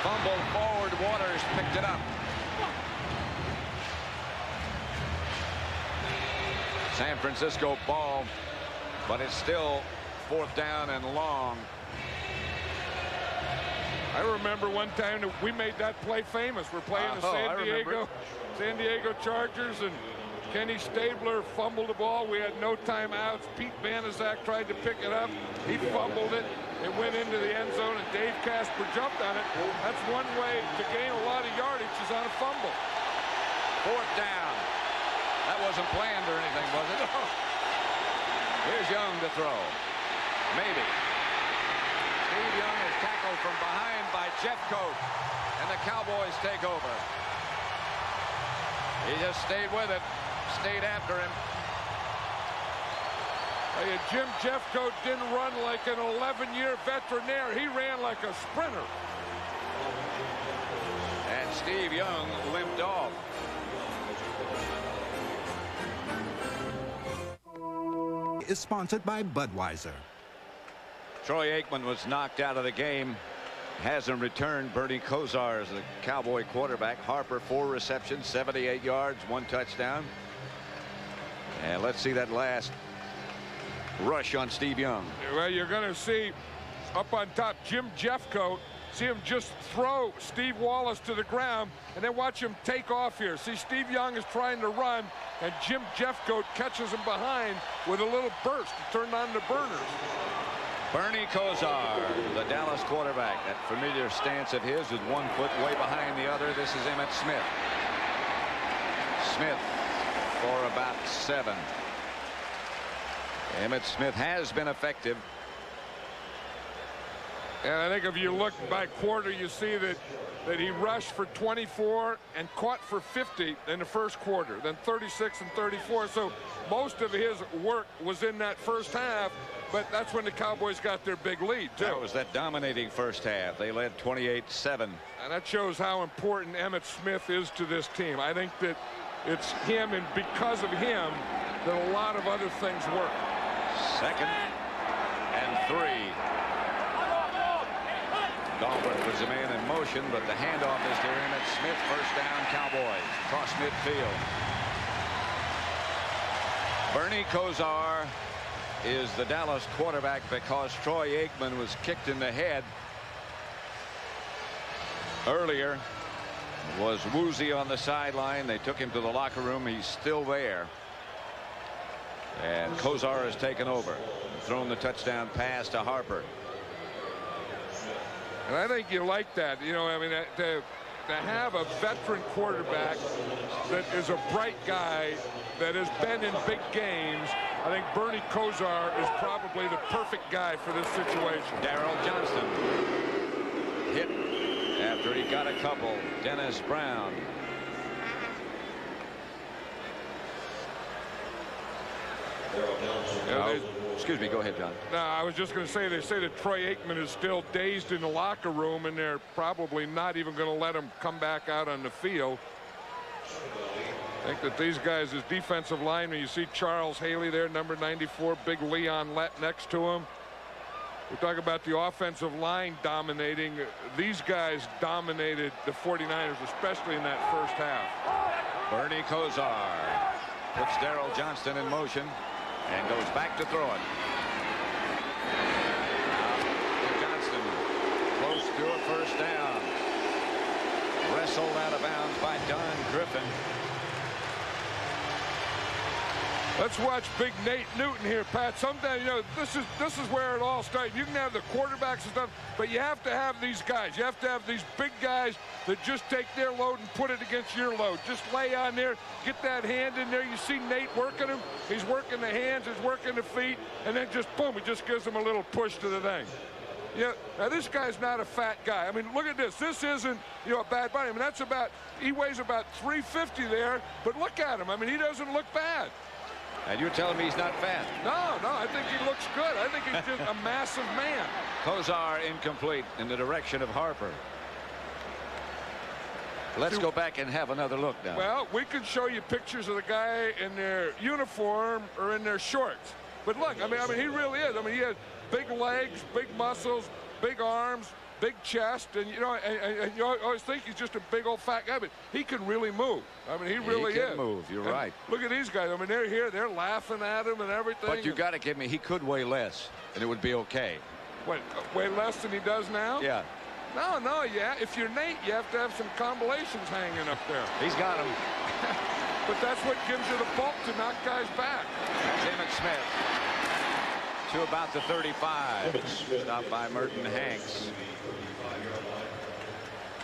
Fumbled forward. Waters picked it up. San Francisco ball, but it's still 4th down and long. I remember one time that we made that play famous. We're playing the San Diego Chargers, and Kenny Stabler fumbled the ball. We had no timeouts. Pete Banaszak tried to pick it up. He fumbled it. It went into the end zone, and Dave Casper jumped on it. That's one way to gain a lot of yardage is on a fumble. 4th down. That wasn't planned or anything, was it? Here's Young to throw. Maybe. Steve Young is tackled from behind by Jeffcoat. and the Cowboys take over. He just stayed with it, stayed after him. Jim Jeffcoat didn't run like an 11-year veterinaire. He ran like a sprinter. And Steve Young limped off. Is sponsored by Budweiser. Troy Aikman was knocked out of the game. Hasn't returned. Bernie Kosar is the Cowboy quarterback. Harper, 4 receptions, 78 yards, 1 touchdown. And let's see that last rush on Steve Young. Well, you're going to see up on top Jim Jeffcoat. See him just throw Steve Wallace to the ground, and then watch him take off here. See, Steve Young is trying to run, and Jim Jeffcoat catches him behind with a little burst to turn on the burners. Bernie Kosar, the Dallas quarterback. That familiar stance of his with 1 foot way behind the other. This is Emmitt Smith. Smith for about 7. Emmitt Smith has been effective. And I think if you look by quarter, you see that he rushed for 24 and caught for 50 in the first quarter, then 36 and 34. So most of his work was in that first half, but that's when the Cowboys got their big lead, too. That was that dominating first half. They led 28-7. And that shows how important Emmitt Smith is to this team. I think that it's him, and because of him, that a lot of other things work. 2nd and 3. Dahlberg was the man in motion, but the handoff is to Emmitt Smith. First down, Cowboys. Across midfield. Bernie Kosar is the Dallas quarterback because Troy Aikman was kicked in the head earlier. Was woozy on the sideline. They took him to the locker room. He's still there. And Kosar has taken over. Thrown the touchdown pass to Harper. And I think you like that. You know, I mean, to have a veteran quarterback that is a bright guy that has been in big games, I think Bernie Kosar is probably the perfect guy for this situation. Darrell Johnston hit after he got a couple. Dennis Brown. Excuse me, go ahead, John. No, I was just going to say, they say that Troy Aikman is still dazed in the locker room, and they're probably not even going to let him come back out on the field. I think that these guys, as defensive linemen, you see Charles Haley there, number 94, big Leon Lett next to him. We talk about the offensive line dominating. These guys dominated the 49ers, especially in that first half. Bernie Kosar puts Darrell Johnston in motion and goes back to throw it. Johnston close to a first down. Wrestled out of bounds by Don Griffin. Let's watch big Nate Newton here, Pat. Sometimes, you know, this is where it all starts. You can have the quarterbacks and stuff, but you have to have these guys. You have to have these big guys that just take their load and put it against your load. Just lay on there, get that hand in there. You see Nate working him. He's working the hands, he's working the feet, and then just boom, he just gives him a little push to the thing. Yeah, now this guy's not a fat guy. I mean, look at this. This isn't, you know, a bad body. I mean, that's about, he weighs about 350 there, but look at him. I mean, he doesn't look bad. And you're telling me he's not fat? No, I think he looks good. I think he's just a massive man. Kosar incomplete in the direction of Harper. Let's go back and have another look now. Well, we could show you pictures of the guy in their uniform or in their shorts. But look, I mean, he really is. I mean, he has big legs, big muscles, big arms, big chest, and you know, and you always think he's just a big old fat guy, but he can really move. I mean, he really is. He can move. You're right. Look at these guys. I mean, they're here, they're laughing at him and everything. But you got to give me, he could weigh less, and it would be okay. What, weigh less than he does now? Yeah. No, yeah. If you're Nate, you have to have some combinations hanging up there. He's got them. But that's what gives you the bulk to knock guys back. Emmitt Smith to about the 35. Stopped by Merton Hanks.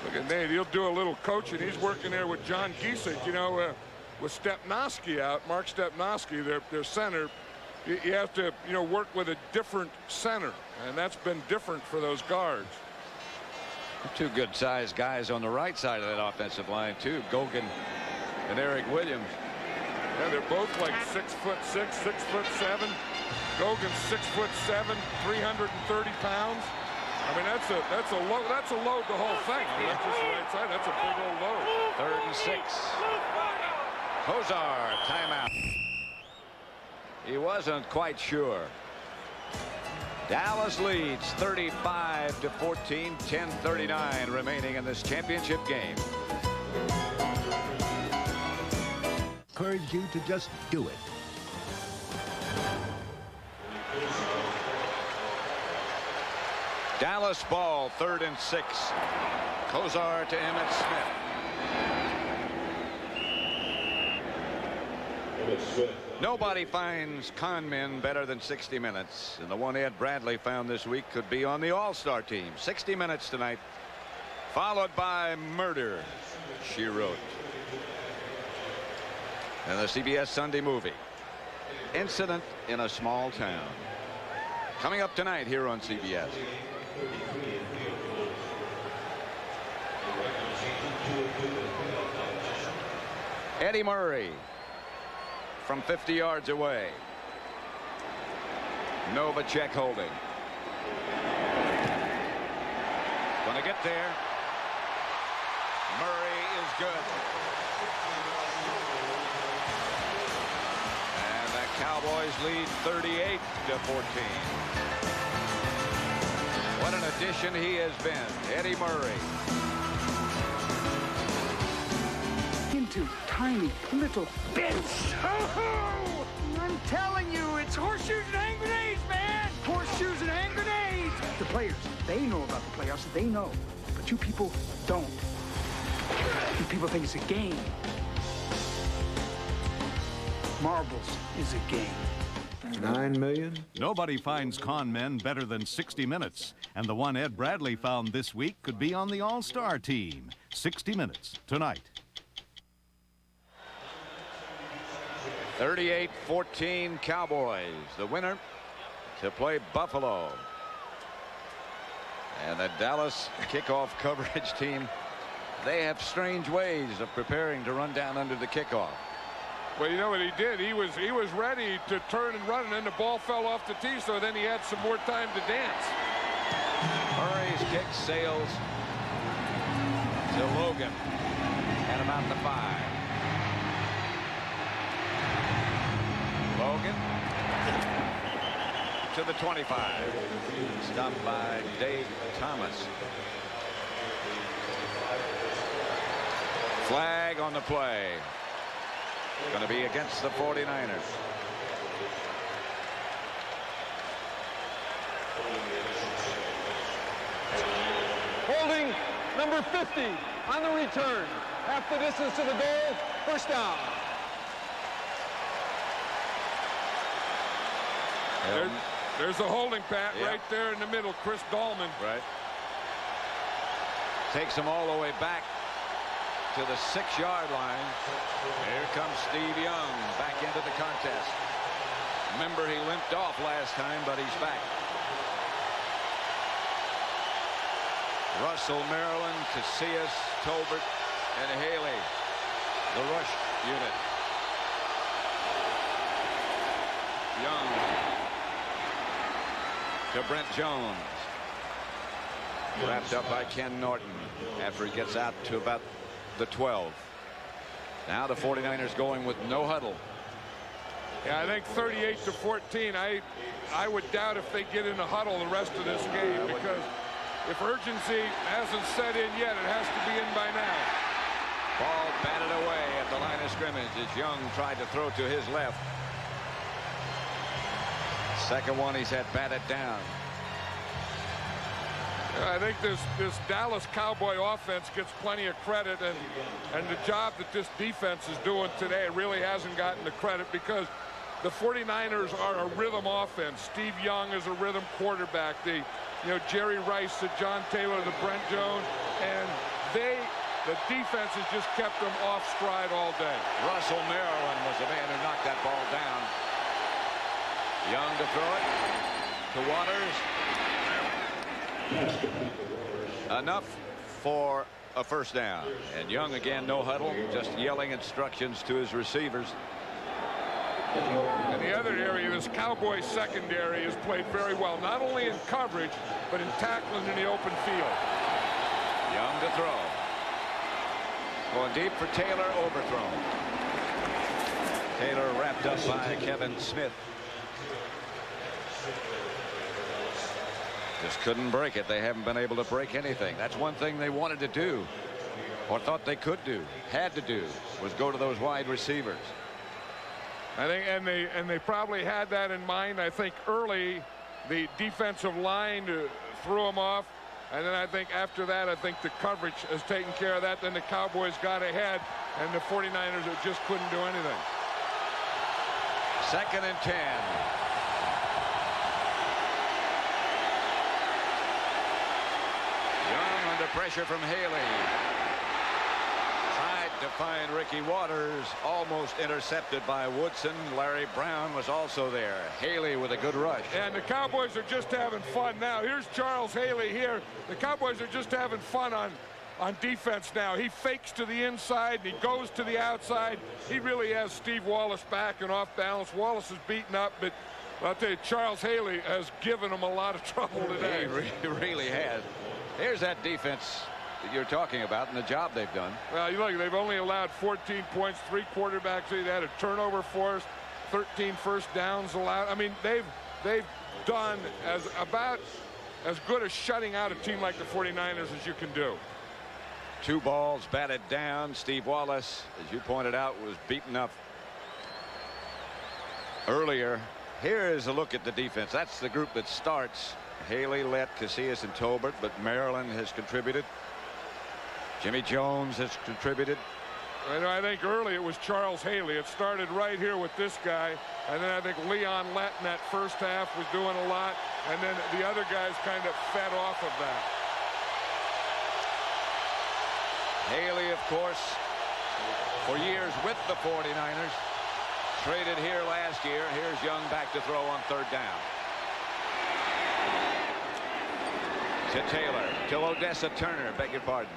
Look at Nate. He'll do a little coaching. He's working there with John Giesecke. You know, with Stepnoski out, Mark Stepnoski, their center. You have to, you know, work with a different center, and that's been different for those guards. Two good-sized guys on the right side of that offensive line, too. Gogan and Eric Williams. Yeah, they're both like 6'6", 6'7". Gogan's 6'7", 330 pounds. I mean, that's a load. That's a load the whole thing. I mean, that's just the right side. That's a big old load. 3rd and 6. Kozar, timeout. He wasn't quite sure. Dallas leads 35-14, 10:39 remaining in this championship game. Encourage you to just do it. Dallas ball, 3rd and 6. Kozar to Emmitt Smith. Nobody finds con men better than 60 minutes. And the one Ed Bradley found this week could be on the All-Star team. 60 minutes tonight, followed by Murder, she wrote. And the CBS Sunday movie, Incident in a Small Town. Coming up tonight here on CBS. Eddie Murray from 50 yards away. Novacek holding. Gonna get there. Murray is good. And the Cowboys lead 38-14. What an addition he has been, Eddie Murray. Into tiny little bits. Oh, I'm telling you, it's horseshoes and hand grenades, man. Horseshoes and hand grenades. The players, they know about the playoffs. They know. But you people don't. You people think it's a game. Marbles is a game. 9 million? Nobody finds con men better than 60 Minutes. And the one Ed Bradley found this week could be on the All-Star team. 60 Minutes tonight. 38-14 Cowboys. The winner to play Buffalo. And the Dallas kickoff coverage team, they have strange ways of preparing to run down under the kickoff. Well, you know what he did? He was ready to turn and run, and then the ball fell off the tee, so then he had some more time to dance. Murray's kick sails to Logan at about the 5. Logan to the 25. Stopped by Dave Thomas. Flag on the play. Going to be against the 49ers. Holding number 50 on the return. Half the distance to the goal. First down. There's a holding, Pat, right there in the middle. Chris Dahlman. Right. Takes them all the way back to the 6-yard line. Here comes Steve Young back into the contest. Remember, he limped off last time, but he's back. Russell, Maryland, Casillas, Tolbert, and Haley. The rush unit. Young to Brent Jones. Wrapped up by Ken Norton after he gets out to about the 12. Now the 49ers going with no huddle. Yeah, I think 38-14. I would doubt if they get in a huddle the rest of this game, because if urgency hasn't set in yet, it has to be in by now. Ball batted away at the line of scrimmage as Young tried to throw to his left. Second one he's had batted down. I think this Dallas Cowboy offense gets plenty of credit, and the job that this defense is doing today really hasn't gotten the credit, because the 49ers are a rhythm offense. Steve Young is a rhythm quarterback. Jerry Rice, the John Taylor, the Brent Jones, and the defense has just kept them off stride all day. Russell Maryland was the man who knocked that ball down. Young to throw it to Waters. Enough for a first down. And Young again, no huddle, just yelling instructions to his receivers. In the other area, this Cowboys secondary has played very well, not only in coverage, but in tackling in the open field. Young to throw. Going deep for Taylor, overthrown. Taylor wrapped up by Kevin Smith. Just couldn't break it. They haven't been able to break anything. That's one thing they wanted to do, or thought they could do, had to do, was go to those wide receivers. I think, and they probably had that in mind. I think early the defensive line threw them off, and then I think after that, I think the coverage has taken care of that. Then the Cowboys got ahead, and the 49ers just couldn't do anything. 2nd and 10. Young under pressure from Haley. To find Ricky Waters, almost intercepted by Woodson. Larry Brown was also there. Haley with a good rush. And the Cowboys are just having fun now. Here's Charles Haley here. The Cowboys are just having fun on defense now. He fakes to the inside and he goes to the outside. He really has Steve Wallace back and off balance. Wallace is beaten up, but I'll tell you, Charles Haley has given him a lot of trouble today. He really has. Here's that defense that you're talking about and the job they've done. Well, you look, they've only allowed 14 points, 3 quarterbacks. They had a turnover forced, 13 first downs allowed. I mean, they've done about as good as shutting out a team like the 49ers as you can do. 2 balls batted down. Steve Wallace, as you pointed out, was beaten up earlier. Here is a look at the defense. That's the group that starts. Haley, Lett, Casillas, and Tolbert, but Maryland has contributed. Jimmy Jones has contributed. I think early it was Charles Haley. It started right here with this guy, and then I think Leon Lett in that first half was doing a lot, and then the other guys kind of fed off of that. Haley, of course, for years with the 49ers, traded here last year. Here's Young back to throw on 3rd down. To Taylor, to Odessa Turner, beg your pardon.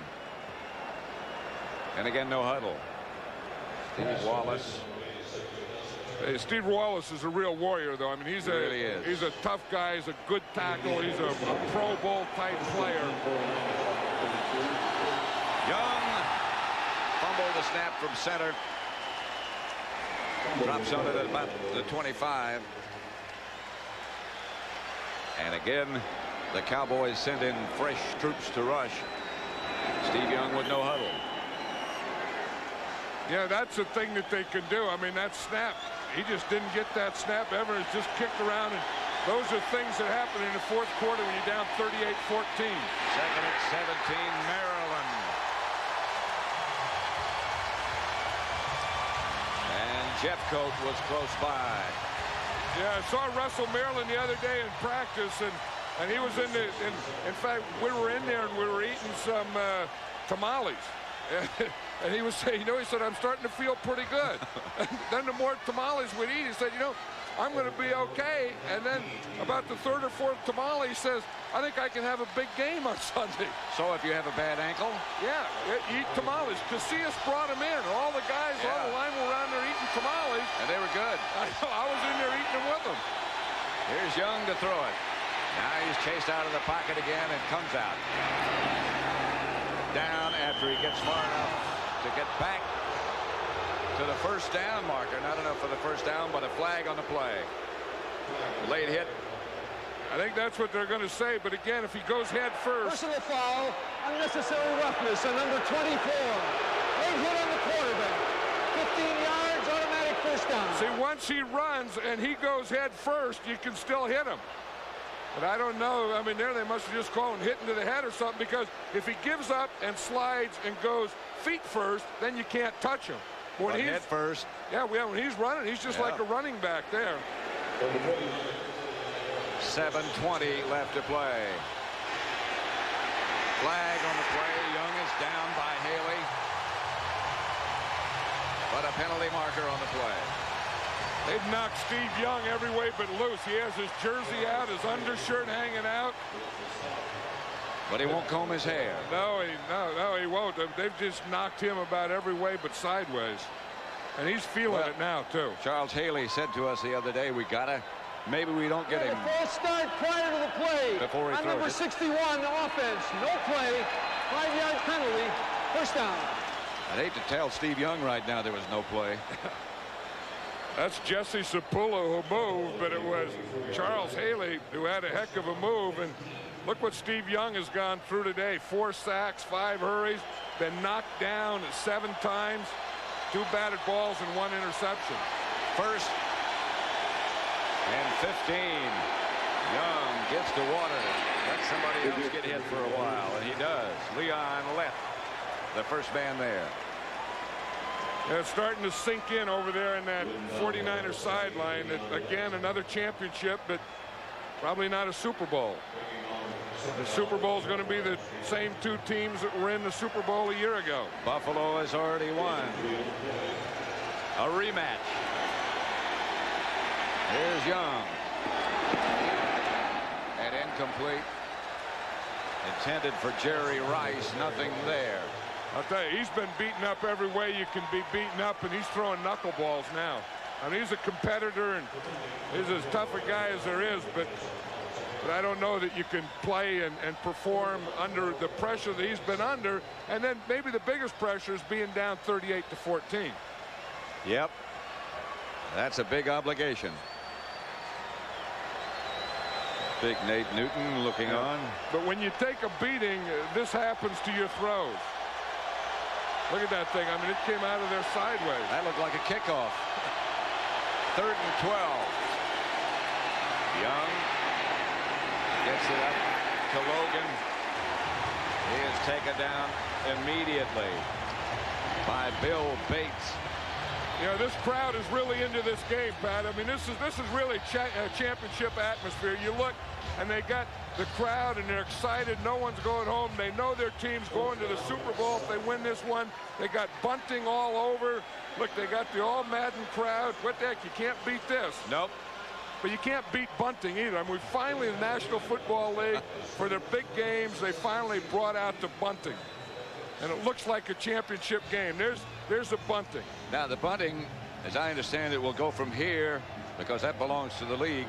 And again, no huddle. Steve Wallace. Hey, Steve Wallace is a real warrior, though. I mean, He really is. He's a tough guy. He's a good tackle. He's a Pro Bowl type player. Young fumbled the snap from center. Drops on it at about the 25. And again, the Cowboys send in fresh troops to rush. Steve Young with no huddle. Yeah, that's the thing that they can do. I mean, that snap, he just didn't get that snap ever. It's just kicked around, and those are things that happen in the 4th quarter when you're down 38-14. 2nd and 17, Maryland. And Jeffcoat was close by. Yeah, I saw Russell Maryland the other day in practice, and he was in fact, we were in there and we were eating some tamales. And he was saying, he said, I'm starting to feel pretty good. And then the more tamales we'd eat, he said, I'm going to be okay. And then about the 3rd or 4th tamale, he says, I think I can have a big game on Sunday. So if you have a bad ankle? Yeah, eat tamales. Casillas brought him in. All the guys on the line were around there eating tamales. And they were good. I was in there eating them with them. Here's Young to throw it. Now he's chased out of the pocket again and comes out. Down after he gets far enough to get back to the 1st down marker. Not enough for the 1st down, but a flag on the play. Late hit. I think that's what they're going to say, but again, if he goes head first. Personal foul, unnecessary roughness on number 24. Late hit on the quarterback. 15 yards, automatic 1st down. See, once he runs and he goes head first, you can still hit him. But I don't know. I mean, there they must have just called him hitting to the head or something, because if he gives up and slides and goes feet first, then you can't touch him. When he's head first. Yeah, when he's running, he's just like a running back there. 7:20 left to play. Flag on the play. Young is down by Haley. But a penalty marker on the play. They've knocked Steve Young every way but loose. He has his jersey out, his undershirt hanging out. But he won't comb his hair. No, he won't. They've just knocked him about every way but sideways. And he's feeling it now, too. Charles Haley said to us the other day, maybe we don't get him. False start prior to the play. Before he on throws number it. 61, offense. No play. 5-yard penalty. First down. I'd hate to tell Steve Young right now there was no play. That's Jesse Sapula who moved, but it was Charles Haley who had a heck of a move. And look what Steve Young has gone through today. 4 sacks, 5 hurries, been knocked down 7 times, 2 batted balls and 1 interception. First and 15. Young gets to water. Let somebody else get hit for a while, and he does. Leon left, the first man there. Yeah, it's starting to sink in over there in that 49er sideline. Again, another championship, but probably not a Super Bowl. The Super Bowl is going to be the same 2 teams that were in the Super Bowl a year ago. Buffalo has already won. A rematch. Here's Young. And incomplete. Intended for Jerry Rice. Nothing there. I'll tell you, he's been beaten up every way you can be beaten up, and he's throwing knuckleballs now. I mean, he's a competitor, and he's as tough a guy as there is, but I don't know that you can play and perform under the pressure that he's been under. And then maybe the biggest pressure is being down 38-14. Yep. That's a big obligation. Big Nate Newton looking on. But when you take a beating, this happens to your throws. Look at that thing. I mean, it came out of there sideways. That looked like a kickoff. 3rd and 12. Young gets it up to Logan. He is taken down immediately by Bill Bates. You know, this crowd is really into this game, Pat. I mean, this is really a championship atmosphere. You look, and they got the crowd, and they're excited. No one's going home. They know their team's going to the Super Bowl if they win this one. They got bunting all over. Look, they got the all Madden crowd. What the heck? You can't beat this. Nope. But you can't beat bunting either. I mean, we finally, the National Football League, for their big games, they finally brought out the bunting. And it looks like a championship game. There's a bunting. Now, the bunting, as I understand it, will go from here, because that belongs to the league,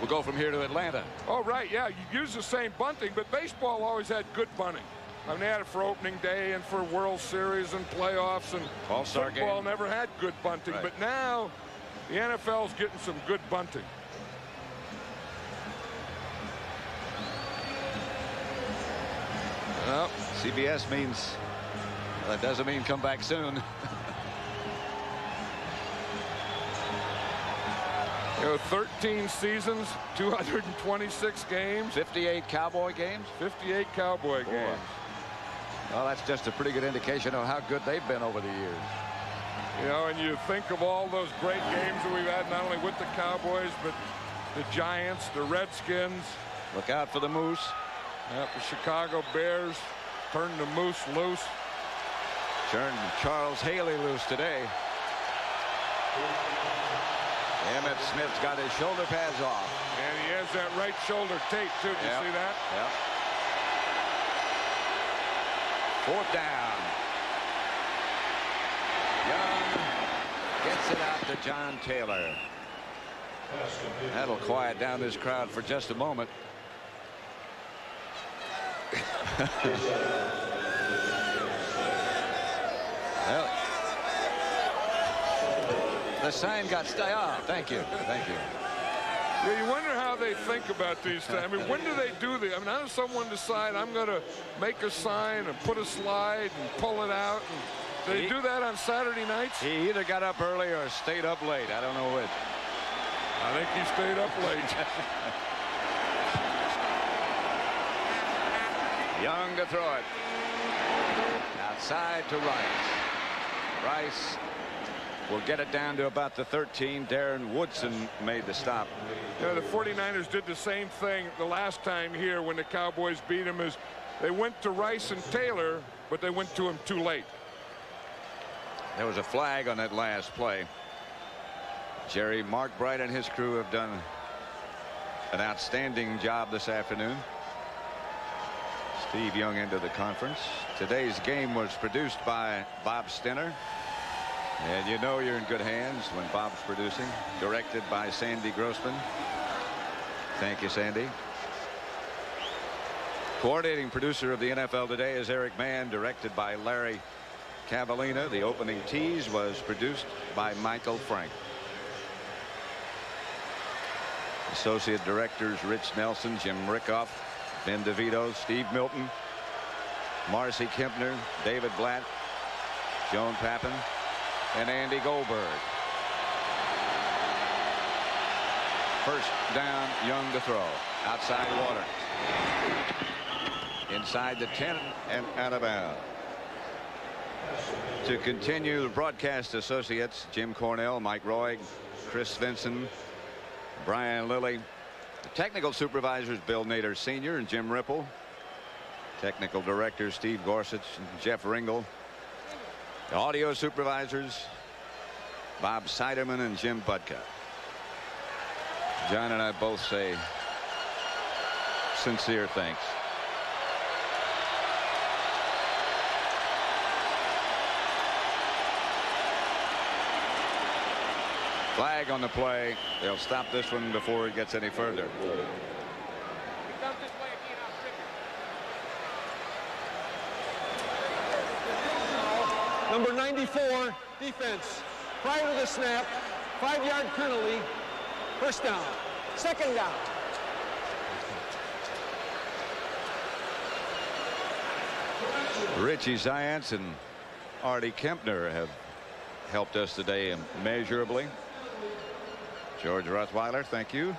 will go from here to Atlanta. Oh, right, yeah. You use the same bunting, but baseball always had good bunting. I mean, they had it for opening day and for World Series and playoffs, and All-Star football game. never had good bunting. Right. But now, the NFL's getting some good bunting. Well, CBS means, that doesn't mean come back soon. You know, 13 seasons, 226 games. 58 Cowboy games? 58 Cowboy games. Well, that's just a pretty good indication of how good they've been over the years. You know, and you think of all those great games that we've had, not only with the Cowboys, but the Giants, the Redskins. Look out for the Moose. Yep, the Chicago Bears turned the Moose loose. Turned Charles Haley loose today. Emmett Smith's got his shoulder pads off. And he has that right shoulder taped, too. Did you see that? Yep. 4th down. Young gets it out to John Taylor. That'll quiet down this crowd for just a moment. Well, the sign got thank you. Yeah, you wonder how they think about these things. I mean, when do they do this? I mean, how does someone decide I'm going to make a sign and put a slide and pull it out? And do they do that on Saturday nights? He either got up early or stayed up late. I don't know which. I think he stayed up late. Young to throw it. Outside to Rice. Rice will get it down to about the 13. Darren Woodson made the stop. You know, the 49ers did the same thing the last time here when the Cowboys beat them. Is they went to Rice and Taylor, but they went to him too late. There was a flag on that last play. Mark Bright and his crew have done an outstanding job this afternoon. Steve Young into the conference. Today's game was produced by Bob Stinner. And you know you're in good hands when Bob's producing. Directed by Sandy Grossman. Thank you, Sandy. Coordinating producer of the NFL Today is Eric Mann. Directed by Larry Cavallina. The opening tease was produced by Michael Frank. Associate directors Rich Nelson, Jim Rickoff, Ben DeVito, Steve Milton, Marcy Kempner, David Blatt, Joan Pappin, and Andy Goldberg. First down, Young to throw. Outside Waters. Inside the 10 and out of bounds. To continue, the broadcast associates Jim Cornell, Mike Roy, Chris Vinson, Brian Lilly. The technical supervisors Bill Nader Sr. and Jim Ripple. Technical directors Steve Gorsuch and Jeff Ringel. The audio supervisors Bob Siderman and Jim Budka. John and I both say sincere thanks. Flag on the play. They'll stop this one before it gets any further. Number 94, defense. Prior to the snap, 5-yard penalty. First down. Second down. Richie Zients and Artie Kempner have helped us today immeasurably. George Rothweiler, thank you.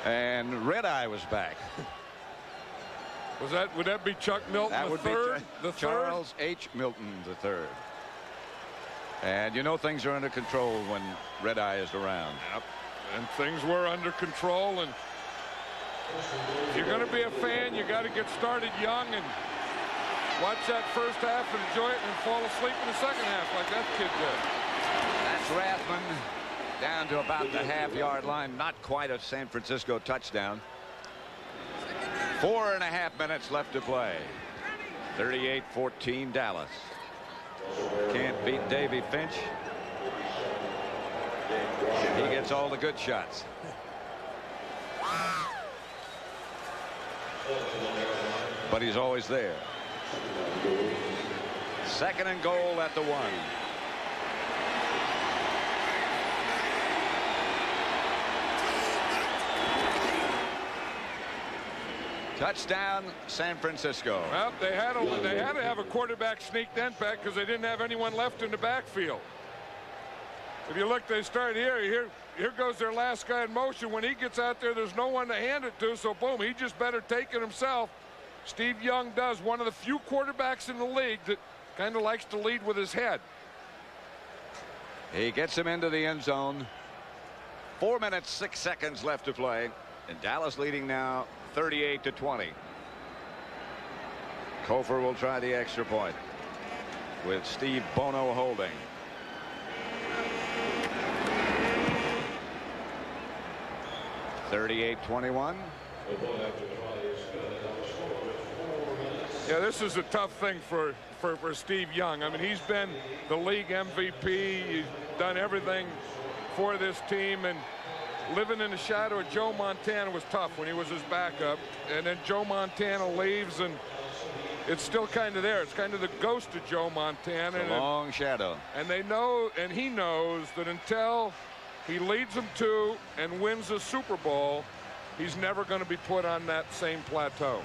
And Red Eye was back. Would that be Chuck Milton That the would third? be Charles H. Milton the third. And you know things are under control when Red Eye is around. Yep. And things were under control. And if you're going to be a fan, you got to get started young and watch that first half and enjoy it and fall asleep in the second half like that kid did. That's Rathman down to about the half-yard line. Not quite a San Francisco touchdown. 4.5 minutes left to play. 38-14 Dallas. Can't beat Davy Finch. He gets all the good shots. But he's always there. Second and goal at the 1. Touchdown, San Francisco. Well, they had to have a quarterback sneak then back because they didn't have anyone left in the backfield. If you look, they start here. Here goes their last guy in motion. When he gets out there, there's no one to hand it to. So boom, he just better take it himself. Steve Young does. One of the few quarterbacks in the league that kind of likes to lead with his head. He gets him into the end zone. 4 minutes, 6 seconds left to play. And Dallas leading now 38-20. Kofor will try the extra point with Steve Bono holding. (38-21). Yeah, this is a tough thing for Steve Young. I mean, he's been the league MVP. He's done everything for this team, and living in the shadow of Joe Montana was tough when he was his backup. And then Joe Montana leaves, and it's still kind of there. It's kind of the ghost of Joe Montana. It's a long shadow. And they know, and he knows that until he leads them to and wins a Super Bowl, he's never going to be put on that same plateau.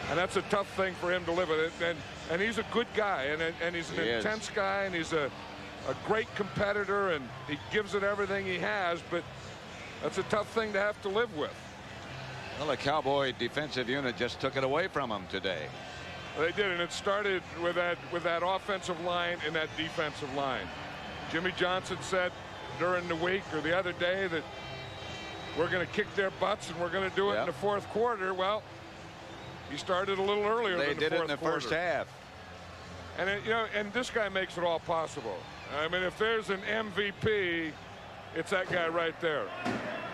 And that's a tough thing for him to live with. And he's a good guy, and he's an intense guy, and he's a great competitor, and he gives it everything he has, but that's a tough thing to have to live with. Well, the Cowboy defensive unit just took it away from him today. They did, and it started with that offensive line and that defensive line. Jimmy Johnson said during the week or the other day that we're going to kick their butts and we're going to do it in the fourth quarter. Well, he started a little earlier than the fourth quarter. They did it in the first half. And and this guy makes it all possible. I mean, if there's an MVP, it's that guy right there.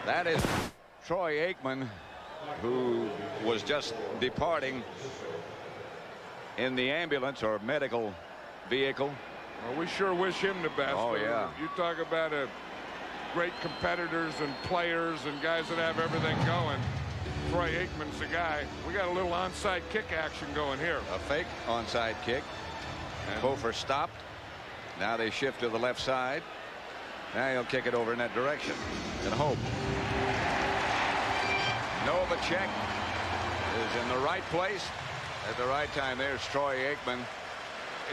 That is Troy Aikman. who was just departing in the ambulance or medical vehicle. Well, we sure wish him the best. Oh, yeah. You talk about great competitors and players and guys that have everything going. Troy Aikman's the guy. We got a little onside kick action going here. A fake onside kick. And Hofer stopped. Now they shift to the left side. Now he'll kick it over in that direction and hope. Novacek is in the right place at the right time. There's Troy Aikman.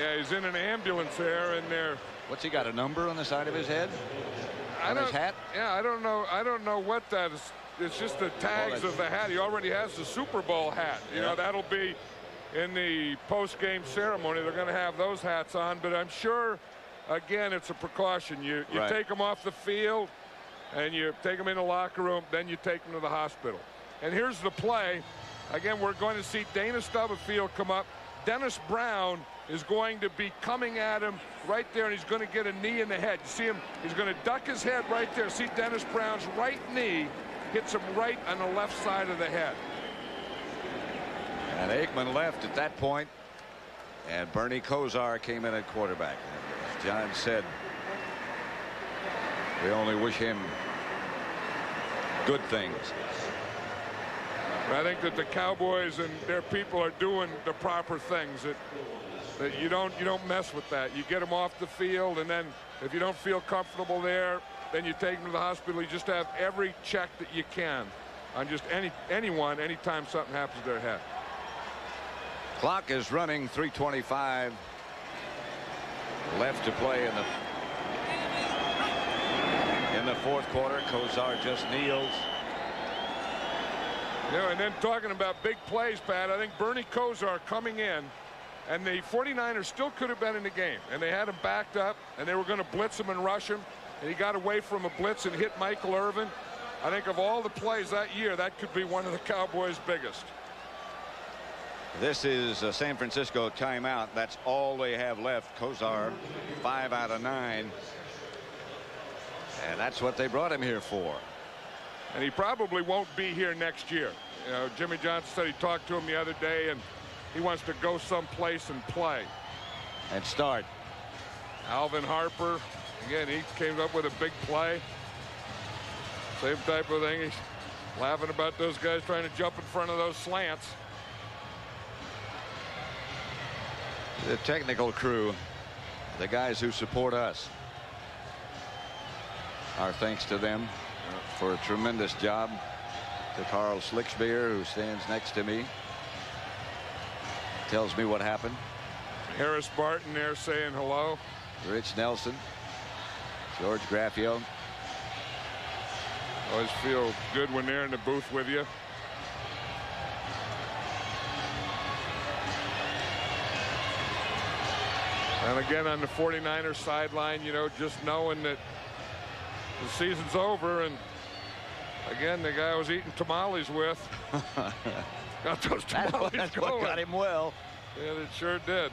Yeah, he's in an ambulance there, and there. What's he got, a number on the side of his head? On his hat? Yeah, I don't know what that is. It's just the tags of the hat. He already has the Super Bowl hat. You know, that'll be in the post-game ceremony. They're going to have those hats on, but I'm sure, again, it's a precaution. You take them off the field, and you take them in the locker room, then you take them to the hospital. And here's the play. Again, we're going to see Dana Stubblefield come up. Dennis Brown is going to be coming at him right there, and he's going to get a knee in the head. You see him? He's going to duck his head right there. See Dennis Brown's right knee hits him right on the left side of the head. And Aikman left at that point, and Bernie Kosar came in at quarterback. As John said, we only wish him good things. I think that the Cowboys and their people are doing the proper things. That you don't mess with that. You get them off the field, and then if you don't feel comfortable there, then you take them to the hospital. You just have every check that you can on just anyone anytime something happens to their head. Clock is running. 3:25 left to play in the fourth quarter. Kosar just kneels. Yeah, and then talking about big plays, Pat, I think Bernie Kosar coming in, and the 49ers still could have been in the game, and they had him backed up, and they were going to blitz him and rush him, and he got away from a blitz and hit Michael Irvin. I think of all the plays that year, that could be one of the Cowboys' biggest. This is a San Francisco timeout. That's all they have left. Kosar 5 out of 9, and that's what they brought him here for. And he probably won't be here next year. You know, Jimmy Johnson said he talked to him the other day, and he wants to go someplace and play. And start. Alvin Harper, again, he came up with a big play. Same type of thing. He's laughing about those guys trying to jump in front of those slants. The technical crew, the guys who support us, our thanks to them for a tremendous job. To Carl Slicksbeer, who stands next to me, tells me what happened. Harris Barton there saying hello. Rich Nelson, George Graffio. Always feel good when they're in the booth with you. And again, on the 49ers sideline, you know, just knowing that the season's over, and again, the guy I was eating tamales with got those tamales that's going. what got him well. Yeah, it sure did.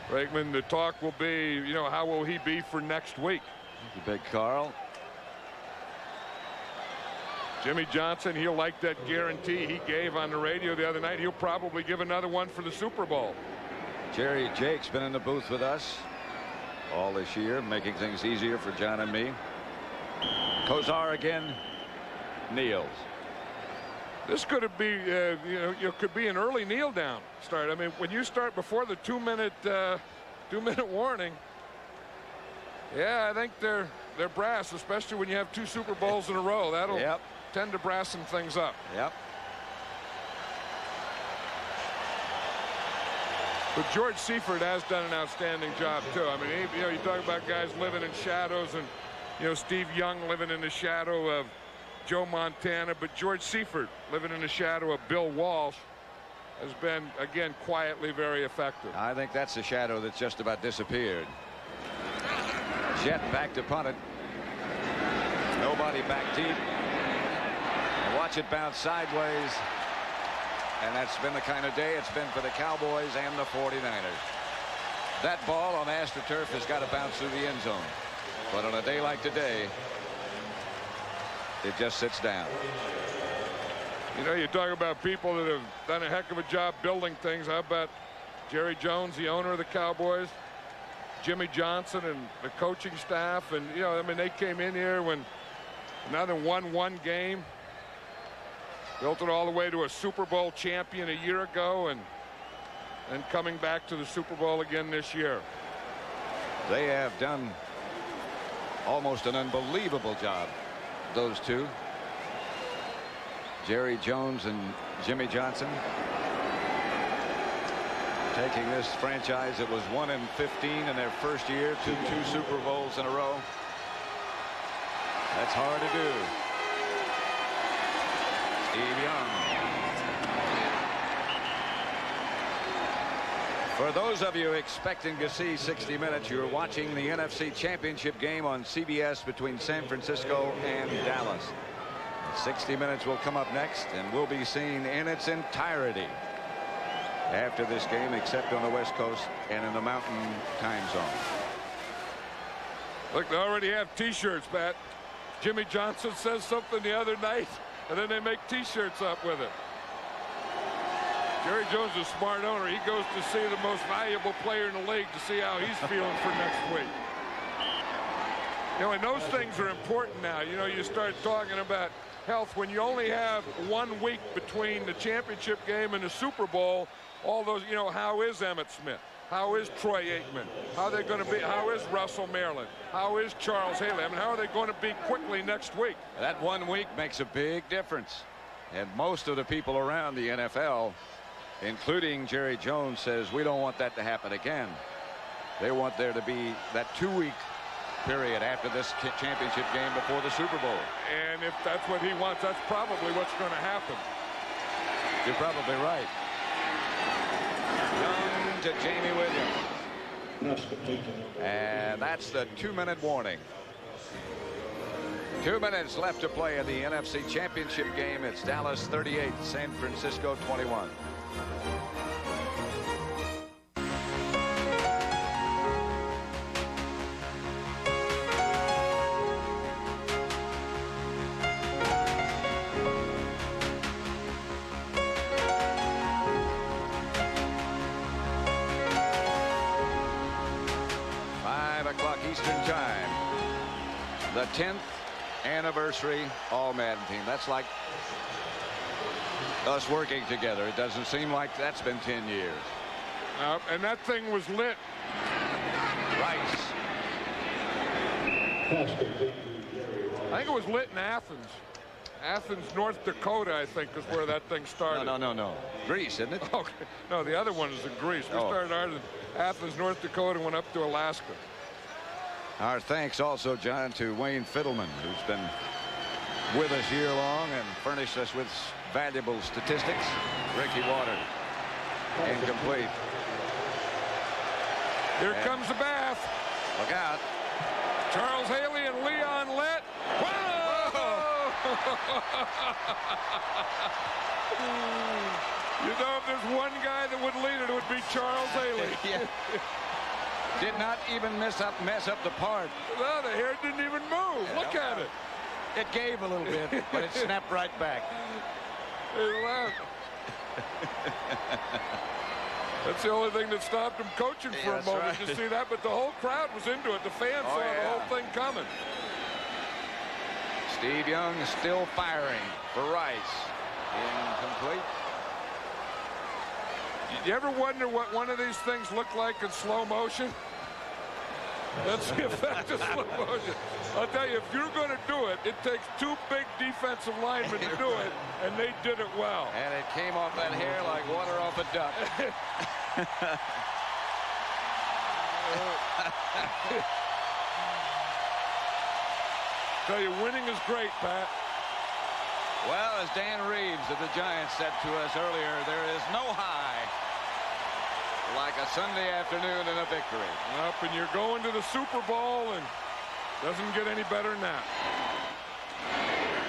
Aikman, the talk will be, you know, how will he be for next week? The big Carl. Jimmy Johnson, he'll like that guarantee he gave on the radio the other night. He'll probably give another one for the Super Bowl. Jerry Jake's been in the booth with us all this year, making things easier for John and me. Kosar again kneels. This could be, you know, it could be an early kneel down start. I mean, when you start before the two-minute warning, yeah, I think they're brass, especially when you have 2 Super Bowls in a row. That'll tend to brassen things up. Yep. But George Seifert has done an outstanding job too. I mean, you know, you talk about guys living in shadows, and you know, Steve Young living in the shadow of Joe Montana, but George Seifert living in the shadow of Bill Walsh has been, again, quietly very effective. I think that's the shadow that's just about disappeared. Jet back to punt it. Nobody back deep. And watch it bounce sideways. And that's been the kind of day it's been for the Cowboys and the 49ers. That ball on AstroTurf has got to bounce through the end zone. But on a day like today, it just sits down. You know, you talk about people that have done a heck of a job building things. How about Jerry Jones, the owner of the Cowboys, Jimmy Johnson and the coaching staff? And, you know, I mean, they came in here when not than won one game, built it all the way to a Super Bowl champion a year ago, and coming back to the Super Bowl again this year. They have done almost an unbelievable job, those two, Jerry Jones and Jimmy Johnson, taking this franchise that was 1-15 in their first year to 2 Super Bowls in a row. That's hard to do. Steve Young. For those of you expecting to see 60 Minutes, you're watching the NFC Championship game on CBS between San Francisco and Dallas. 60 Minutes will come up next, and will be seen in its entirety after this game, except on the West Coast and in the Mountain Time Zone. Look, they already have T-shirts, Pat. Jimmy Johnson says something the other night, and then they make T-shirts up with it. Jerry Jones is a smart owner. He goes to see the most valuable player in the league to see how he's feeling for next week. You know, and those things are important now. You know, you start talking about health when you only have 1 week between the championship game and the Super Bowl. All those, you know, how is Emmitt Smith? How is Troy Aikman? How are they going to be? How is Russell Maryland? How is Charles Haley? I mean, how are they going to be quickly next week? That 1 week makes a big difference. And most of the people around the NFL, including Jerry Jones, says we don't want that to happen again. They want there to be that 2-week period after this championship game before the Super Bowl. And if that's what he wants, that's probably what's going to happen. You're probably right. Young to Jamie Williams. And that's the 2-minute warning. 2 minutes left to play in the NFC Championship game. It's Dallas 38, San Francisco 21. Eastern time. The 10th anniversary All Madden team. That's like us working together. It doesn't seem like that's been 10 years. And that thing was lit. Rice. I think it was lit in Athens. Athens, North Dakota, I think, is where that thing started. No. Greece, isn't it? Okay. No, the other one is in Greece. We started ours in Athens, North Dakota, and went up to Alaska. Our thanks also, John, to Wayne Fiddleman, who's been with us year long and furnished us with valuable statistics. Ricky Water, incomplete. Here comes the bath. Look out. Charles Haley and Leon Lett. Whoa! You know, if there's one guy that would lead it would be Charles Haley. Yeah. Did not even mess up the part. No, the hair didn't even move. Yeah, look at it. It gave a little bit, but it snapped right back. That's the only thing that stopped him coaching for a moment. Right. You see that? But the whole crowd was into it. The fans saw the whole thing coming. Steve Young still firing for Rice. Incomplete. You ever wonder what one of these things looked like in slow motion? That's the effect of slow motion. I'll tell you, if you're going to do it, it takes 2 big defensive linemen to do it, and they did it well. And it came off that hair like water off a duck. Tell you, winning is great, Pat. Well, as Dan Reeves of the Giants said to us earlier, there is no high like a Sunday afternoon and a victory. Up, and you're going to the Super Bowl, and doesn't get any better than that.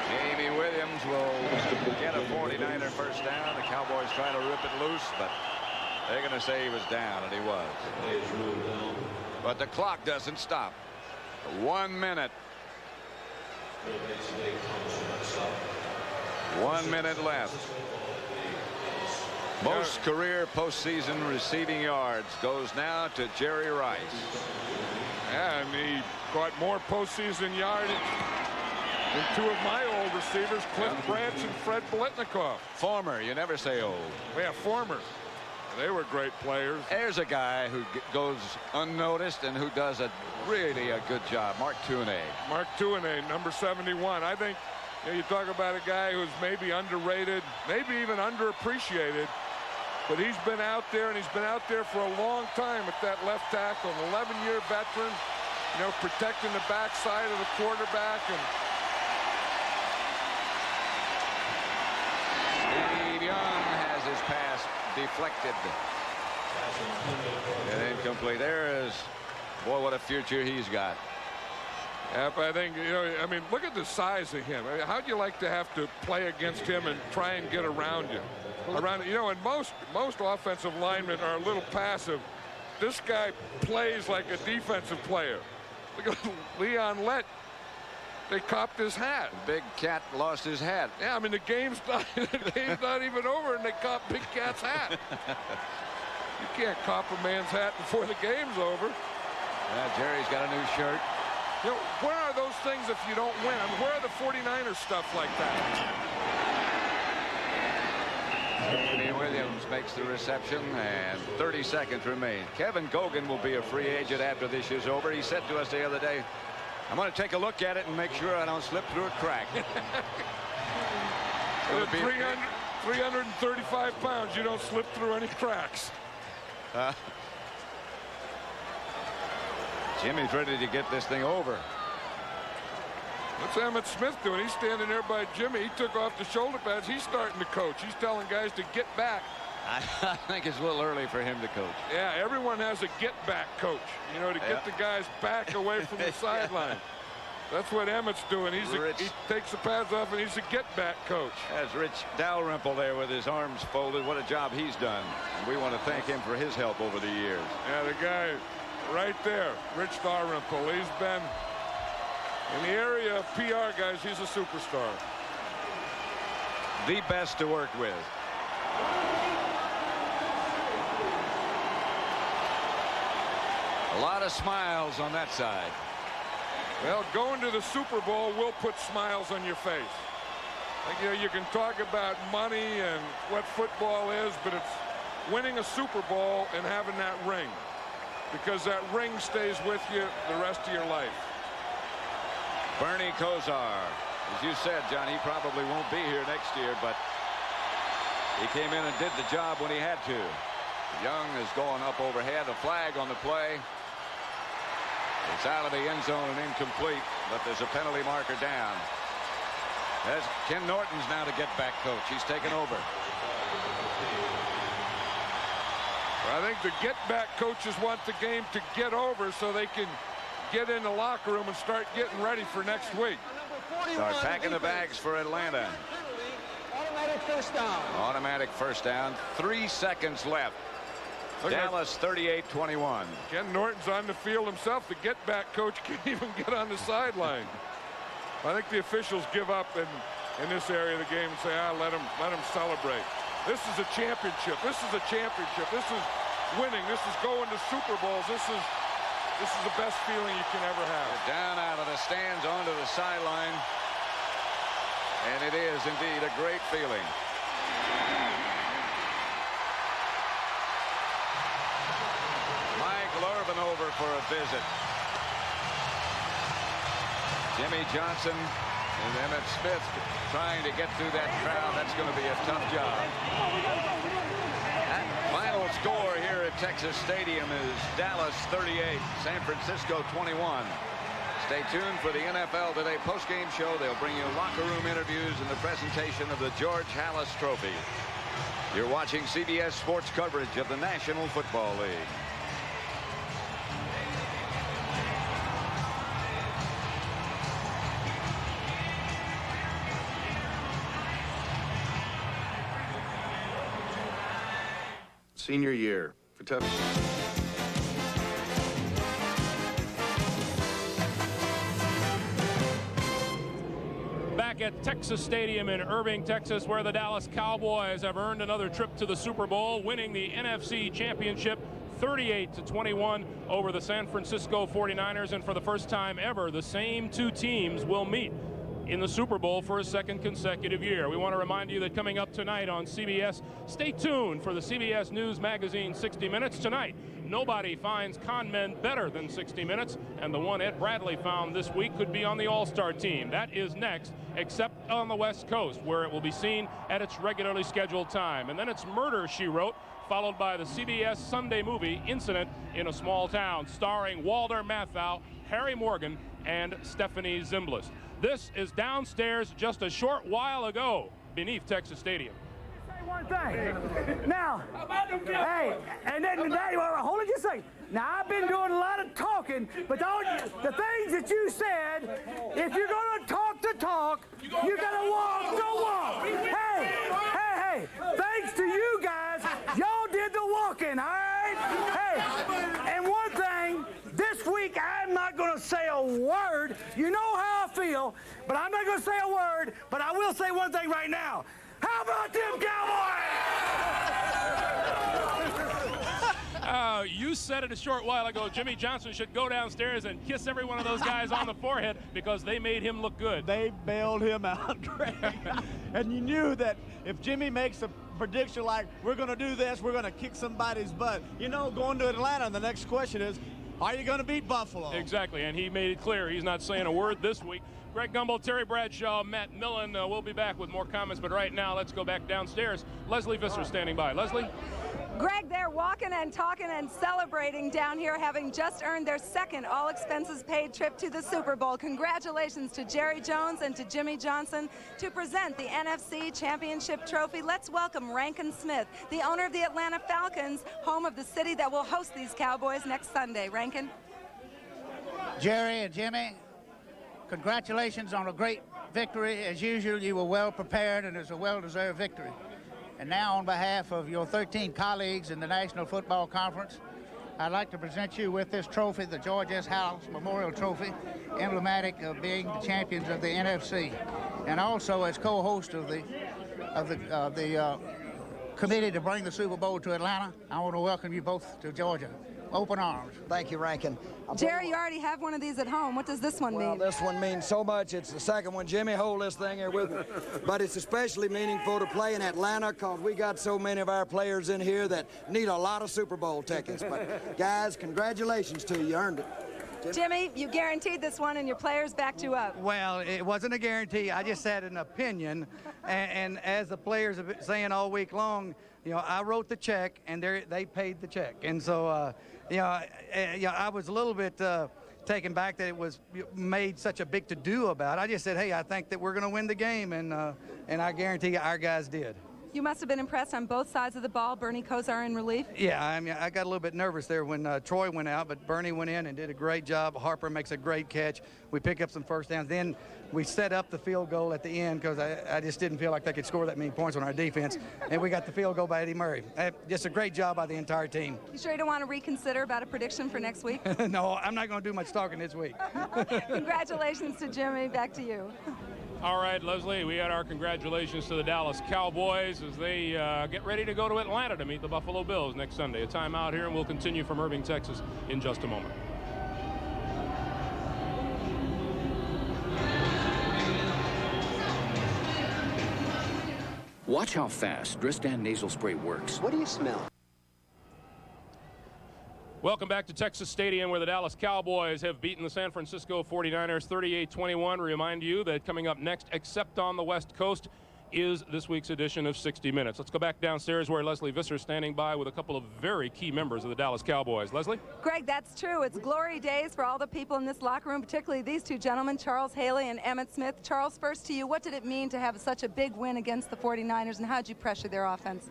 Jamie Williams will get a 49er first down. The Cowboys try to rip it loose, but they're going to say he was down, and he was. But the clock doesn't stop. 1 minute. 1 minute left. Most career postseason receiving yards goes now to Jerry Rice. And he caught more postseason yardage than two of my old receivers, Cliff Branch and Fred Biletnikoff. Former, you never say old. Yeah, former. They were great players. There's a guy who goes unnoticed and who does really a good job. Mark Tuinei. Mark Tuinei, number 71. I think you talk about a guy who's maybe underrated, maybe even underappreciated, but he's been out there, and he's been out there for a long time at that left tackle, an 11-year veteran, you know, protecting the backside of the quarterback. And Steve Young has his pass deflected and incomplete. There is, boy, what a future he's got. Yeah, but I think, you know, I mean, look at the size of him. I mean, how'd you like to have to play against him and try and get around you? You know, and most offensive linemen are a little passive. This guy plays like a defensive player. Look at Leon Lett. They copped his hat. Big Cat lost his hat. Yeah, I mean, the game's not even over, and they cop Big Cat's hat. You can't cop a man's hat before the game's over. Jerry's got a new shirt. You know, where are those things if you don't win? I mean, where are the 49ers stuff like that? Anthony Williams makes the reception, and 30 seconds remain. Kevin Gogan will be a free agent after this is over. He said to us the other day, I'm going to take a look at it and make sure I don't slip through a crack. 335 pounds, you don't slip through any cracks. Jimmy's ready to get this thing over. What's Emmett Smith doing? He's standing there by Jimmy. He took off the shoulder pads. He's starting to coach. He's telling guys to get back. I think it's a little early for him to coach. Yeah, everyone has a get-back coach, you know, to get the guys back away from the sideline. That's what Emmett's doing. He takes the pads off, and he's a get-back coach. That's Rich Dalrymple there with his arms folded. What a job he's done. And we want to thank him for his help over the years. Yeah, the guy right there, Rich Dalrymple. He's been in the area of PR guys. He's a superstar. The best to work with. A lot of smiles on that side. Well, going to the Super Bowl will put smiles on your face. Like, you know, you can talk about money and what football is, but it's winning a Super Bowl and having that ring, because that ring stays with you the rest of your life. Bernie Kosar, as you said, John, he probably won't be here next year, but he came in and did the job when he had to. Young is going up overhead, a flag on the play. It's out of the end zone and incomplete, but there's a penalty marker down. As Ken Norton's now the get-back coach. He's taken over. I think the get-back coaches want the game to get over so they can get in the locker room and start getting ready for next week. Start packing the bags for Atlanta. Automatic first down. Automatic first down. 3 seconds left. Dallas 38-21. Ken Norton's on the field himself. The get-back coach can't even get on the sideline. I think the officials give up in this area of the game and say, let him celebrate. This is a championship. This is a championship. This is winning. This is going to Super Bowls. This is the best feeling you can ever have. Down out of the stands onto the sideline. And it is indeed a great feeling. Mike Lurvin over for a visit. Jimmy Johnson and Emmett Smith trying to get through that crowd. That's going to be a tough job. That final score here at Texas Stadium is Dallas 38, San Francisco 21. Stay tuned for the NFL Today postgame show. They'll bring you locker room interviews and the presentation of the George Halas Trophy. You're watching CBS Sports coverage of the National Football League. Senior year for tough. Back at Texas Stadium in Irving, Texas, where the Dallas Cowboys have earned another trip to the Super Bowl, winning the NFC Championship 38-21 over the San Francisco 49ers. And for the first time ever, the same two teams will meet in the Super Bowl for a second consecutive year. We want to remind you that coming up tonight on CBS, stay tuned for the CBS News Magazine 60 Minutes. Tonight, nobody finds con men better than 60 Minutes, and the one Ed Bradley found this week could be on the All-Star team. That is next, except on the West Coast, where it will be seen at its regularly scheduled time. And then it's Murder, She Wrote, followed by the CBS Sunday movie Incident in a Small Town, starring Walter Matthau, Harry Morgan, and Stephanie Zimbalist. This is Downstairs just a short while ago beneath Texas Stadium. Say one thing. Now, hey, and then Daddy, hold it just a second. Now, I've been doing a lot of talking, but the things that you said, if you're going to talk the talk, you got to walk the walk. Hey, thanks to you guys, y'all did the walking, all right? Hey, and one thing, this week I'm not going to say a word. You know how I feel, but I'm not going to say a word, but I will say one thing right now. How about them Cowboys? You said it a short while ago. Jimmy Johnson should go downstairs and kiss every one of those guys on the forehead because they made him look good. They bailed him out, Greg. And you knew that if Jimmy makes a prediction like, we're going to do this, we're going to kick somebody's butt. You know, going to Atlanta, the next question is, are you going to beat Buffalo? Exactly, and he made it clear he's not saying a word this week. Greg Gumbel, Terry Bradshaw, Matt Millen. We'll be back with more comments, but right now, let's go back downstairs. Leslie Visser standing by. Leslie? Greg, they're walking and talking and celebrating down here, having just earned their second all-expenses-paid trip to the Super Bowl. Congratulations to Jerry Jones and to Jimmy Johnson to present the NFC Championship Trophy. Let's welcome Rankin Smith, the owner of the Atlanta Falcons, home of the city that will host these Cowboys next Sunday. Rankin? Jerry and Jimmy, congratulations on a great victory. As usual, you were well prepared, and it's a well-deserved victory. And now, on behalf of your 13 colleagues in the National Football Conference, I'd like to present you with this trophy, the George S. House Memorial Trophy, emblematic of being the champions of the NFC, and also as co-host of the committee to bring the Super Bowl to Atlanta. I want to welcome you both to Georgia. Open arms. Thank you, Rankin. Jerry, you already have one of these at home. What does this one mean? Well, this one means so much. It's the second one. Jimmy, hold this thing here with me. But it's especially meaningful to play in Atlanta because we got so many of our players in here that need a lot of Super Bowl tickets. But, guys, congratulations to you. You earned it. Jimmy, you guaranteed this one, and your players backed you up. Well, it wasn't a guarantee. I just had an opinion. And as the players have been saying all week long, you know, I wrote the check, and they paid the check. And so, I was a little bit taken back that it was made such a big to-do about. I just said, hey, I think that we're going to win the game, and I guarantee you our guys did. You must have been impressed on both sides of the ball. Bernie Kosar in relief. Yeah, I mean, I got a little bit nervous there when Troy went out, but Bernie went in and did a great job. Harper makes a great catch. We pick up some first downs. Then we set up the field goal at the end because I just didn't feel like they could score that many points on our defense. And we got the field goal by Eddie Murray. Just a great job by the entire team. You sure you don't want to reconsider about a prediction for next week? No, I'm not going to do much talking this week. Congratulations to Jimmy. Back to you. All right, Leslie, we had our congratulations to the Dallas Cowboys as they get ready to go to Atlanta to meet the Buffalo Bills next Sunday. A timeout here, and we'll continue from Irving, Texas in just a moment. Watch how fast Dristan nasal spray works. What do you smell? Welcome back to Texas Stadium, where the Dallas Cowboys have beaten the San Francisco 49ers 38-21. Remind you that coming up next, except on the West Coast, is this week's edition of 60 Minutes. Let's go back downstairs where Leslie Visser is standing by with a couple of very key members of the Dallas Cowboys. Leslie? Greg, that's true. It's glory days for all the people in this locker room, particularly these two gentlemen, Charles Haley and Emmitt Smith. Charles, first to you, what did it mean to have such a big win against the 49ers, and how did you pressure their offense?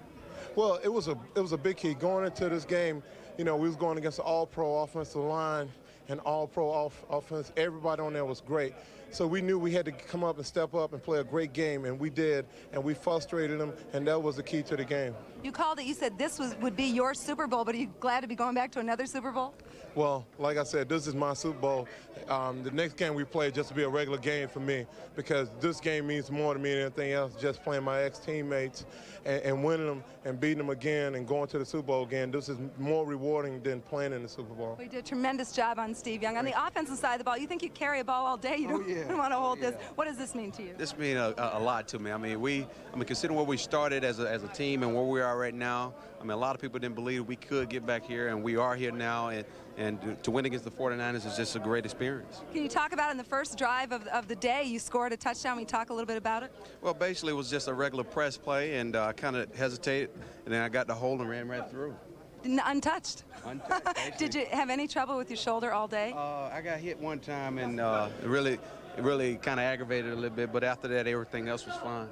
Well, it was a big key. Going into this game, you know, we was going against an all-pro offensive line and all-pro offense. Everybody on there was great. So we knew we had to come up and step up and play a great game, and we did, and we frustrated them, and that was the key to the game. You called it, you said this would be your Super Bowl, but are you glad to be going back to another Super Bowl? Well, like I said, this is my Super Bowl. The next game we play just to be a regular game for me, because this game means more to me than anything else, just playing my ex-teammates and winning them and beating them again and going to the Super Bowl again. This is more rewarding than playing in the Super Bowl. We did a tremendous job on Steve Young. On the offensive side of the ball, you think you carry a ball all day. You don't want to hold this. What does this mean to you? This means a lot to me. I mean, considering where we started as a team and where we are right now, I mean, a lot of people didn't believe we could get back here, and we are here now. And to win against the 49ers is just a great experience. Can you talk about in the first drive of the day, you scored a touchdown? Can you talk a little bit about it? Well, basically it was just a regular press play, and I kind of hesitated, and then I got the hold and ran right through. Untouched? Untouched. Did you have any trouble with your shoulder all day? I got hit one time, and it really kind of aggravated a little bit, but after that, everything else was fine.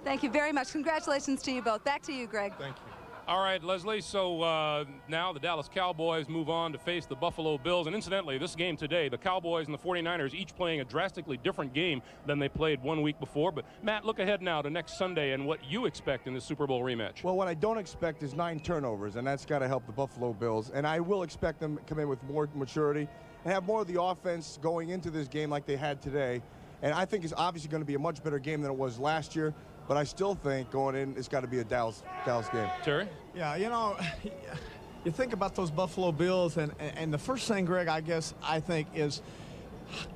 Thank you very much. Congratulations to you both. Back to you, Greg. Thank you. All right, Leslie, so now the Dallas Cowboys move on to face the Buffalo Bills. And incidentally, this game today, the Cowboys and the 49ers each playing a drastically different game than they played 1 week before. But, Matt, look ahead now to next Sunday and what you expect in the Super Bowl rematch. Well, what I don't expect is 9 turnovers, and that's got to help the Buffalo Bills. And I will expect them to come in with more maturity and have more of the offense going into this game like they had today. And I think it's obviously going to be a much better game than it was last year. But I still think going in, it's got to be a Dallas game. Terry? Yeah, you think about those Buffalo Bills, and the first thing, Greg, I think is,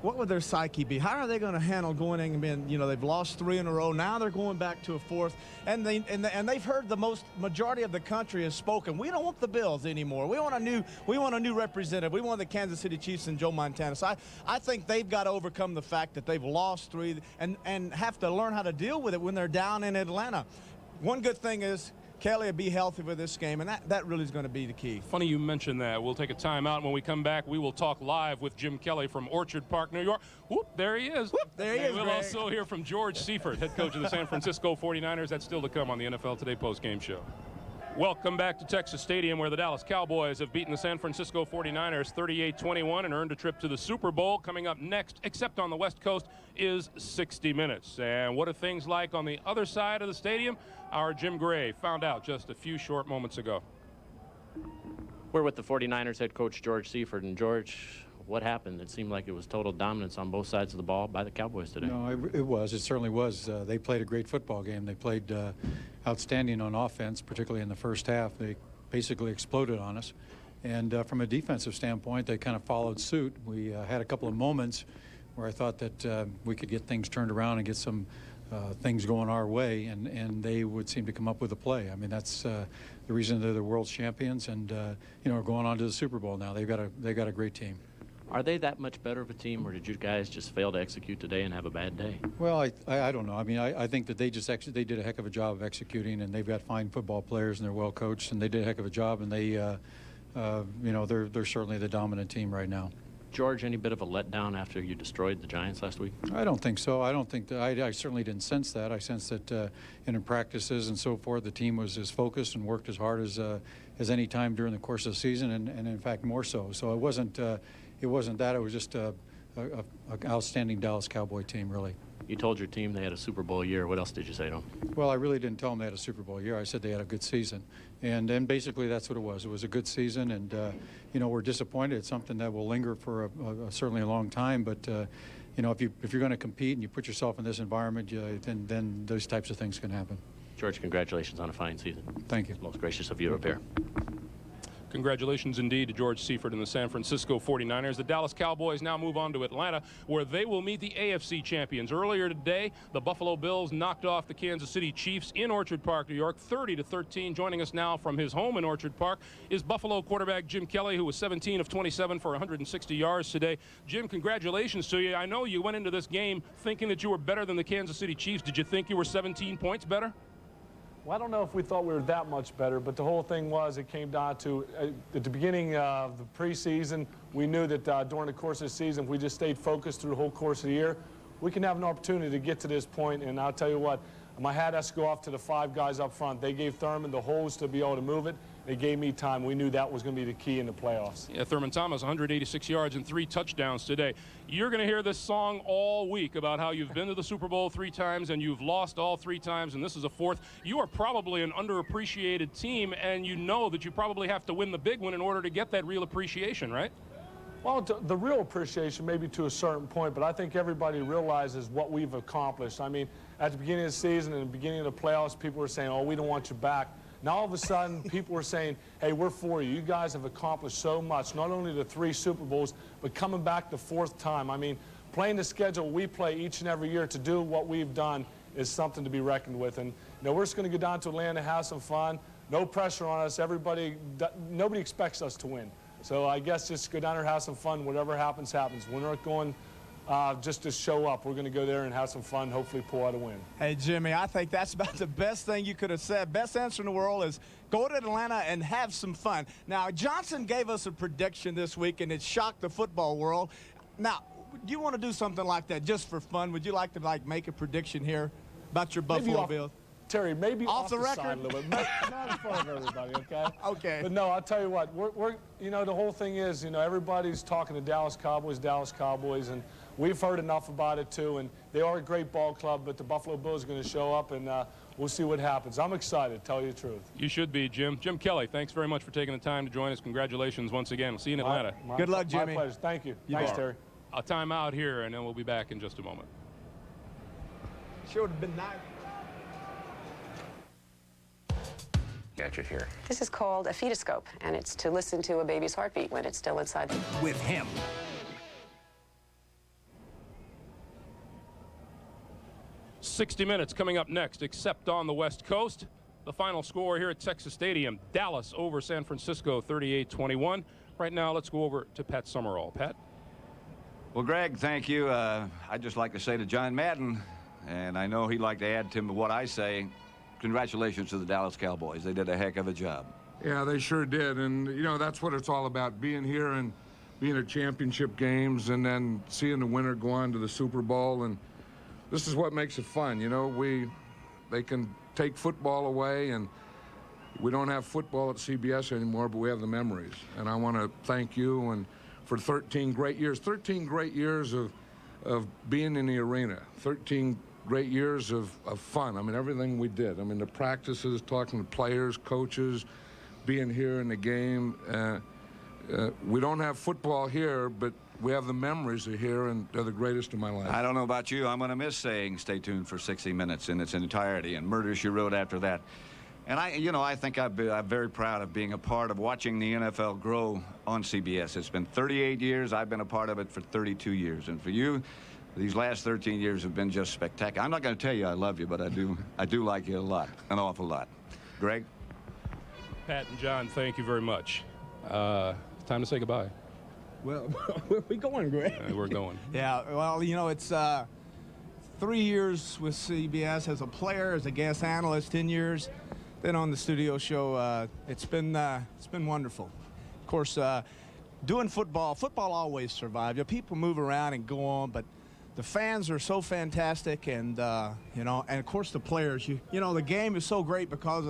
what would their psyche be? How are they going to handle going in and being, they've lost 3 in a row. Now they're going back to a 4th, and they've heard the majority of the country has spoken. We don't want the Bills anymore. We want a new representative. We want the Kansas City Chiefs and Joe Montana. So I think they've got to overcome the fact that they've lost 3 and have to learn how to deal with it when they're down in Atlanta. One good thing is Kelly will be healthy for this game, and that really is going to be the key. Funny you mentioned that. We'll take a timeout. When we come back, we will talk live with Jim Kelly from Orchard Park, New York. Whoop, there he is. Whoop, there he is, We'll Greg. also hear from George Seifert, head coach of the San Francisco 49ers. That's still to come on the NFL Today postgame show. Welcome back to Texas Stadium, where the Dallas Cowboys have beaten the San Francisco 49ers 38-21 and earned a trip to the Super Bowl. Coming up next, except on the West Coast, is 60 Minutes. And what are things like on the other side of the stadium? Our Jim Gray found out just a few short moments ago. We're with the 49ers head coach George Seifert. And George, what happened? It seemed like it was total dominance on both sides of the ball by the Cowboys today. No, it was. It certainly was. They played a great football game. They played outstanding on offense, particularly in the first half. They basically exploded on us. And from a defensive standpoint, they kind of followed suit. We had a couple of moments where I thought that we could get things turned around and get some things going our way, and they would seem to come up with a play. I mean, that's the reason they're the world champions, and are going on to the Super Bowl now. They've got a great team. Are they that much better of a team, or did you guys just fail to execute today and have a bad day? Well, I don't know. I mean, I think that they did a heck of a job of executing, and they've got fine football players, and they're well coached, and they did a heck of a job, and they, they're certainly the dominant team right now. George, any bit of a letdown after you destroyed the Giants last week? I don't think so. I don't think that. I certainly didn't sense that. I sensed that in practices and so forth, the team was as focused and worked as hard as any time during the course of the season, and in fact more so. So it wasn't that. It was just a outstanding Dallas Cowboy team, really. You told your team they had a Super Bowl year. What else did you say to them? Well, I really didn't tell them they had a Super Bowl year. I said they had a good season. And basically that's what it was. It was a good season, and, we're disappointed. It's something that will linger for certainly a long time. But, if you're going to compete and you put yourself in this environment, then those types of things can happen. George, congratulations on a fine season. Thank you. It's most gracious of you up here. Congratulations indeed to George Seifert and the San Francisco 49ers. The Dallas Cowboys now move on to Atlanta, where they will meet the AFC champions. Earlier today, the Buffalo Bills knocked off the Kansas City Chiefs in Orchard Park, New York, 30-13. Joining us now from his home in Orchard Park is Buffalo quarterback Jim Kelly, who was 17 of 27 for 160 yards today. Jim, congratulations to you. I know you went into this game thinking that you were better than the Kansas City Chiefs. Did you think you were 17 points better? Well, I don't know if we thought we were that much better, but the whole thing was it came down to at the beginning of the preseason, we knew that during the course of the season, if we just stayed focused through the whole course of the year, we can have an opportunity to get to this point. And I'll tell you what, my hat has to go off to the 5 guys up front. They gave Thurman the holes to be able to move it. They gave me time. We knew that was going to be the key in the playoffs. Yeah, Thurman Thomas, 186 yards and 3 touchdowns today. You're going to hear this song all week about how you've been to the Super Bowl 3 times and you've lost all 3 times, and this is a 4th. You are probably an underappreciated team, and you know that you probably have to win the big one in order to get that real appreciation, right? Well, the real appreciation, maybe to a certain point, but I think everybody realizes what we've accomplished. I mean, at the beginning of the season and the beginning of the playoffs, people were saying, oh, we don't want you back. Now, all of a sudden, people are saying, hey, we're for you. You guys have accomplished so much, not only the 3 Super Bowls, but coming back the 4th time. I mean, playing the schedule we play each and every year to do what we've done is something to be reckoned with. And, you know, we're just going to go down to Atlanta, have some fun. No pressure on us. Nobody expects us to win. So I guess just go down there, have some fun. Whatever happens, happens. We're not going just to show up. We're going to go there and have some fun, hopefully pull out a win. Hey, Jimmy, I think that's about the best thing you could have said. Best answer in the world is go to Atlanta and have some fun. Now, Johnson gave us a prediction this week, and it shocked the football world. Now, do you want to do something like that just for fun? Would you like to, make a prediction here about your Buffalo Bills? Terry, maybe off the record? side a little bit, not in front of everybody, okay? Okay. But no, I'll tell you what, we're you know, the whole thing is, you know, everybody's talking to Dallas Cowboys, and we've heard enough about it too, and they are a great ball club, but the Buffalo Bills are going to show up, and we'll see what happens. I'm excited, to tell you the truth. You should be, Jim. Jim Kelly, thanks very much for taking the time to join us. Congratulations once again. We'll see you in Atlanta. Good luck, Jimmy. My pleasure. Thank you. Thanks, Terry. I'll time out here, and then we'll be back in just a moment. Sure would have been nice. Gadget here. This is called a fetoscope, and it's to listen to a baby's heartbeat when it's still inside. With him. "60 Minutes coming up next, except on the West Coast. The final score here at Texas Stadium, Dallas over San Francisco, 38-21. Right now, let's go over to Pat Summerall. Pat? Well, Greg, thank you. I'd just like to say to John Madden, and I know he'd like to add to what I say, congratulations to the Dallas Cowboys. They did a heck of a job. Yeah, they sure did. And, you know, that's what it's all about, being here and being at championship games and then seeing the winner go on to the Super Bowl. And this is what makes it fun. You know, they can take football away, and we don't have football at CBS anymore, but we have the memories. And I want to thank you and for 13 great years of being in the arena, 13 great years of fun. I mean, everything we did. I mean, the practices, talking to players, coaches, being here in the game. We don't have football here, but we have the memories of here, and they're the greatest of my life. I don't know about you. I'm going to miss saying stay tuned for 60 Minutes in its entirety and Murder, She Wrote after that. And I think I'm very proud of being a part of watching the NFL grow on CBS. It's been 38 years. I've been a part of it for 32 years. And for you, these last 13 years have been just spectacular. I'm not going to tell you I love you, but I do like you a lot, an awful lot. Greg? Pat and John, thank you very much. Time to say goodbye. Well, where are we going, Greg? We're going. Yeah, well, you know, it's 3 years with CBS as a player, as a guest analyst, 10 years. Then on the studio show, it's been wonderful. Of course, doing football always survives. You know, people move around and go on, but the fans are so fantastic, and you know, and of course the players. You know, the game is so great because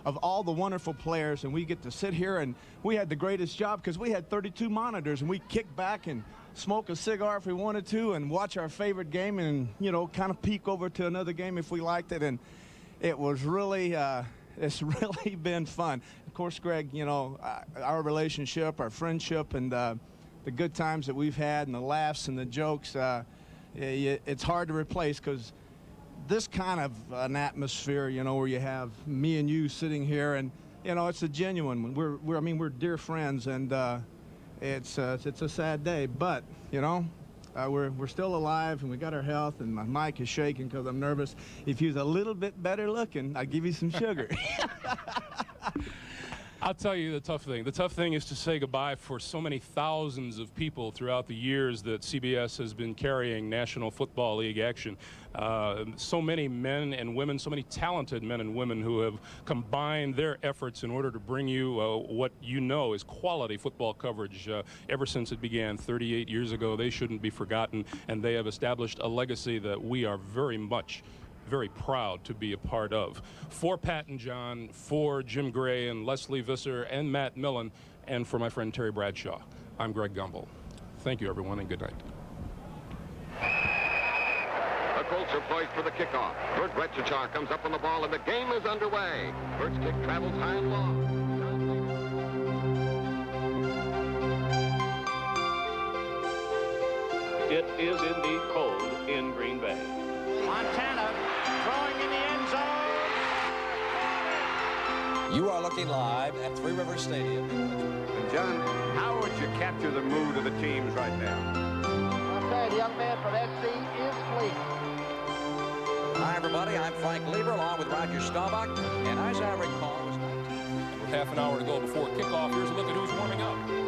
of all the wonderful players, and we get to sit here, and we had the greatest job because we had 32 monitors, and we kick back and smoke a cigar if we wanted to, and watch our favorite game, and you know, kind of peek over to another game if we liked it, and it was really. It's really been fun. Of course, Greg, you know, our relationship, our friendship, and the good times that we've had, and the laughs and the jokes, it's hard to replace, because this kind of an atmosphere, you know, where you have me and you sitting here, and you know, it's a genuine one. We're dear friends, and it's a sad day, but you know. We're still alive, and we got our health, and my mic is shaking because I'm nervous. If he was a little bit better looking, I'd give you some sugar. I'll tell you the tough thing. The tough thing is to say goodbye for so many thousands of people throughout the years that CBS has been carrying National Football League action. So many men and women, so many talented men and women who have combined their efforts in order to bring you what you know is quality football coverage ever since it began 38 years ago. They shouldn't be forgotten, and they have established a legacy that we are very proud to be a part of. For Pat and John, for Jim Gray and Leslie Visser and Matt Millen, and for my friend Terry Bradshaw, I'm Greg Gumbel. Thank you, everyone, and good night. The Colts are poised for the kickoff. Bert Retchachar comes up on the ball, and the game is underway. Bert's kick travels high and long. It is indeed cold in Green Bay. Montana throwing in the end zone. You are looking live at Three Rivers Stadium. And John, how would you capture the mood of the teams right now? I'll tell you, the young man from SC is fleet. Hi, everybody. I'm Frank Lieber, along with Roger Staubach. And as I recall, it was 19. With half an hour to go before kickoff, here's a look at who's warming up.